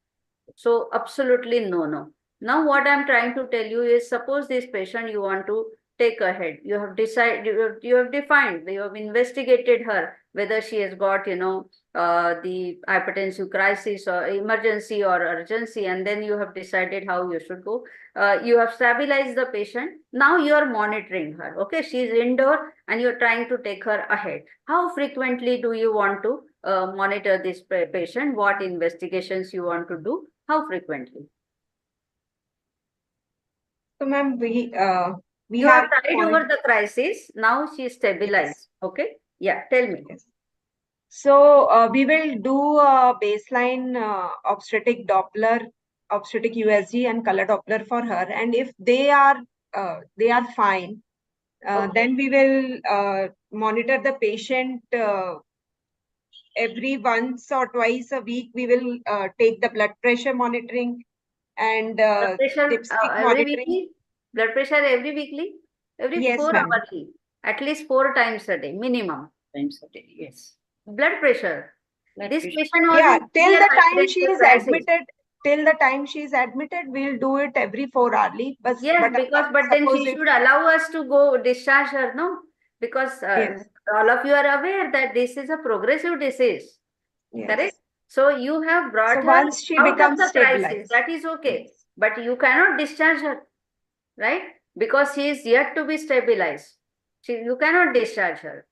So absolutely no. Now what I'm trying to tell you is, suppose this patient you want to take ahead. You have decided, you have defined, you have investigated her, whether she has got, the hypertensive crisis or emergency or urgency, and then you have decided how you should go. You have stabilized the patient. Now you are monitoring her. Okay, she is indoor and you're trying to take her ahead. How frequently do you want to monitor this patient? What investigations you want to do? How frequently? So, ma'am, we You have have tied over the crisis. Now she is stabilized. Okay. Yeah. Tell me. So we will do a baseline obstetric Doppler, obstetric USG, and color Doppler for her. And if they are fine, then we will monitor the patient every once or twice a week. We will take the blood pressure monitoring and Blood pressure dipstick every monitoring. weekly? Blood pressure every weekly? Every Yes, 4 ma'am. hourly. At least 4 times a day, minimum. Times a day, yes. Blood pressure. This pressure. patient was Yeah, in till severe the time she hypertensive is crisis. admitted, till the time she is admitted, we'll do it every 4 hourly. Yes, but then suppose she if should allow us to go discharge her, no? Because Yes. all of you are aware that this is a progressive disease, correct? So you have brought So her once she out of becomes the crisis. stabilized. That is okay. But you cannot discharge her, right? Because she is yet to be stabilized. You cannot discharge her.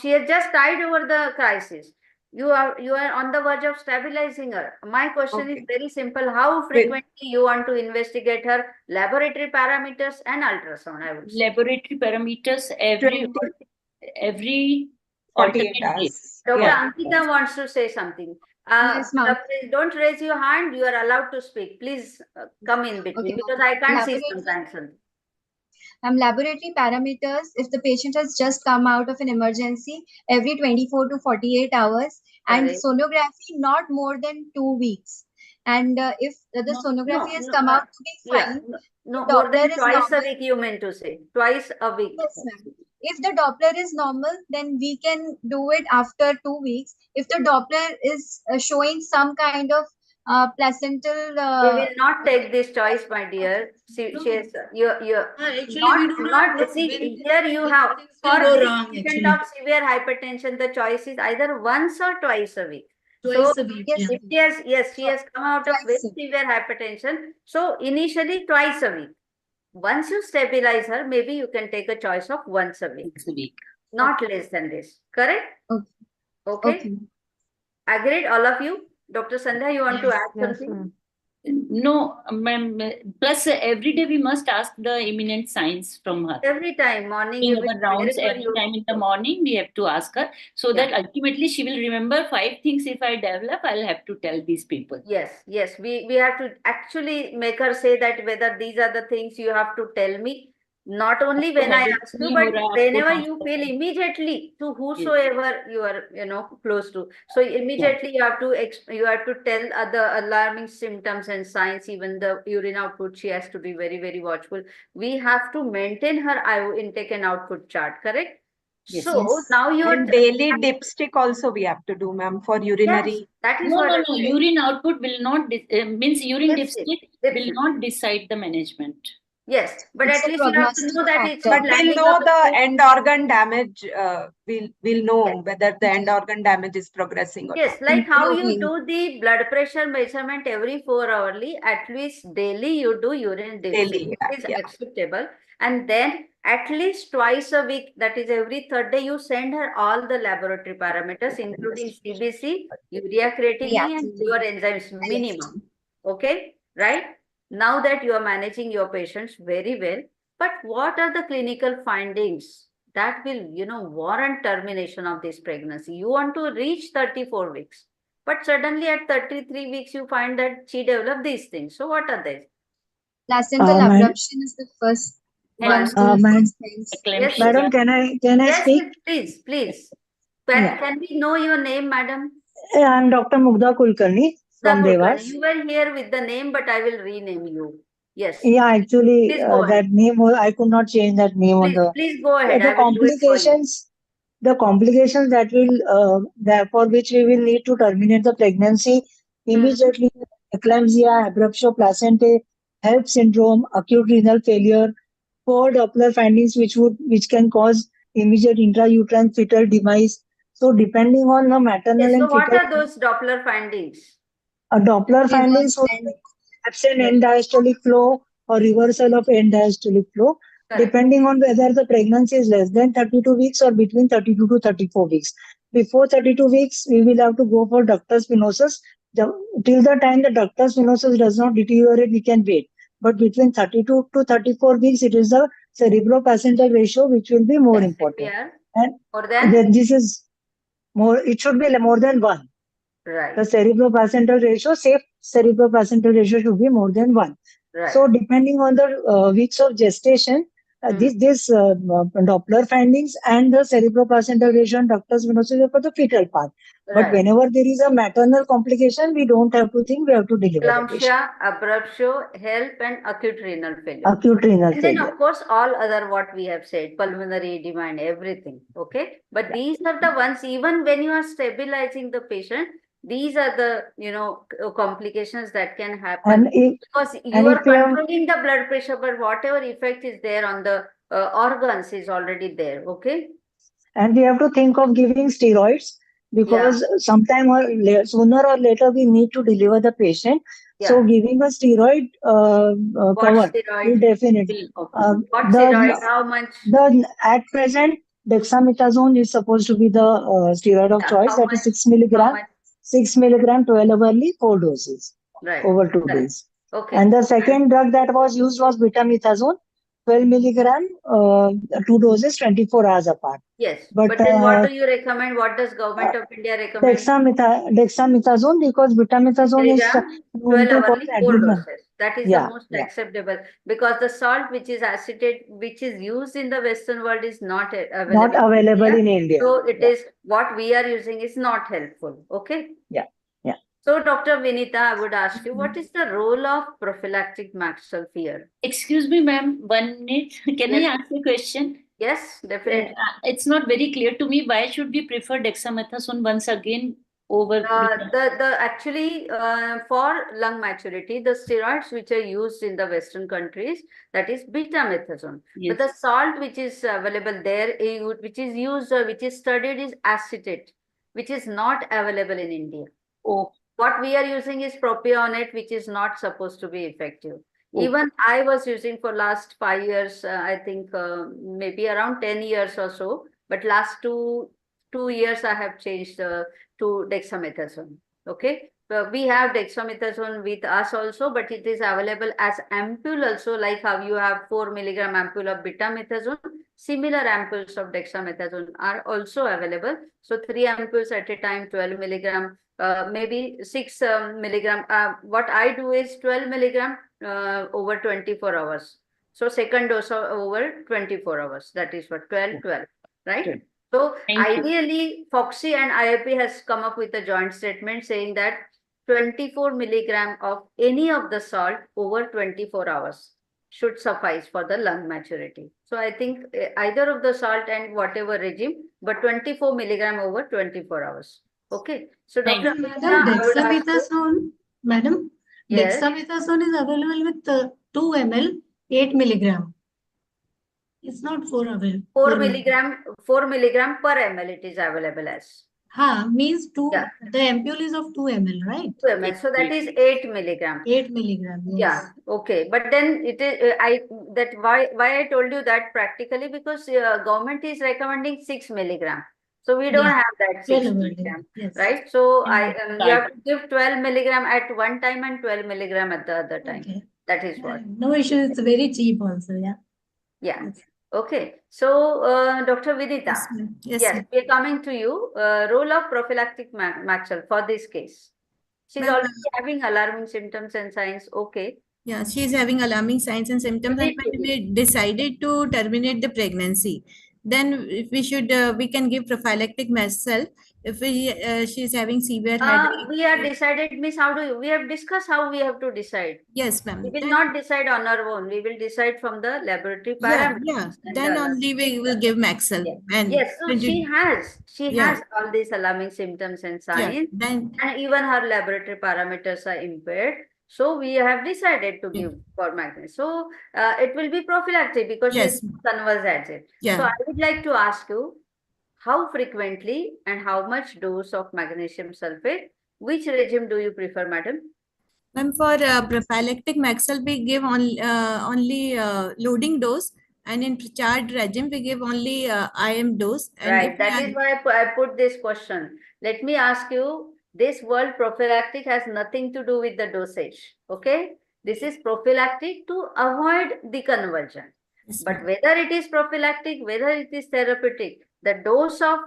She has just tied over the crisis. You are on the verge of stabilizing her. My question is very simple. How frequently you want to investigate her laboratory parameters and ultrasound, I would say. Laboratory parameters every 48 alternate day. hours. Dr. Yeah. Ankita wants to say something. Yes, ma'am. Please don't raise your hand. You are allowed to speak. Please come in between, Okay, because I can't see laboratory- sometimes. Laboratory parameters, if the patient has just come out of an emergency, every 24 to 48 hours, and Correct. sonography not more than 2 weeks. And if the sonography has come out to be fine, No, the more than Doppler is twice a normal. week, you meant to say. Twice a week. Yes, ma'am. If the Doppler is normal, then we can do it after 2 weeks. If the Doppler is showing some kind of placental, We will not take this choice, my dear. She is Actually, we do not know see when here you have will for go this wrong, patient actually. of severe hypertension, the choice is either once or twice a week. Twice So a week, if yeah. she has come out of very severe hypertension. So initially twice a week. Once you stabilize her, maybe you can take a choice of once a week. Not less than this. Correct? Okay. Agreed, all of you? Dr. Sandhya, you want to add something? No, ma'am. Plus, every day we must ask the imminent signs from her. Every time, morning, In evening, our rounds, wherever every you- time in the morning, we have to ask her so that ultimately she will remember 5 things. If I develop, I'll have to tell these people. Yes, we have to actually make her say that whether these are the things you have to tell me, not only when I ask you, but whenever you feel immediately to whosoever you are, close to. So immediately you have to tell other alarming symptoms and signs, even the urine output, she has to be very, very watchful. We have to maintain her IO intake and output chart, correct? Yes. So now you are and daily dipstick also we have to do, ma'am, for urinary. Yes, that is No, what no, I no. said. Urine output will not means urine Dipstick, dipstick will not decide the management. Yes, but It's at a least you have to know that it's But we'll landing know of the food. end organ damage. We'll know whether the end organ damage is progressing or Yes, not. like how you do the blood pressure measurement every 4 hourly, at least daily you do urine dipstick. Daily, It is acceptable. And then at least twice a week, that is every third day, you send her all the laboratory parameters, including CBC, urea creatinine, and your enzymes minimum. Okay, right? Now that you are managing your patients very well, but what are the clinical findings that will, warrant termination of this pregnancy? You want to reach 34 weeks, but suddenly at 33 weeks, you find that she developed these things. So what are they? Placental abruption is the first one of the first things. Yes, Madam, can I speak? Yes, please. Yeah. Can we know your name, madam? I'm Dr. Mugdha Kulkarni from Kulkarni. Devas. You were here with the name, but I will rename you. Yes. Yeah, actually, Please go that ahead. name I could not change that name on the. Please go ahead. The I will do it for you. complications that will that for which we will need to terminate the pregnancy immediately: eclampsia, abruptio placentae, HELP syndrome, acute renal failure, poor Doppler findings which can cause immediate intrauterine fetal demise. So depending on the maternal So and what fetal, are those Doppler findings? a Doppler findings would be absent end diastolic flow or reversal of end diastolic flow, depending on whether the pregnancy is less than 32 weeks or between 32 to 34 weeks. Before 32 weeks, we will have to go for ductus venosus. Till the time the ductus venosus does not deteriorate, we can wait. But between 32 to 34 weeks, it is the cerebroplacental ratio which will be more important. And more than? this is more, it should be more than 1. Right. The cerebroplacental ratio, safe cerebroplacental ratio should be more than 1. Right. So depending on the weeks of gestation, this Doppler findings and the cerebroplacental ratio and ductus venosus are for the fetal part. But Right. whenever there is a maternal complication, we don't have to think, we have to deliver the patient. Eclampsia, abruptio, HELP, and acute renal failure. Acute renal And then, failure. of course, all other what we have said, pulmonary edema and everything. Okay. But these are the ones, even when you are stabilizing the patient, these are the complications that can happen. Because you are controlling the blood pressure, but whatever effect is there on the organs is already there. Okay. And we have to think of giving steroids because sometime or sooner or later we need to deliver the patient. So giving a steroid cover will definitely. What steroid? How much? At present, dexamethasone is supposed to be the steroid of choice. That is 6 milligram. 6 milligram 12 hourly, 4 doses over 2 days. Okay. And the second drug that was used was betamethasone, 12 milligram, 2 doses, 24 hours apart. Yes. But then what do you recommend? What does Government of India recommend? Dexamethasone, because betamethasone is known 12 to cause hourly, 4 adrenal. doses. That is the most acceptable, because the salt which is acetate, which is used in the Western world, is not available. Not available in India. So it is what we are using is not helpful. Okay. Yeah. Yeah. So Dr. Vinita, I would ask you, what is the role of prophylactic menstrual fear? Excuse me, ma'am, 1 minute. Can I ask a question? Yes, definitely. It's not very clear to me. Why should we prefer dexamethasone once again over Actually for lung maturity, the steroids which are used in the Western countries, that is betamethasone. Yes. But the salt which is available there, which is used, which is studied, is acetate, which is not available in India. Oh. What we are using is propionate, which is not supposed to be effective. Oh. Even I was using for last 5 years, I think maybe around 10 years or so, but last two years I have changed to dexamethasone. Okay. We have dexamethasone with us also, but it is available as ampule also, like how you have 4 milligram ampule of betamethasone. Similar ampules of dexamethasone are also available. So 3 ampules at a time, 12 milligram, maybe 6 milligram. What I do is 12 milligram over 24 hours. So second dose over 24 hours. That is what 12, right? Okay. So Thank you. ideally, FOXI and IAP has come up with a joint statement saying that 24 milligram of any of the salt over 24 hours should suffice for the lung maturity. So I think either of the salt and whatever regime, but 24 milligram over 24 hours. Okay. So Dr. Madam, dexamethasone, madam, Yes. dexamethasone is available with 2 ml, 8 milligram. It's not 4 available. 4 milligram per ml it is available as. Means 2, the ampule is of 2 ml, right? 2 ml. So that is 8 milligram. 8 milligram, yes. Yeah, okay. But then it is, why I told you that practically, because government is recommending 6 milligram. So we don't have that 6 milligram, right? So you have to give 12 milligram at one time and 12 milligram at the other time. Okay. That is what. No issue, it's very cheap also, yeah. Yeah. Okay. So, Dr. Vinita, yes, we are coming to you. Role of prophylactic Maxwell for this case. She's already having alarming symptoms and signs. Okay. Yeah, she is having alarming signs and symptoms, and when we decided to terminate the pregnancy, then if we can give prophylactic Maxwell if she is having severe headache. We have decided, Miss, we have discussed how we have to decide. Yes, ma'am. We will not decide on our own. We will decide from the laboratory parameters. Yeah. Then only we will give Maxwell. And yes, so she has all these alarming symptoms and signs, and even her laboratory parameters are impaired. So we have decided to give for magnesium. So it will be prophylactic because she Yes. converts it. Yeah. So I would like to ask you, how frequently and how much dose of magnesium sulfate? Which regime do you prefer, madam? Ma'am, for prophylactic Maxel, we give only loading dose, and in charge regime, we give only IM dose. And Right. That is why I put this question. Let me ask you, this word prophylactic has nothing to do with the dosage. Okay. This is prophylactic to avoid the conversion. But whether it is prophylactic, whether it is therapeutic, the dose of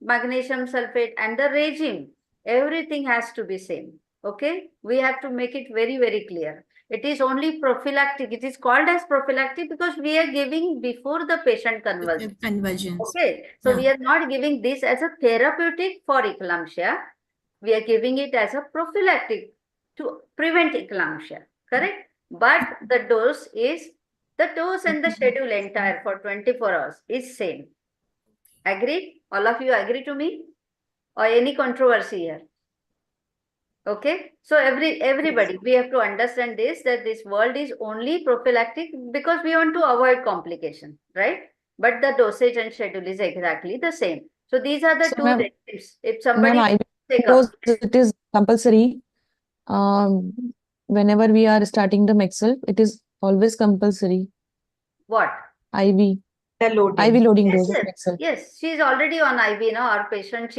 magnesium sulfate and the regime, everything has to be same. Okay. We have to make it very, very clear. It is only prophylactic. It is called as prophylactic because we are giving before the patient conversion. Conversions. Okay. So we are not giving this as a therapeutic for eclampsia. We are giving it as a prophylactic to prevent eclampsia. Correct? But the dose and the schedule entire for 24 hours is same. Agreed? All of you agree to me? Or any controversy here? Okay, so everybody, we have to understand this, that this world is only prophylactic because we want to avoid complication, right? But the dosage and schedule is exactly the same. So these are the So, two ma'am, regimes. If somebody I take suppose up, it is compulsory. Whenever we are starting the Maxel, it is always compulsory. what? IV. The loading. IV loading Yes, dose of yes, Maxel. yes. She is already on IV now. Our patient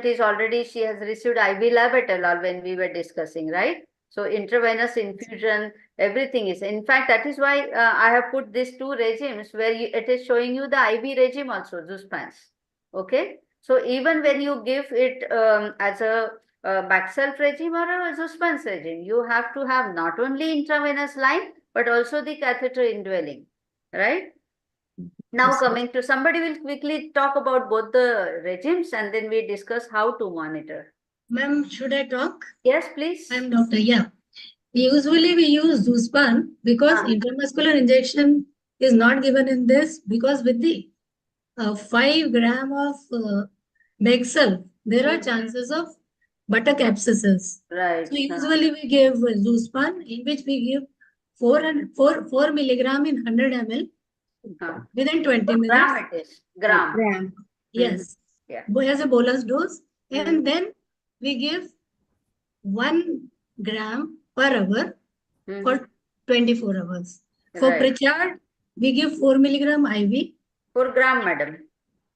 is already, she has received IV labetalol when we were discussing, right? So intravenous infusion, everything is. In fact, that is why I have put these two regimes where it is showing you the IV regime also, Zuspans. Okay. So even when you give it as a Baxelf regime or a Zuspans regime, you have to have not only intravenous line, but also the catheter indwelling, right? Now coming to, somebody will quickly talk about both the regimes and then we discuss how to monitor. Ma'am, should I talk? Yes, please. I'm doctor. Yeah. Usually we use Zuspan because intramuscular injection is not given in this because with the 5 gram of Bexel, there are chances of buttock abscesses. Right. So usually we give Zuspan, in which we give 4 milligram in 100 ml within 20 minutes. Gram it is. Gram. Gram. Yes. Yeah. As a bolus dose. And then we give 1 gram per hour for 24 hours. For Right. Pritchard, we give 4 milligram IV. 4 gram, madam.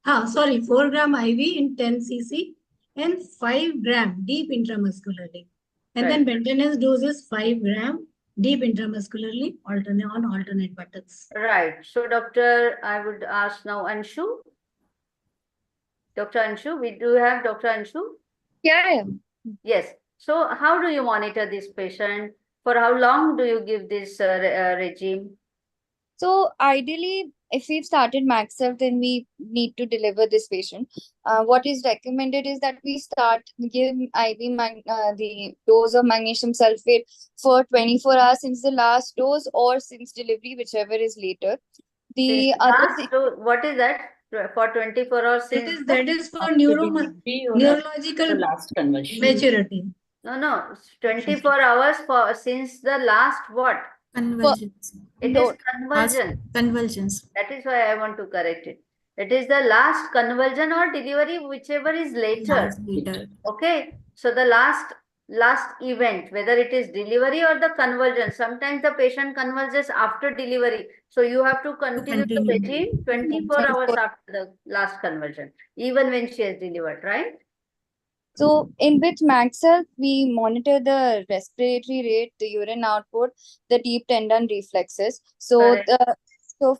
4 gram IV in 10 cc and 5 gram deep intramuscularly. And then maintenance dose is 5 gram deep intramuscularly on alternate buttocks. Right. So, doctor, I would ask now Anshu. Dr. Anshu, we do have Dr. Anshu? Yeah. Yes. So, how do you monitor this patient? For how long do you give this regime? So ideally, if we've started Maxel, then we need to deliver this patient. What is recommended is that we give the dose of magnesium sulfate for 24 hours since the last dose or since delivery, whichever is later. The other thing, what is that? For 24 hours since That is for The last conversion. maturity. No, 24 hours for since the last what? Conversions. It is conversion. Conversions. That is why I want to correct it. It is the last conversion or delivery, whichever is later. Okay. So the last event, whether it is delivery or the conversion, sometimes the patient converges after delivery. So you have to continue the regime 24 hours after the last conversion, even when she has delivered, right? So in with Maxel, we monitor the respiratory rate, the urine output, the deep tendon reflexes. So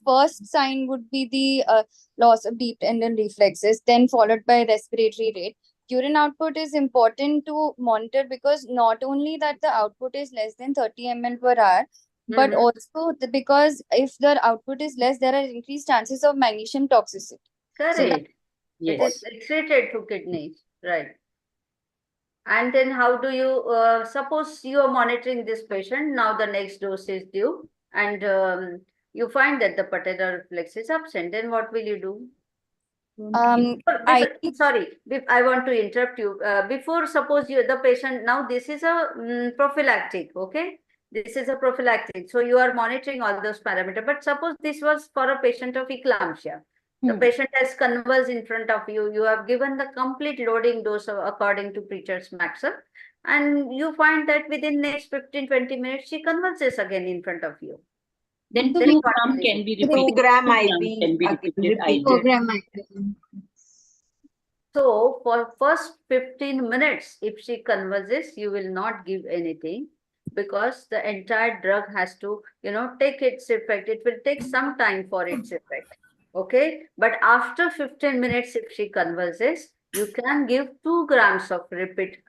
first sign would be the loss of deep tendon reflexes, then followed by respiratory rate. Urine output is important to monitor because not only that the output is less than 30 ml per hour, but also because if the output is less, there are increased chances of magnesium toxicity. Correct. It is excreted through kidneys, right? And then how do you, suppose you are monitoring this patient, now the next dose is due and you find that the patellar reflex is absent, then what will you do? Sorry, I want to interrupt you. Before, suppose the patient, now this is a prophylactic, okay? This is a prophylactic. So you are monitoring all those parameters. But suppose this was for a patient of eclampsia. The patient has convulsed in front of you. You have given the complete loading dose according to Pritchard's maxim. And you find that within next 15-20 minutes, she convulses again in front of you. Then 2 gram can be repeated. 2 gram Can IV be repeated. repeated. 4 gram IV. So for first 15 minutes, if she convulses, you will not give anything because the entire drug has to, take its effect. It will take some time for its effect. Okay. But after 15 minutes, if she convulses, you can give 2 grams of repeat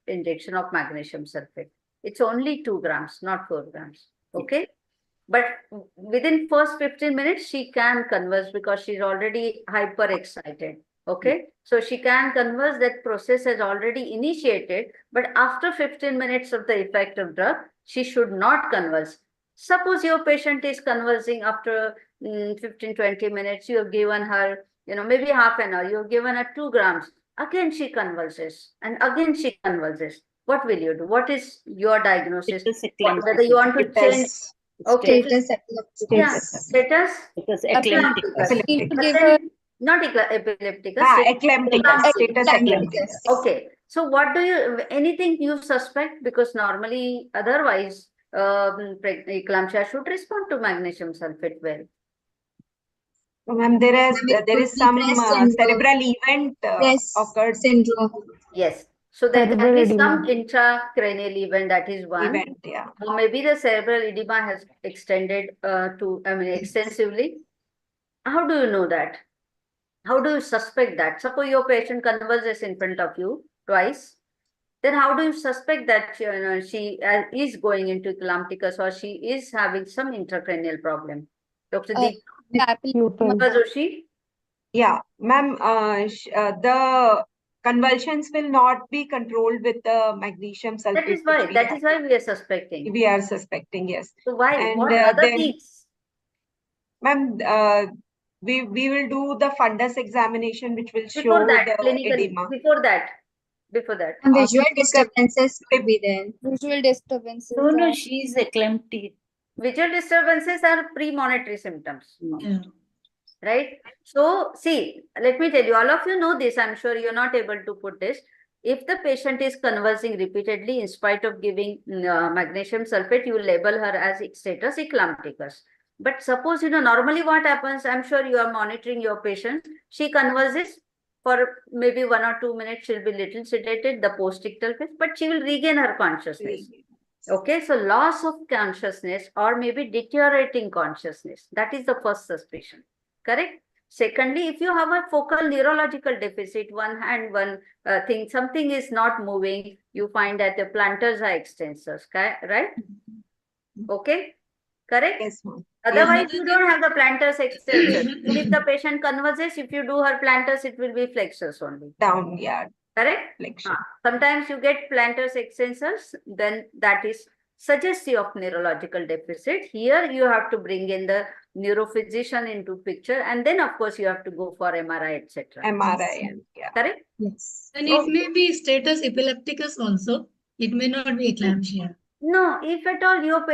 injection of magnesium sulfate. It's only 2 grams, not 4 grams. Okay. But within first 15 minutes, she can convulse because she's already hyper excited. Okay. So she can convulse, that process has already initiated, but after 15 minutes of the effect of drug, she should not convulse. Suppose your patient is convulsing after 15-20 minutes, you have given her, maybe half an hour, you have given her 2 grams. Again, she convulses and again she convulses. What will you do? What is your diagnosis? Whether you want to change. Okay. Status epilepticus. Not epilepticus. Eclampticus. Status eclampticus. Okay. So what do you, anything you suspect? Because normally, otherwise, eclampsia should respond to magnesium sulfate well. Ma'am, there is some cerebral event occurred. Syndrome. Yes. So there is some intracranial event, that is one. Event, yeah. Or maybe the cerebral edema has extended extensively. How do you know that? How do you suspect that? Suppose your patient convulses in front of you twice. Then how do you suspect that she is going into eclampticus or she is having some intracranial problem? Dr. Joshi? Yeah, ma'am, the convulsions will not be controlled with the magnesium sulfate. That is why we are suspecting. We are suspecting, yes. So why? And what other things? Ma'am, we will do the fundus examination, which will show the edema. Before that. And visual disturbances could be there. Visual disturbances. No, she is eclamptic. Visual disturbances are premonitory symptoms. Yeah. Right? So, see, let me tell you, all of you know this. I'm sure you're not able to put this. If the patient is convulsing repeatedly, in spite of giving magnesium sulfate, you label her as status eclampticus. But suppose, normally what happens, I'm sure you are monitoring your patient. She convulses for maybe 1 or 2 minutes. She'll be little sedated, the postictal phase, but she will regain her consciousness. Okay, so loss of consciousness or maybe deteriorating consciousness. That is the first suspicion. Correct? Secondly, if you have a focal neurological deficit, one hand, one thing, something is not moving, you find that the plantars are extensors, right? Okay? Correct? Yes, ma'am. Otherwise, you don't have the plantars extensors. If the patient converses, if you do her plantars, it will be flexors only. Down, yeah. Correct? Sometimes you get plantars extensors, then that is suggestive of neurological deficit. Here you have to bring in the neurophysician into picture, and then of course you have to go for MRI, etc. MRI, yeah. Correct? Yes. And it may be status epilepticus also. It may not be eclampsia. No, if at all our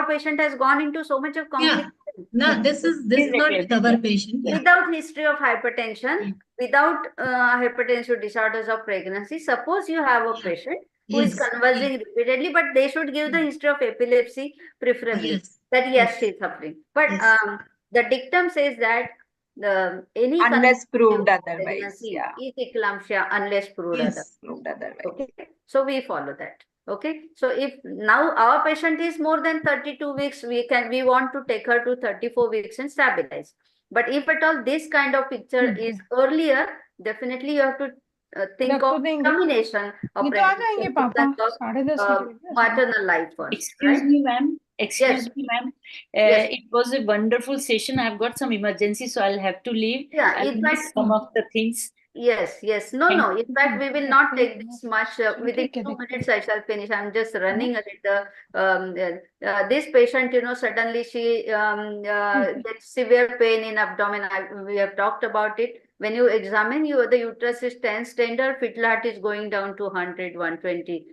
patient has gone into so much of complication. No, this is not our patient. Yeah. Without history of hypertension, without hypertensive disorders of pregnancy, suppose you have a patient who is convulsing repeatedly, but they should give the history of epilepsy preferably. That yes, she is suffering. But the dictum says that any unless proved otherwise, is eclampsia unless proved otherwise. Okay, so we follow that. Okay, so if now our patient is more than 32 weeks, we want to take her to 34 weeks and stabilize. But if at all this kind of picture is earlier, definitely you have to think of combination of maternal life first. Excuse me, ma'am. Excuse me, ma'am. It was a wonderful session. I've got some emergency, so I'll have to leave. Yeah, I'll miss some of the things. Yes, yes. No, no. In fact, we will not take this much. Within 2 minutes, I shall finish. I'm just running a little. This patient, suddenly she gets severe pain in abdomen. We have talked about it. When you examine, the uterus is tense, tender, fetal heart is going down to 100, 120.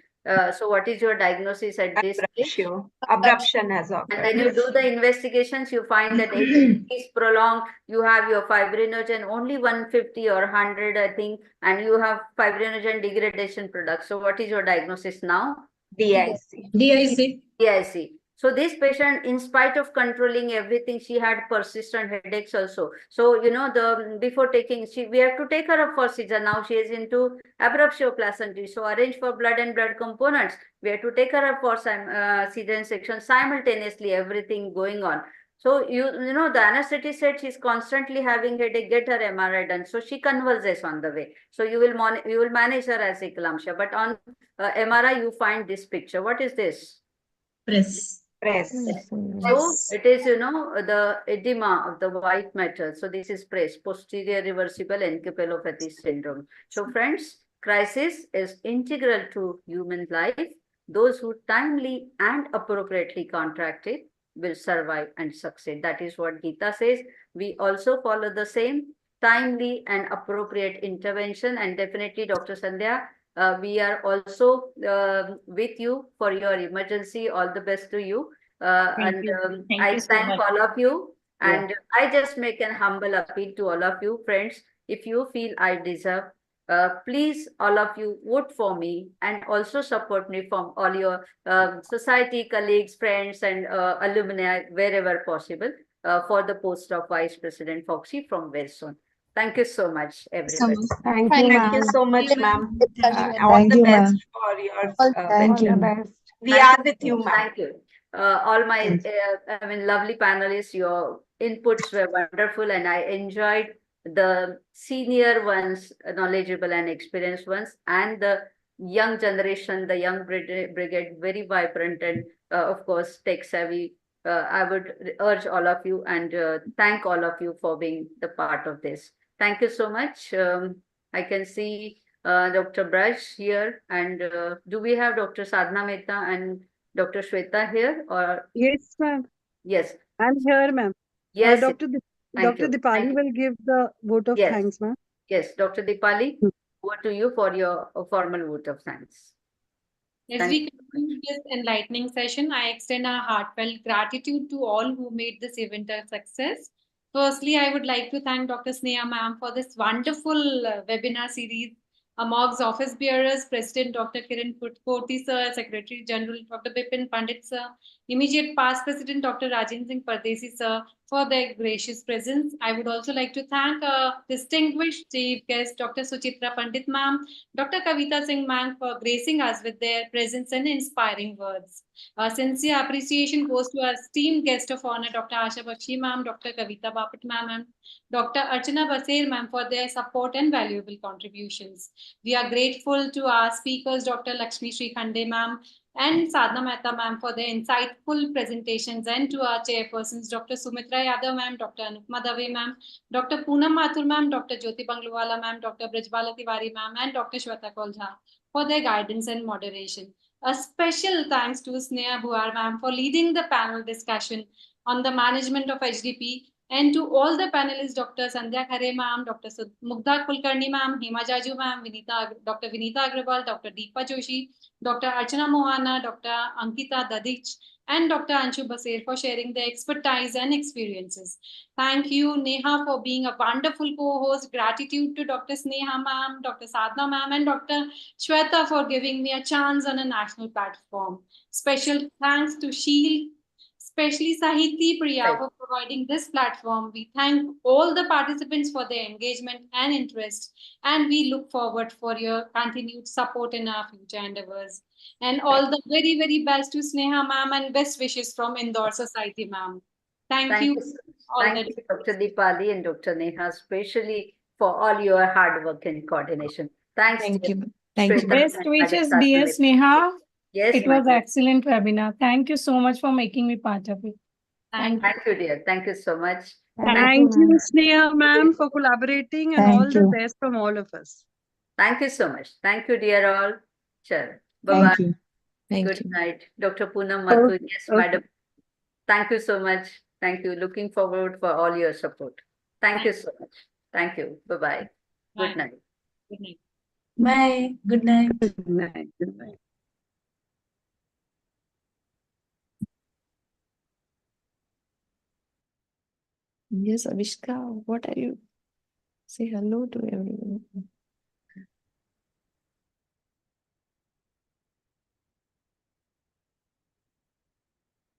So what is your diagnosis at this stage? Abruption has occurred. And when you do the investigations, you find that it is prolonged. You have your fibrinogen only 150 or 100, I think, and you have fibrinogen degradation products. So what is your diagnosis now? DIC. DIC. DIC. So this patient, in spite of controlling everything, she had persistent headaches also. So, before taking, we have to take her up for seizure. Now she is into abruptio placentae. So arrange for blood and blood components. We have to take her up for seizure section simultaneously, everything going on. So, the anesthetist said she's constantly having headache, get her MRI done. So she convulses on the way. So you will manage her as eclampsia. But on MRI, you find this picture. What is this? Press. So it is, the edema of the white matter. So this is PRESS, posterior reversible encephalopathy syndrome. So friends, crisis is integral to human life. Those who timely and appropriately contract it will survive and succeed. That is what Gita says. We also follow the same timely and appropriate intervention, and definitely Dr. Sandhya, we are also with you for your emergency. All the best to you. Thank you. Thank I you so thank much. all of you. Yeah. And I just make an humble appeal to all of you, friends. If you feel I deserve, please, all of you, vote for me and also support me from all your society, colleagues, friends, and alumni, wherever possible, for the post of Vice President Foxy from very soon. Thank you so much, everybody. Thank you, Thank you ma'am. so much, ma'am. All Thank the you, best ma'am. for your Thank you. We Thank are you. with you, ma'am. Thank you. All my, lovely panelists, your inputs were wonderful, and I enjoyed the senior ones, knowledgeable and experienced ones, and the young generation, the young brigade, very vibrant and, of course, tech savvy. I would urge all of you and thank all of you for being the part of this. Thank you so much. I can see Dr. Braj here, and do we have Dr. Sadhna Mehta and Dr. Shweta here, or? Yes, ma'am. Yes. I'm here, ma'am. Yes. Dr. Thank you. Dipali will give the vote of Yes. thanks, ma'am. Yes, Dr. Dipali, over to you for your formal vote of thanks. As we conclude this enlightening session, I extend our heartfelt gratitude to all who made this event a success. Firstly, I would like to thank Dr. Sneha ma'am for this wonderful webinar series. Amogs office bearers, President Dr. Kiran Purti sir, Secretary General Dr. Bipin Pandit sir, immediate past President Dr. Rajendra Singh Pardesi sir for their gracious presence. I would also like to thank distinguished chief guest Dr. Suchitra Pandit ma'am, Dr. Kavita Singh ma'am for gracing us with their presence and inspiring words. Sincere appreciation goes to our esteemed guest of honor, Dr. Asha Bakshi ma'am, Dr. Kavita Bapat ma'am, and Dr. Archana Baser ma'am for their support and valuable contributions. We are grateful to our speakers, Dr. Lakshmi Sri Khande ma'am and Sadhna Mehta ma'am for their insightful presentations, and to our chairpersons, Dr. Sumitra Yadav ma'am, Dr. Anupma Dave ma'am, Dr. Poonam Mathur ma'am, Dr. Jyoti Banglwala ma'am, Dr. Brajbala Tiwari ma'am, and Dr. Shweta Kolja for their guidance and moderation. A special thanks to Sneha Bhuar ma'am for leading the panel discussion on the management of HDP, and to all the panelists, Dr. Sandhya Khare ma'am, Dr. Mugdha Kulkarni ma'am, Hema Jaju ma'am, Dr. Vinita Agrawal, Dr. Deepa Joshi, Dr. Archana Mohana, Dr. Ankita Dadich, and Dr. Anshu Baser for sharing their expertise and experiences. Thank you, Neha, for being a wonderful co-host. Gratitude to Dr. Sneha ma'am, Dr. Sadhna ma'am, and Dr. Shweta for giving me a chance on a national platform. Special thanks to Sheel, especially Sahiti Priya, for providing this platform. We thank all the participants for their engagement and interest, and we look forward for your continued support in our future endeavors. And all the very, very best to Sneha ma'am, and best wishes from Indore Society ma'am. Thank you. Thank you, Dr. Dipali and Dr. Neha, especially for all your hard work and coordination. Thanks. Thank dear you. Thank you. Shweta Best and wishes, Madam dear Sadhna. Sneha. Yes, It was excellent webinar. Thank you so much for making me part of it. Thank you, dear. Thank you so much. Thank you, Sneha ma'am, for collaborating, and all Thank the you. best from all of us. Thank you so much. Thank you, dear all. Sure. Bye-bye. Thank you. Good night. Dr. Poonam Mathur, Okay, yes, okay. madam. Thank you so much. Thank you. Looking forward for all your support. Thank you so much. Thank you. Bye-bye. Good night. Good night. Bye. Good night. Good night. Good night. Yes, Avishka, what are you? Say hello to everyone.